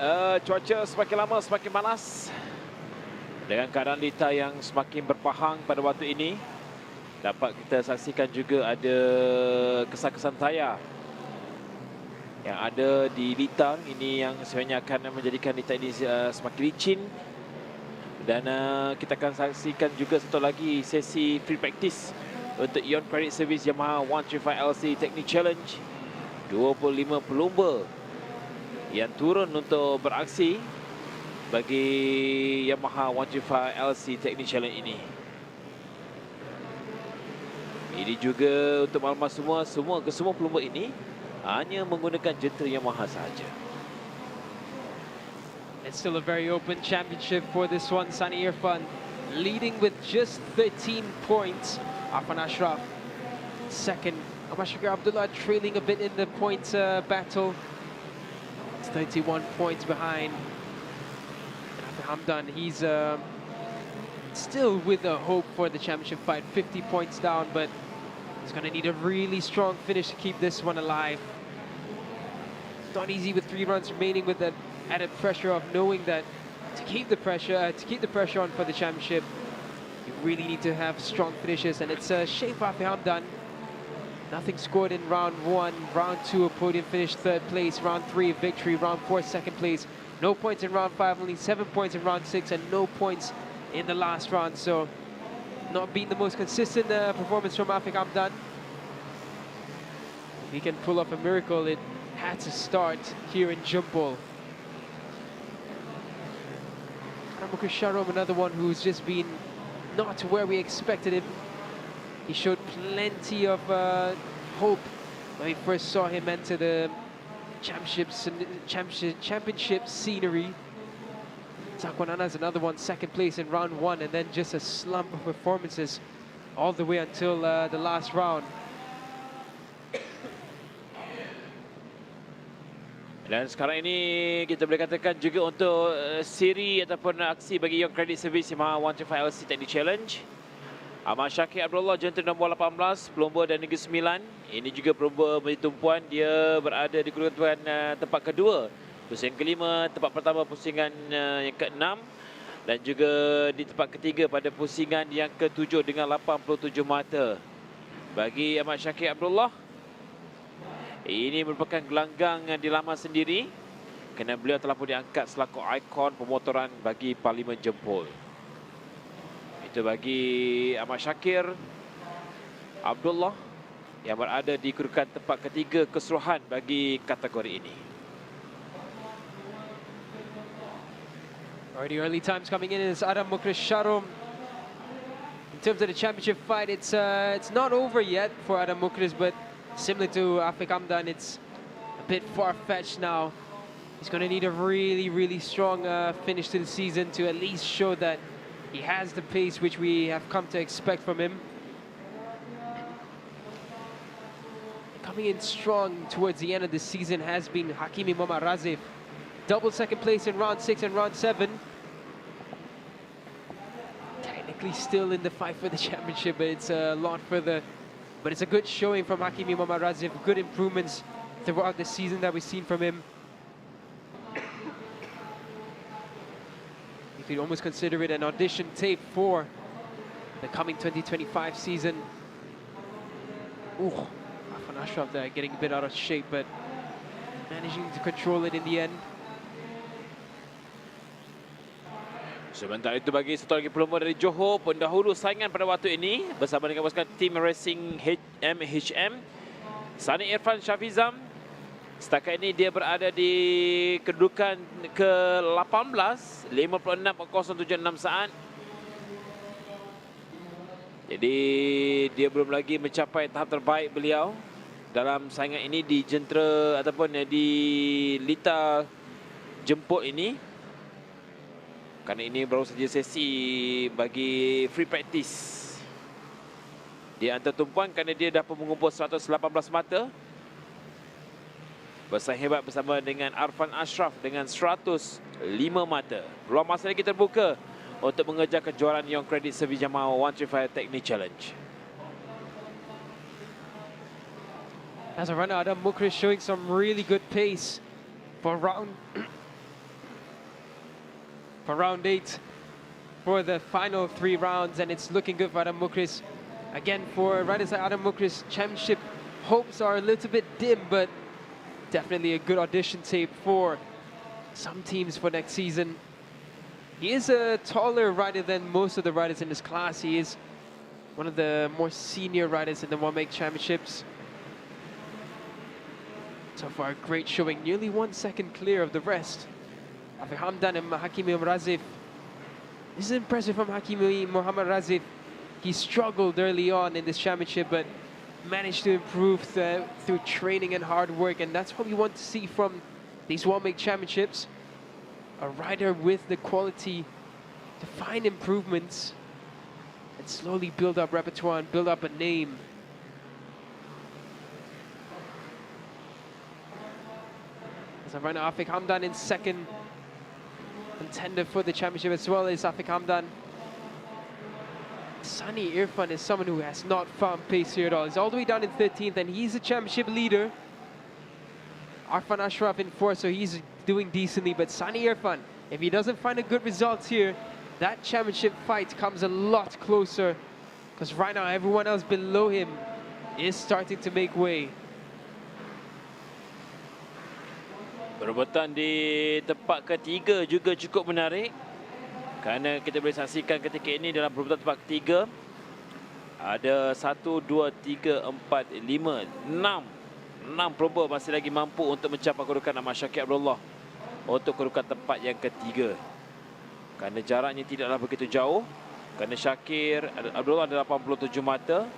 cuaca semakin lama semakin panas. Dengan keadaan lita yang semakin berpahang pada waktu ini, dapat kita saksikan juga ada kesan-kesan tayar yang ada di lita ini yang sebenarnya akan menjadikan lita ini semakin licin. Dan kita akan saksikan juga satu lagi sesi free practice untuk Ion Credit Service Yamaha 135LC Technique Challenge. 25 pelumba yang turun untuk beraksi bagi Yamaha 135LC Technique Challenge ini. Ini juga untuk maklumat semua pelumba ini hanya menggunakan jentera Yamaha sahaja. It's still a very open championship for this one. Sani Irfan leading with just 13 points. Afan Ashraf second. Amashakir Abdullah trailing a bit in the points battle. It's 31 points behind. And Afan Hamdan, he's still with a hope for the championship fight. 50 points down, but he's going to need a really strong finish to keep this one alive. It's not easy with 3 runs remaining with that added pressure of knowing that to keep the pressure on for the championship, you really need to have strong finishes. And it's a shame for Afan Hamdan. Nothing scored in round 1, round 2 a podium finish 3rd place, round 3 a victory, round 4 2nd place. No points in round 5, only 7 points in round 6, and no points in the last round. So not being the most consistent performance from Afan Hamdan. If he can pull off a miracle, it had to start here in Jumpol. Sharom, another one who's just been not to where we expected him. He showed plenty of hope when we first saw him enter the championship scenery. Takwanana is another one, 2nd place in round 1, and then just a slump of performances all the way until the last round. Dan sekarang ini kita boleh katakan juga untuk siri ataupun aksi bagi Ion Credit Service Yamaha 135LC Technique Challenge. Ahmad Syakir Abdullah, jentera nombor 18, pelumba dan Negeri 9. Ini juga pelumba tumpuan, dia berada di kedudukan tempat kedua, pusingan kelima, tempat pertama pusingan yang ke-6, dan juga di tempat ketiga pada pusingan yang ke-7 dengan 87 mata. Bagi Ahmad Syakir Abdullah, ini merupakan gelanggang di laman sendiri kerana beliau telah pun diangkat selaku ikon pemotoran bagi Parlimen Jempol. Itu bagi Ahmad Syakir Abdullah yang berada di kedudukan tempat ketiga keseluruhan bagi kategori ini. Already early times coming in is Adam Mukris Sharom. In terms of the championship fight, it's not over yet for Adam Mukris, but similar to Afan Hamdan, it's a bit far-fetched now. He's going to need a really strong finish to the season to at least show that he has the pace which we have come to expect from him. Coming in strong towards the end of the season has been Hakimi Muhammad Razif. Double 2nd place in round 6 and round 7. Technically still in the fight for the championship, but it's a lot further. But it's a good showing from Hakimi Muhammad Razif. Good improvements throughout the season that we've seen from him. You could almost consider it an audition tape for the coming 2025 season. Ooh, Afan Ashraf there getting a bit out of shape, but managing to control it in the end. Sementara itu bagi satu lagi pelumba dari Johor, pendahulu saingan pada waktu ini bersama dengan pasukan tim racing MHM, Sani Irfan Syafizam. Setakat ini dia berada di kedudukan ke-18, 56.076 saat. Jadi dia belum lagi mencapai tahap terbaik beliau dalam saingan ini di jentera ataupun di lita jemput ini. Kerana ini baru saja sesi bagi free practice. Dia antar tumpuan kerana dia dapat mengumpul 118 mata. Bersaing hebat bersama dengan Arfan Ashraf dengan 105 mata. Peluang masa lagi terbuka untuk mengejar kejuaraan Ion Credit Service Yamaha 135 Technique Challenge. As a runner, Adam Mukris showing some really good pace for round for round 8 for the final 3 rounds, and it's looking good for Adam Mukris. Again, for riders like Adam Mukris, championship hopes are a little bit dim, but definitely a good audition tape for some teams for next season. He is a taller rider than most of the riders in this class. He is one of the more senior riders in the one-make championships. So far, great showing, nearly 1 second clear of the rest. Afiq Hamdan and Hakimi Razif. This is impressive from Hakimi Muhammad Razif. He struggled early on in this championship, but managed to improve through training and hard work, and that's what we want to see from these one-make championships. A rider with the quality to find improvements and slowly build up repertoire and build up a name. So right now, Afiq Hamdan in second contender for the championship, as well as Afiq Hamdan. Sunny Irfan is someone who has not found pace here at all. He's all the way down in 13th, and he's a championship leader. Arfan Ashraf in 4th, so he's doing decently. But Sunny Irfan, if he doesn't find a good result here, that championship fight comes a lot closer. Because right now, everyone else below him is starting to make way. Perebutan di tempat ketiga juga cukup menarik, kerana kita boleh saksikan ketika ini dalam perebutan tempat ketiga ada 1, 2, 3, 4, 5, 6 perempuan masih lagi mampu untuk mencapai kedudukan nama Syakir Abdullah untuk kedudukan tempat yang ketiga. Kerana jaraknya tidaklah begitu jauh, kerana Syakir Abdullah ada 87 mata,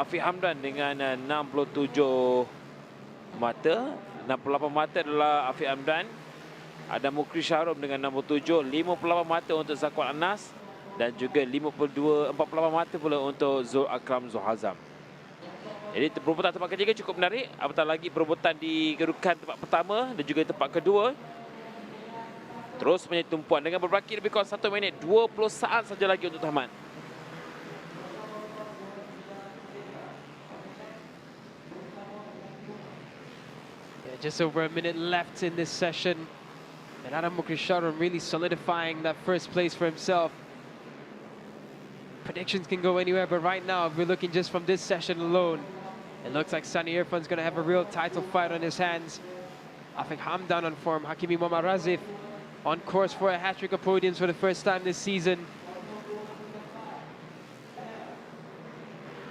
Afiq Hamdan dengan 67 mata. 68 mata adalah Afiq Hamdan. Ada Mukris Syarum dengan 67, 58 mata untuk Zakwan Anas, dan juga 48 mata pula untuk Zul Akram Zulhazam. Jadi perebutan tempat ketiga cukup menarik, apatah lagi perebutan di kedudukan tempat pertama dan juga tempat kedua terus menjadi tumpuan dengan berbaki lebih kurang 1 minit 20 saat saja lagi untuk tamat. Just over a minute left in this session, and Adam Mukris Syarum really solidifying that first place for himself. Predictions can go anywhere, but right now, if we're looking just from this session alone, it looks like Sunny Irfan's going to have a real title fight on his hands. Afiq Hamdan on form, Hakimi Muhammad Razif on course for a hat-trick of podiums for the first time this season.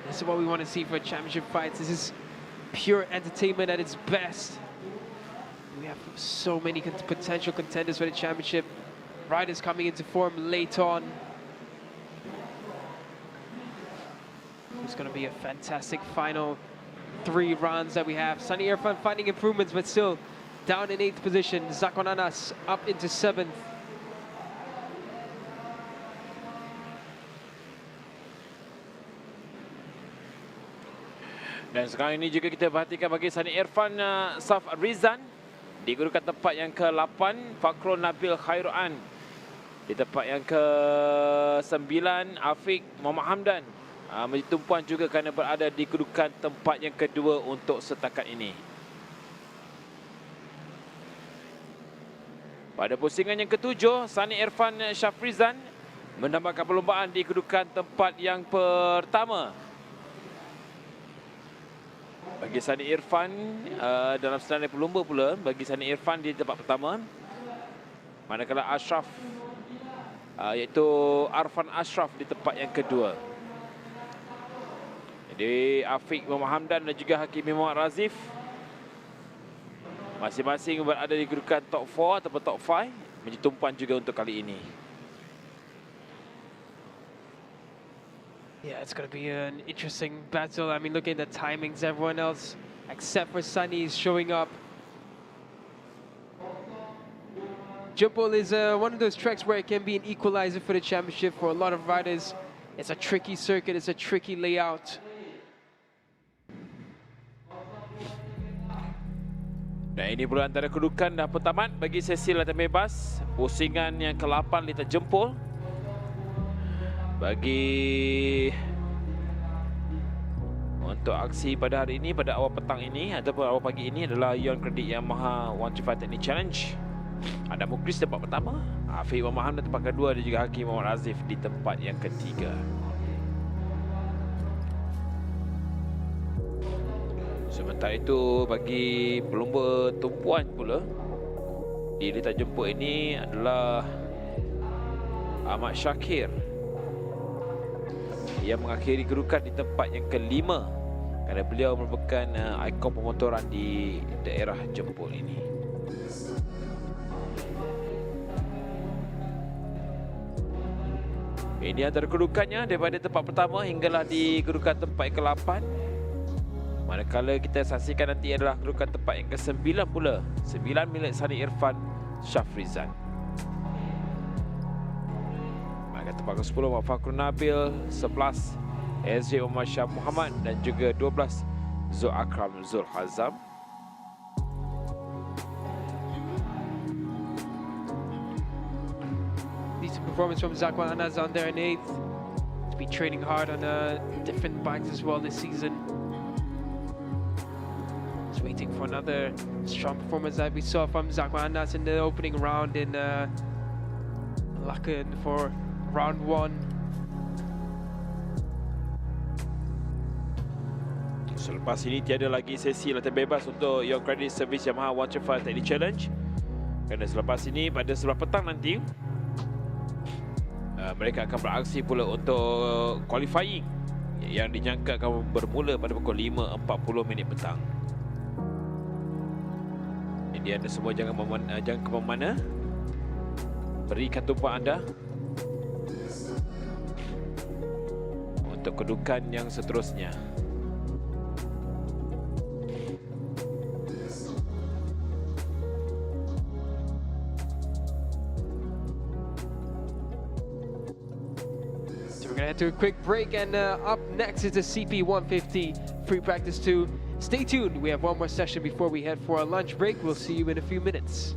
This is what we want to see for championship fights. This is pure entertainment at its best. We have so many potential contenders for the championship. Riders coming into form late on. It's going to be a fantastic final 3 rounds that we have. Sunny Irfan finding improvements, but still down in 8th position. Zakwan Anas up into 7th. Dan sekarang ini juga kita perhatikan bagi Sunny Irfan, Saf Rizan di kedudukan tempat yang ke-8, Fakrul Nabil Khairuan di tempat yang ke-9, Afiq Muhammad Hamdan menjadi tumpuan juga kerana berada di kedudukan tempat yang kedua untuk setakat ini. Pada pusingan yang ke-7, Sunny Irfan Syafrizan menambahkan perlombaan di kedudukan tempat yang pertama. Bagi Sunny Irfan dalam senarai pelumba pula, bagi Sunny Irfan di tempat pertama, manakala Ashraf iaitu Arfan Ashraf di tempat yang kedua. Jadi Afiq Muhammad Hamdan dan juga Hakimi Muhammad Razif masing-masing berada di kedudukan top 4 ataupun top 5, menjadi tumpuan juga untuk kali ini. Yeah, it's going to be an interesting battle. I mean, looking at the timings, everyone else except for Sunny is showing up. Jumpol is one of those tracks where it can be an equalizer for the championship for a lot of riders. It's a tricky circuit, it's a tricky layout. Dan ini pula antara kedudukan dah pertamat bagi sesi latihan bebas. Pusingan yang ke-8 litar jempol. Bagi untuk aksi pada hari ini, pada awal petang ini ataupun awal pagi ini adalah Ion Kredit Yamaha 125 Technique Challenge. Ada Mukris tempat pertama, Afiq Maham di tempat kedua dan juga Hakim Muhammad Azif di tempat yang ketiga. Sementara itu bagi pelumba tumpuan pula di litar jemput ini adalah Ahmad Syakir yang mengakhiri kedudukan di tempat yang kelima kerana beliau merupakan ikon pemotoran di daerah jemput ini. Ini antara kedudukannya daripada tempat pertama hinggalah di kedudukan tempat yang ke-8. Manakala kita saksikan nanti adalah kedudukan tempat yang ke-9 pula. 9 milik Sani Irfan Syafrizan. Maka tempat ke-10 Muhammad Fakrul Nabil, 11 SJ Umar Syah Muhammad dan juga 12 Zul Akram Zul Hazam. Decent performance from Zakwan Anas on there in 8th. To be training hard on different bikes as well this season. Just waiting for another strong performance that we saw from Zakwan Anas in the opening round in Lakan for round 1. Selepas ini tiada lagi sesi latihan bebas untuk Your Credit Service Yamaha 135 Technic Challenge. Kerana selepas ini pada sebelah petang nanti mereka akan beraksi pula untuk qualifying yang dijangka akan bermula pada pukul 5.40 petang. Jadi anda semua jangan ke mana. Berikan tumpuan anda untuk kedudukan yang seterusnya. We're gonna head to a quick break, and up next is the CP150 Free Practice 2. Stay tuned, we have one more session before we head for our lunch break. We'll see you in a few minutes.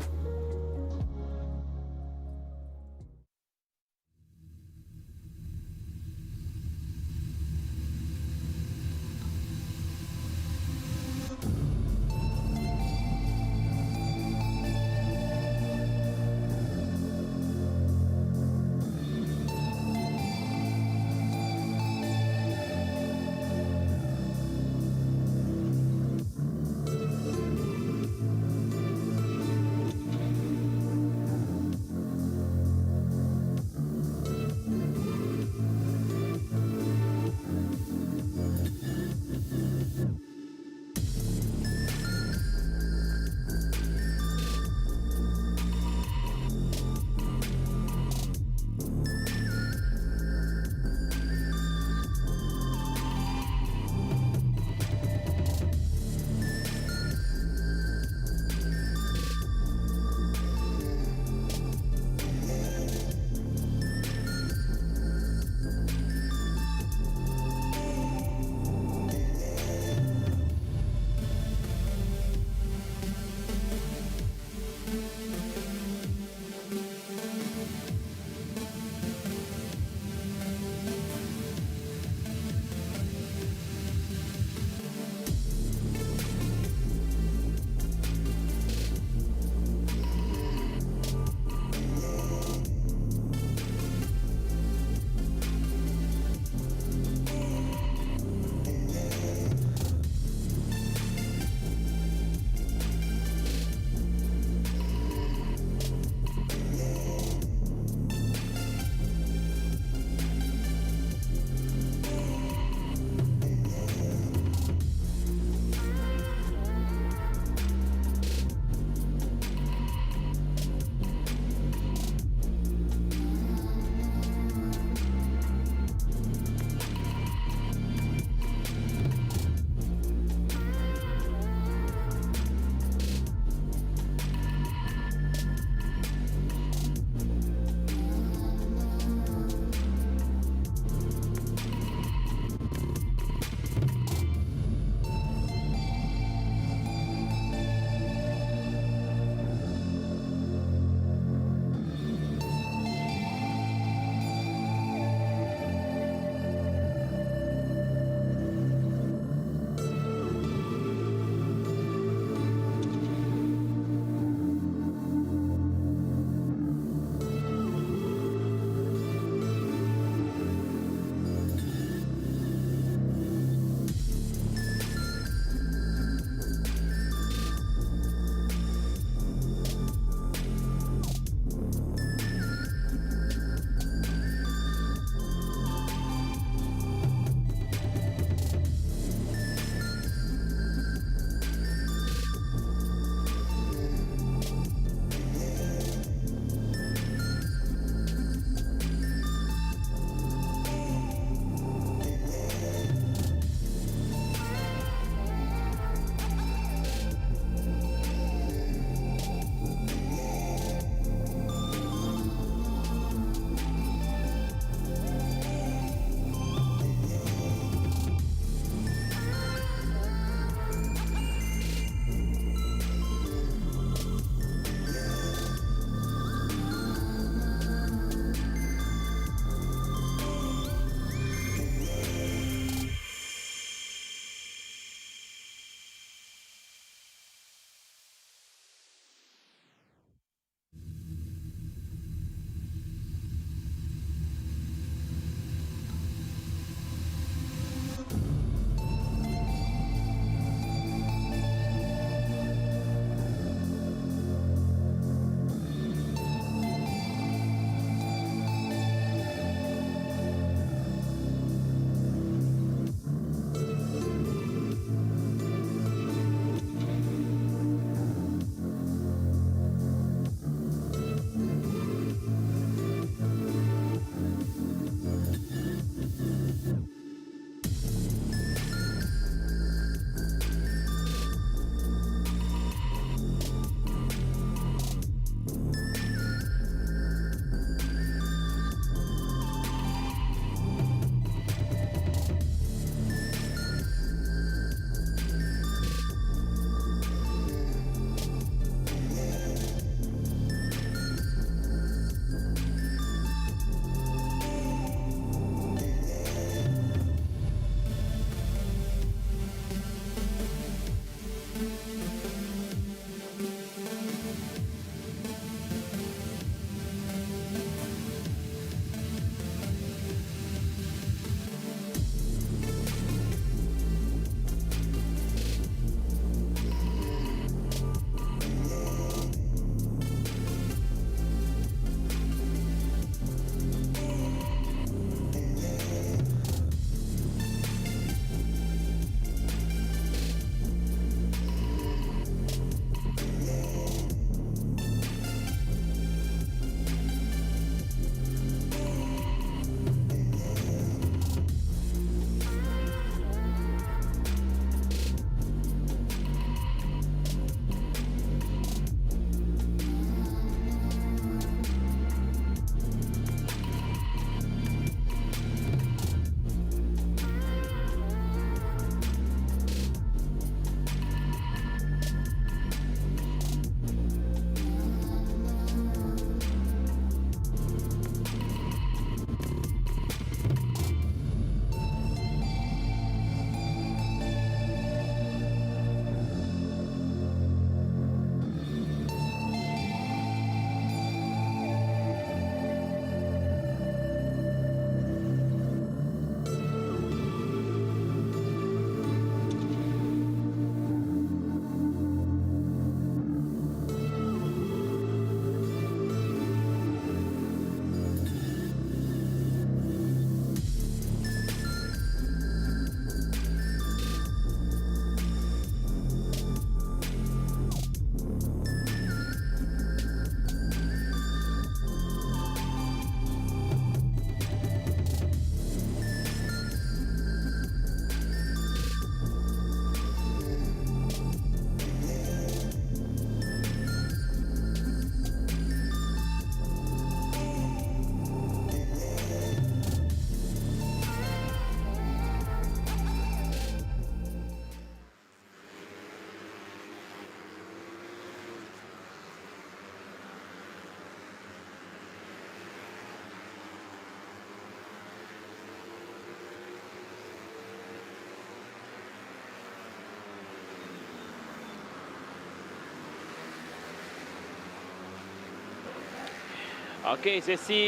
Okey, sesi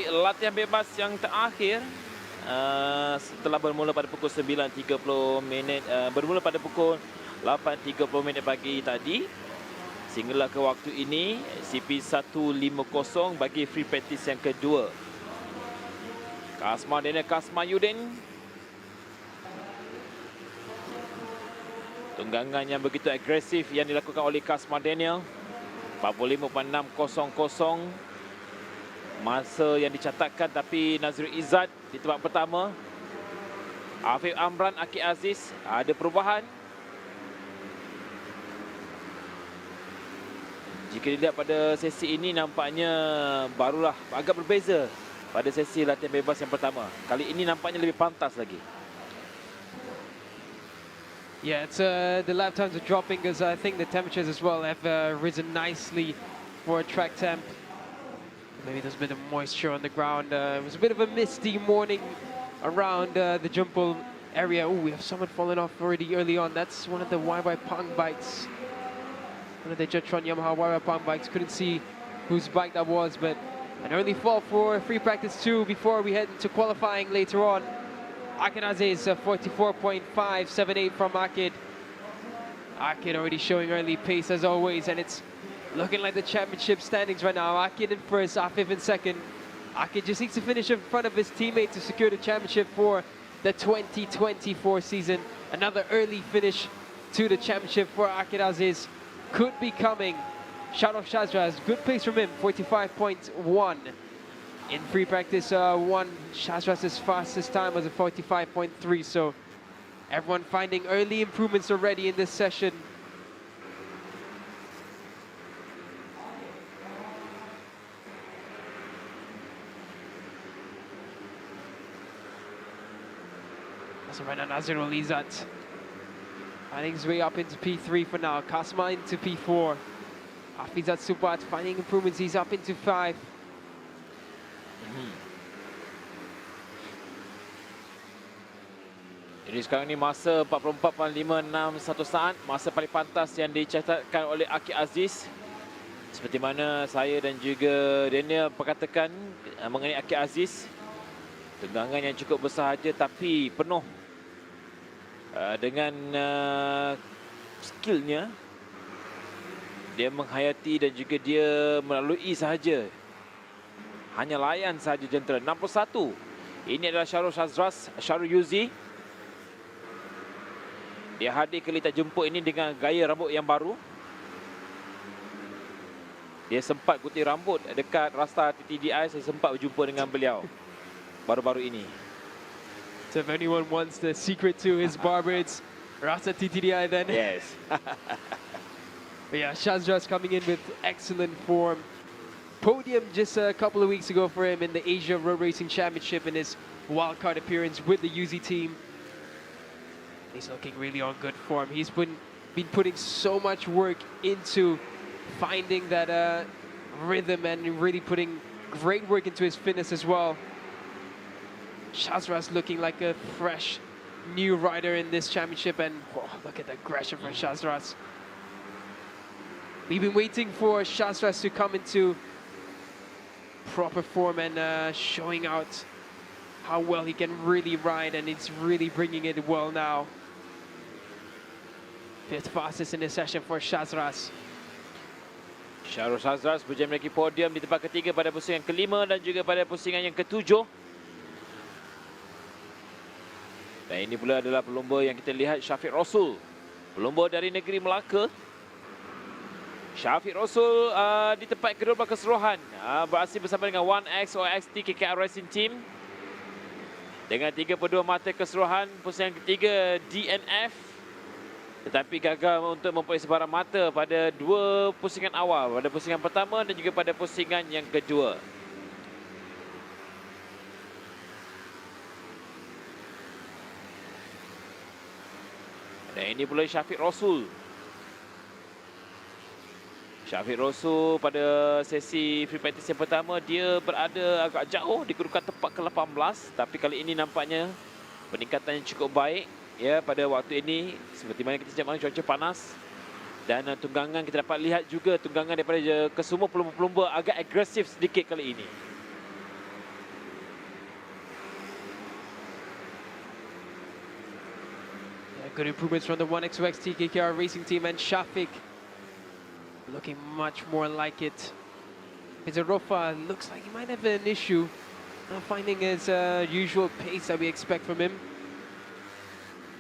latihan bebas yang terakhir setelah bermula pada pukul 9.30 minit, bermula pada pukul 8.30 minit pagi tadi sehinggalah ke waktu ini CP 150 bagi free practice yang kedua. Kasma Daniel Kasmayudin, tunggangan yang begitu agresif yang dilakukan oleh Kasma Daniel. 45.600 masa yang dicatatkan, tapi Nazrul Izzat di tempat pertama. Afif Amran, Akid Aziz, ada perubahan. Jika dilihat pada sesi ini, nampaknya barulah agak berbeza pada sesi latihan bebas yang pertama. Kali ini nampaknya lebih pantas lagi. Yeah, it's the lap times are dropping because I think the temperatures as well have risen nicely for a track temp. Maybe there's a bit of moisture on the ground. It was a bit of a misty morning around the Jumpul area. Oh, we have someone falling off already early on. That's one of the YY Pang bikes. One of the Jetron Yamaha YY Pang bikes. Couldn't see whose bike that was, but an early fall for free practice 2 before we head into qualifying later on. Akid Aziz, 44.578 from Akid. Akid already showing early pace as always, and it's looking like the championship standings right now. Akid in first, Afif in second. Akid just needs to finish in front of his teammate to secure the championship for the 2024 season. Another early finish to the championship for Akid Aziz could be coming. Shout out Shazraz, good pace from him, 45.1. In free practice 1, Shazraz's fastest time was a 45.3, so everyone finding early improvements already in this session. So right now Nazirul Izzat finding his way up into P3 for now. Kasma into P4. Hafizat Subat finding improvements. He's up into 5. Jadi sekarang ni masa 44.561 saat, masa paling pantas yang dicatatkan oleh Akid Aziz. Seperti mana saya dan juga Daniel perkatakan mengenai Akid Aziz, tunggangan yang cukup bersahaja tapi penuh dengan skillnya. Dia menghayati dan juga dia melalui sahaja. Hanya layan sahaja jentera. 61. Ini adalah Syarul Shazraz, Syarul Yuzi. Dia hadir ke litat jemput ini dengan gaya rambut yang baru. Dia sempat gunting rambut dekat Rasta TTDI. Saya sempat berjumpa dengan beliau baru-baru ini. So if anyone wants the secret to his barber, it's Rasta TTDI then. Yes. But yeah, Shazraz coming in with excellent form. Podium just a couple of weeks ago for him in the Asia Road Racing Championship in his wildcard appearance with the UZ team. He's looking really on good form. He's been putting so much work into finding that rhythm and really putting great work into his fitness as well. Shazraz looking like a fresh new rider in this championship, and oh, look at the aggression from Shazraz. We've been waiting for Shazraz to come into proper form and showing out how well he can really ride, and it's really bringing it well now. 5th fastest in this session for Shazraz. Syarul Shazraz berjaya memiliki podium di tempat ketiga pada pusingan kelima dan juga pada pusingan yang ketujuh. Dan ini pula adalah pelumba yang kita lihat, Syafiq Rasul. Pelumba dari negeri Melaka. Syafiq Rasul di tempat kedua keseluruhan beraksi bersama dengan 1X OXT KKR Racing Team dengan 32 mata keseluruhan. Pusingan ketiga DNF, tetapi gagal untuk memperoleh sebarang mata pada 2 pusingan awal, pada pusingan pertama dan juga pada pusingan yang kedua. Dan ini pula Syafiq Rasul. Syafiq Rasul pada sesi free practice yang pertama dia berada agak jauh di kedudukan tempat ke-18, tapi kali ini nampaknya peningkatan yang cukup baik ya pada waktu ini. Seperti mana kita cakap, cuaca panas Dan tunggangan kita dapat lihat juga tunggangan daripada kesemua pelumba-pelumba agak agresif sedikit kali ini. Good improvements from the 1XOX TKKR racing team, and Shafiq looking much more like it. Rofa looks like he might have an issue not finding his usual pace that we expect from him.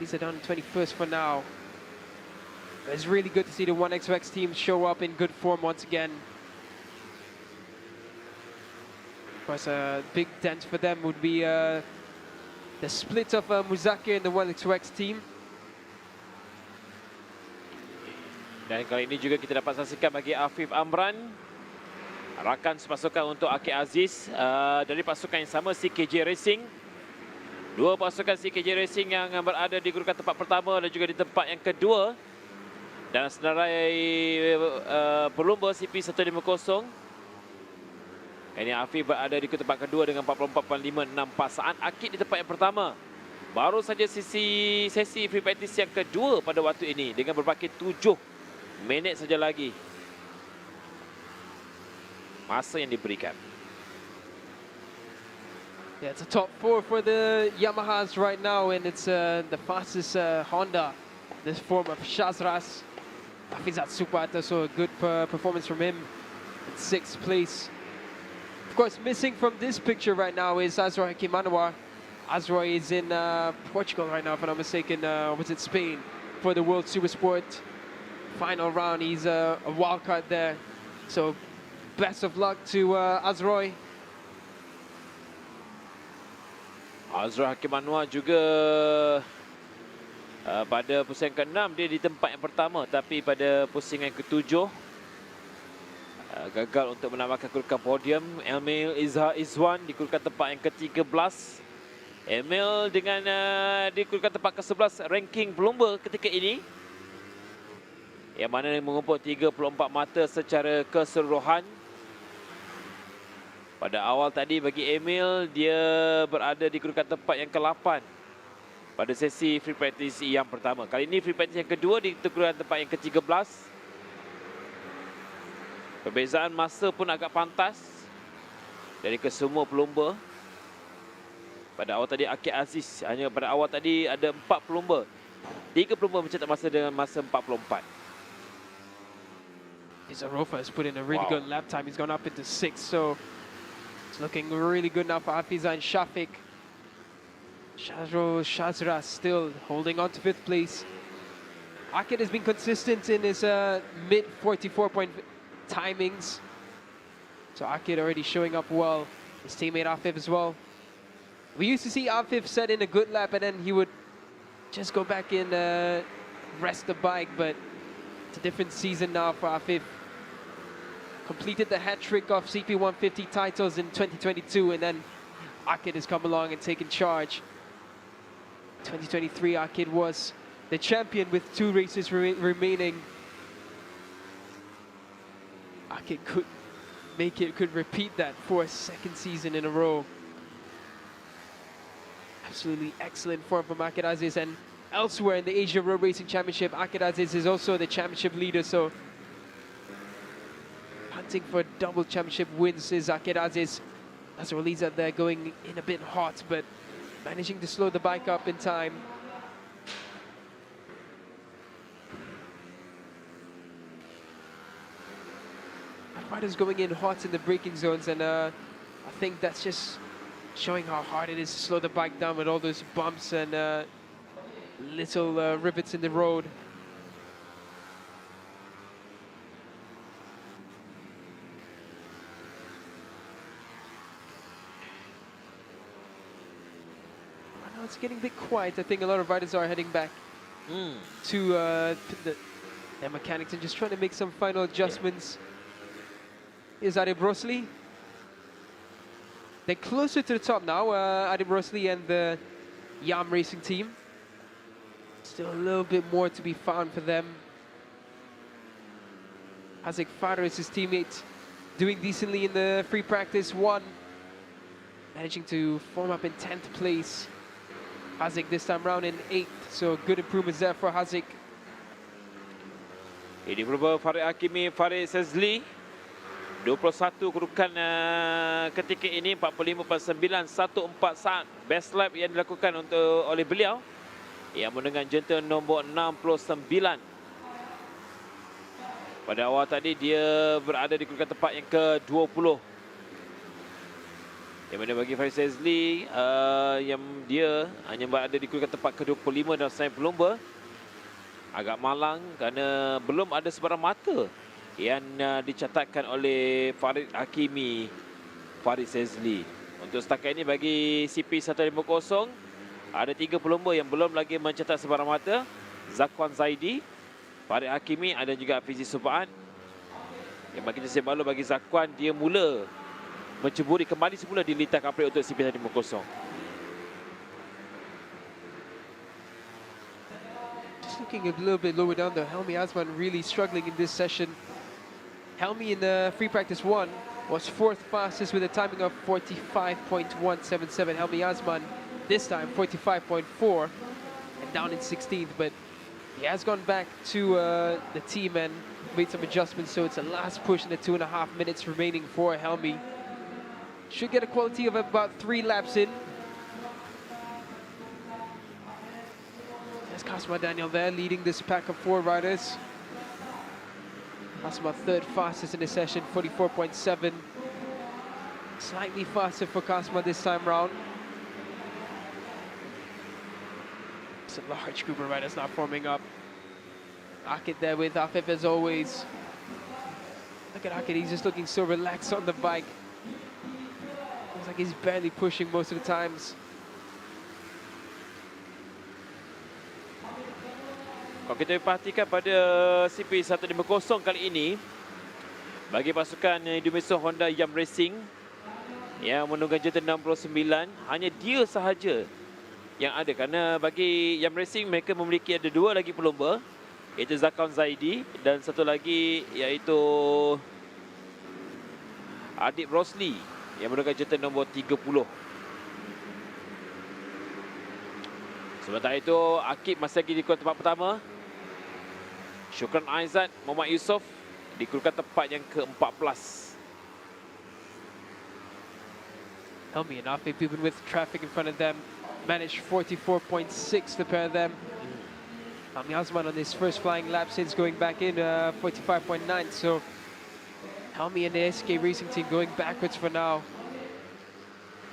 These are down to 21st for now. But it's really good to see the 1XOX team show up in good form once again. Of course, a big dent for them would be the split of Muzakir and the 1XOX team. Dan kali ini juga kita dapat saksikan bagi Afif Amran, rakan sepasukan untuk Akid Aziz dari pasukan yang sama, CKJ Racing. Dua pasukan CKJ Racing yang berada di kedudukan tempat pertama dan juga di tempat yang kedua. Dan senarai pelumba CP150. Ini Afif berada di tempat kedua dengan 44.56 pasaan. Akid di tempat yang pertama. Baru saja sesi free practice yang kedua pada waktu ini dengan berbaki 7 minit saja lagi masa yang diberikan. Yeah, it's a top 4 for the Yamahas right now, and it's the fastest Honda. This form of Shazras. Hafizat Supata, so a good performance from him in 6th place. Of course, missing from this picture right now is Azroy Kimanawar. Azroy is in Portugal right now, if I'm not mistaken. Was it Spain for the World Supersport final round? He's a wild card there. So best of luck to Azroy. Azroy Hakim Anwar juga pada pusingan ke-6 dia di tempat yang pertama, tapi pada pusingan ke-7 gagal untuk menambahkan kedudukan podium. Emil Izwan di kedudukan tempat yang ke-13. Emil dengan di kedudukan tempat ke-11 ranking pelumba ketika ini, yang mana mengumpul 34 mata secara keseluruhan. Pada awal tadi bagi Emil, dia berada di kedudukan tempat yang ke-8 pada sesi free practice yang pertama. Kali ini free practice yang kedua di kedudukan tempat yang ke-13. Perbezaan masa pun agak pantas dari kesemua pelumba. Pada awal tadi Akid Aziz, hanya pada awal tadi ada 4 pelumba. 3 pelumba mencetak masa dengan masa 44. Rofa has put in a really good lap time. He's gone up into 6th, so it's looking really good now for Hafiza and Shafiq. Shazra still holding on to 5th place. Akid has been consistent in his mid 44 point timings. So Akid already showing up well. His teammate Afif as well. We used to see Afif set in a good lap and then he would just go back and rest the bike, but it's a different season now for Afif. Completed the hat trick of CP150 titles in 2022, and then Akid has come along and taken charge. 2023, Akid was the champion with 2 races remaining. Akid could repeat that for a 2nd season in a row. Absolutely excellent form from Akid Aziz, and elsewhere in the Asia Road Racing Championship, Akid Aziz is also the championship leader, so hunting for double championship wins is Akid Aziz. As Roliza there going in a bit hot, but managing to slow the bike up in time. Riders going in hot in the braking zones, and I think that's just showing how hard it is to slow the bike down with all those bumps and little rivets in the road. It's getting a bit quiet. I think a lot of riders are heading back to their mechanics and just trying to make some final adjustments. Is Adib Rosli? They're closer to the top now, Adib Rosli and the YAM racing team. Still a little bit more to be found for them. Hazik Farah is his teammate, doing decently in the free practice 1, managing to form up in 10th place. Hazik this time round in 8th, so good improvements there for Hazik. Ini pelumba Farid Hakimi, Farid Sezli. 21 kedudukan ketika ini, 45.9, 1.4 saat. Best lap yang dilakukan oleh beliau. Yang mendengan jentera nombor 69. Pada awal tadi dia berada di kedudukan tempat yang ke-20. Yang mana bagi Farid Sezli, yang dia hanya berada di kedudukan tempat ke-25 dalam saian pelumba. Agak malang kerana belum ada sebarang mata yang dicatatkan oleh Farid Hakimi, Farid Sezli. Untuk setakat ini bagi CP150, ada 3 pelumba yang belum lagi mencetak sebarang mata. Zakwan Zaidi, Farid Hakimi, ada juga Fizi Subaat. Yang bagi jenis baru bagi Zakwan, dia mula menceburi kembali semula di litar Cub Prix untuk CP150. Looking a little bit lower down, though, Helmi Azman really struggling in this session. Helmi in the free practice 1 was 4th fastest with a timing of 45.177. Helmi Azman this time 45.4 and down in 16th, but he has gone back to the team and made some adjustments, so it's a last push in the 2.5 minutes remaining for Helmi. Should get a quality of about 3 laps in. Kasma Daniel there leading this pack of 4 riders. Kasma 3rd fastest in the session, 44.7. Slightly faster for Kasma this time round. It's a large group of riders now forming up. Akid there with Afif as always. Look at Akid, he's just looking so relaxed on the bike. Looks like he's barely pushing most of the times. Kalau kita perhatikan pada CP150 kali ini, bagi pasukan Indonesia Honda YAM Racing yang menunggang jentera 69, hanya dia sahaja yang ada. Kerana bagi YAM Racing, mereka memiliki ada 2 lagi pelumba, iaitu Zakwan Zaidi dan satu lagi iaitu Adib Rosli yang menunggang jentera nombor 30. Sementara itu, Akib masih lagi di tempat pertama. Syukran Aizat, Muhammad Yusof di kedudukan tempat yang ke-14. Helmi and Afif, even with traffic in front of them, managed 44.6, the pair of them. Helmi Azman on his first flying lap since going back in, 45.9. So Helmi and the SK Racing team going backwards for now.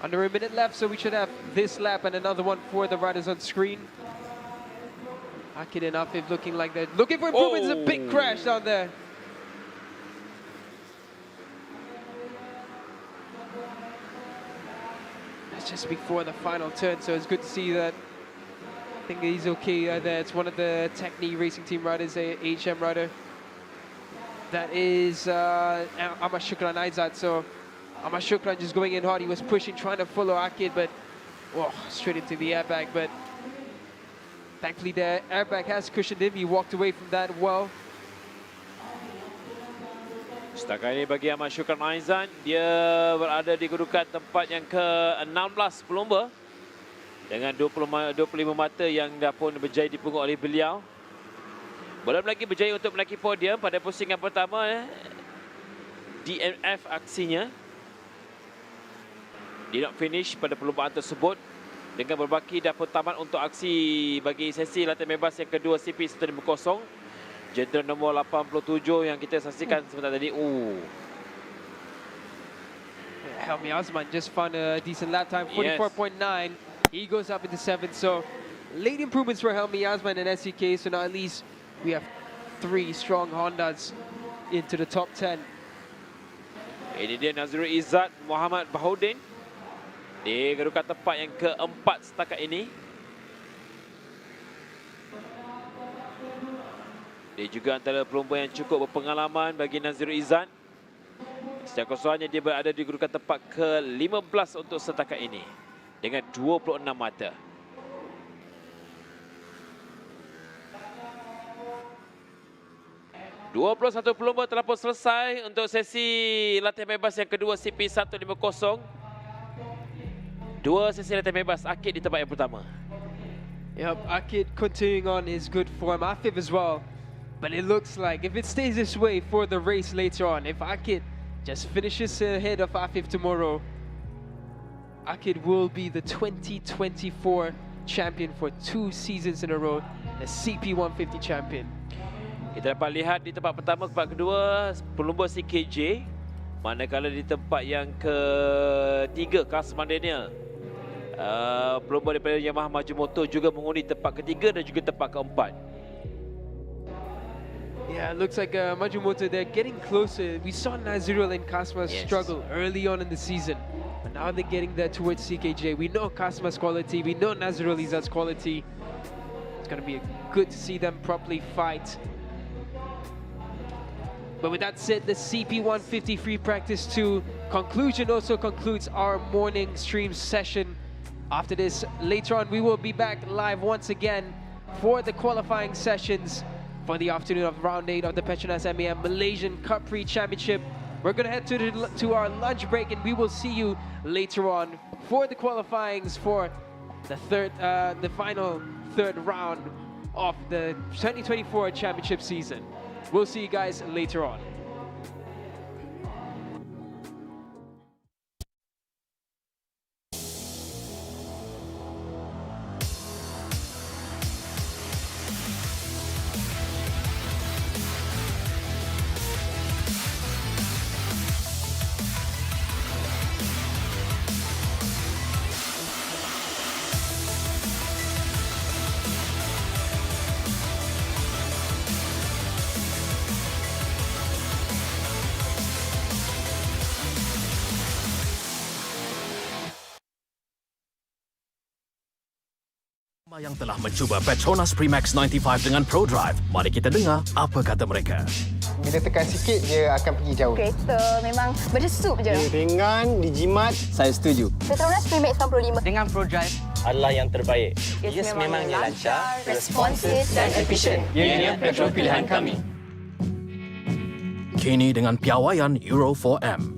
Under a minute left, so we should have this lap and another one for the riders on screen. Akid and Afif looking like they're looking for improvements. There's a big crash down there. That's just before the final turn, so it's good to see that. I think he's okay there. It's one of the Techni Racing Team riders, a HM rider. That is Ahmad Shukran Aizat. So Ahmad Shukran just going in hard. He was pushing, trying to follow Akid, but straight into the airbag. But thankfully the airbag has cushioned him. He walked away from that well. Setakat ini bagi Ahmad Syukran Aizan, dia berada di kedudukan tempat yang ke-16 pelumba dengan 25 mata yang dah pun berjaya dipungut oleh beliau. Belum lagi berjaya untuk menaiki podium pada pusingan pertama. DNF aksinya. Did not finish pada perlumbaan tersebut. Dengan berbaki dah pun tamat untuk aksi bagi sesi latihan bebas yang kedua CP150. Jentera nombor 87 yang kita saksikan sebentar tadi. Helmi Azman just found a decent lap time, 44.9. He goes up into 7th, so late improvements for Helmi Azman and SEK. So now at least we have 3 strong Hondas into the top 10. Ini dia Nazrul Izzat Muhammad Bahaudin di kedudukan tempat yang ke-4 setakat ini. Dia juga antara pelumba yang cukup berpengalaman bagi Nazrul Izzat. Secara keseluruhannya dia berada di kedudukan tempat ke-15 untuk setakat ini dengan 26 mata. satu pelumba telah pun selesai untuk sesi latihan bebas yang kedua CP150. 2 sesi latihan bebas. Akid di tempat yang pertama. Yep, Akid continuing on his good form. Afif as well. But it looks like if it stays this way for the race later on, if Akid just finishes ahead of Afif tomorrow, Akid will be the 2024 champion for 2 seasons in a row, the CP150 champion. Kita dapat lihat di tempat pertama, tempat kedua pelumba CKJ. Manakala di tempat yang ketiga, Custom Daniel, pelumba daripada Yamaha Maju Motor juga mengundi tempat ketiga dan juga tempat keempat. Yeah, it looks like Maju Motor, they're getting closer. We saw Nazirul and Kasma struggle early on in the season. But now they're getting there towards CKJ. We know Kasma's quality, we know Nazirul Izzat's quality. It's going to be good to see them properly fight. But with that said, the CP150 Free Practice 2 conclusion also concludes our morning stream session. After this, later on, we will be back live once again for the qualifying sessions for the afternoon of round 8 of the PETRONAS MAM Malaysian Cub Prix Championship. We're going to head to our lunch break, and we will see you later on for the qualifyings for the final third round of the 2024 championship season. We'll see you guys later on. Yang telah mencuba Petronas Max 95 dengan ProDrive. Mari kita dengar apa kata mereka. Bila tekan sikit, dia akan pergi jauh. Kereta memang macam sup je. Dia ringan, dijimat. Saya setuju. Petronas Max 95 Dengan ProDrive adalah yang terbaik. Yes, memangnya lancar, responsif dan efisien. Ianya petrol pilihan kami. Kini dengan piawaian Euro 4M.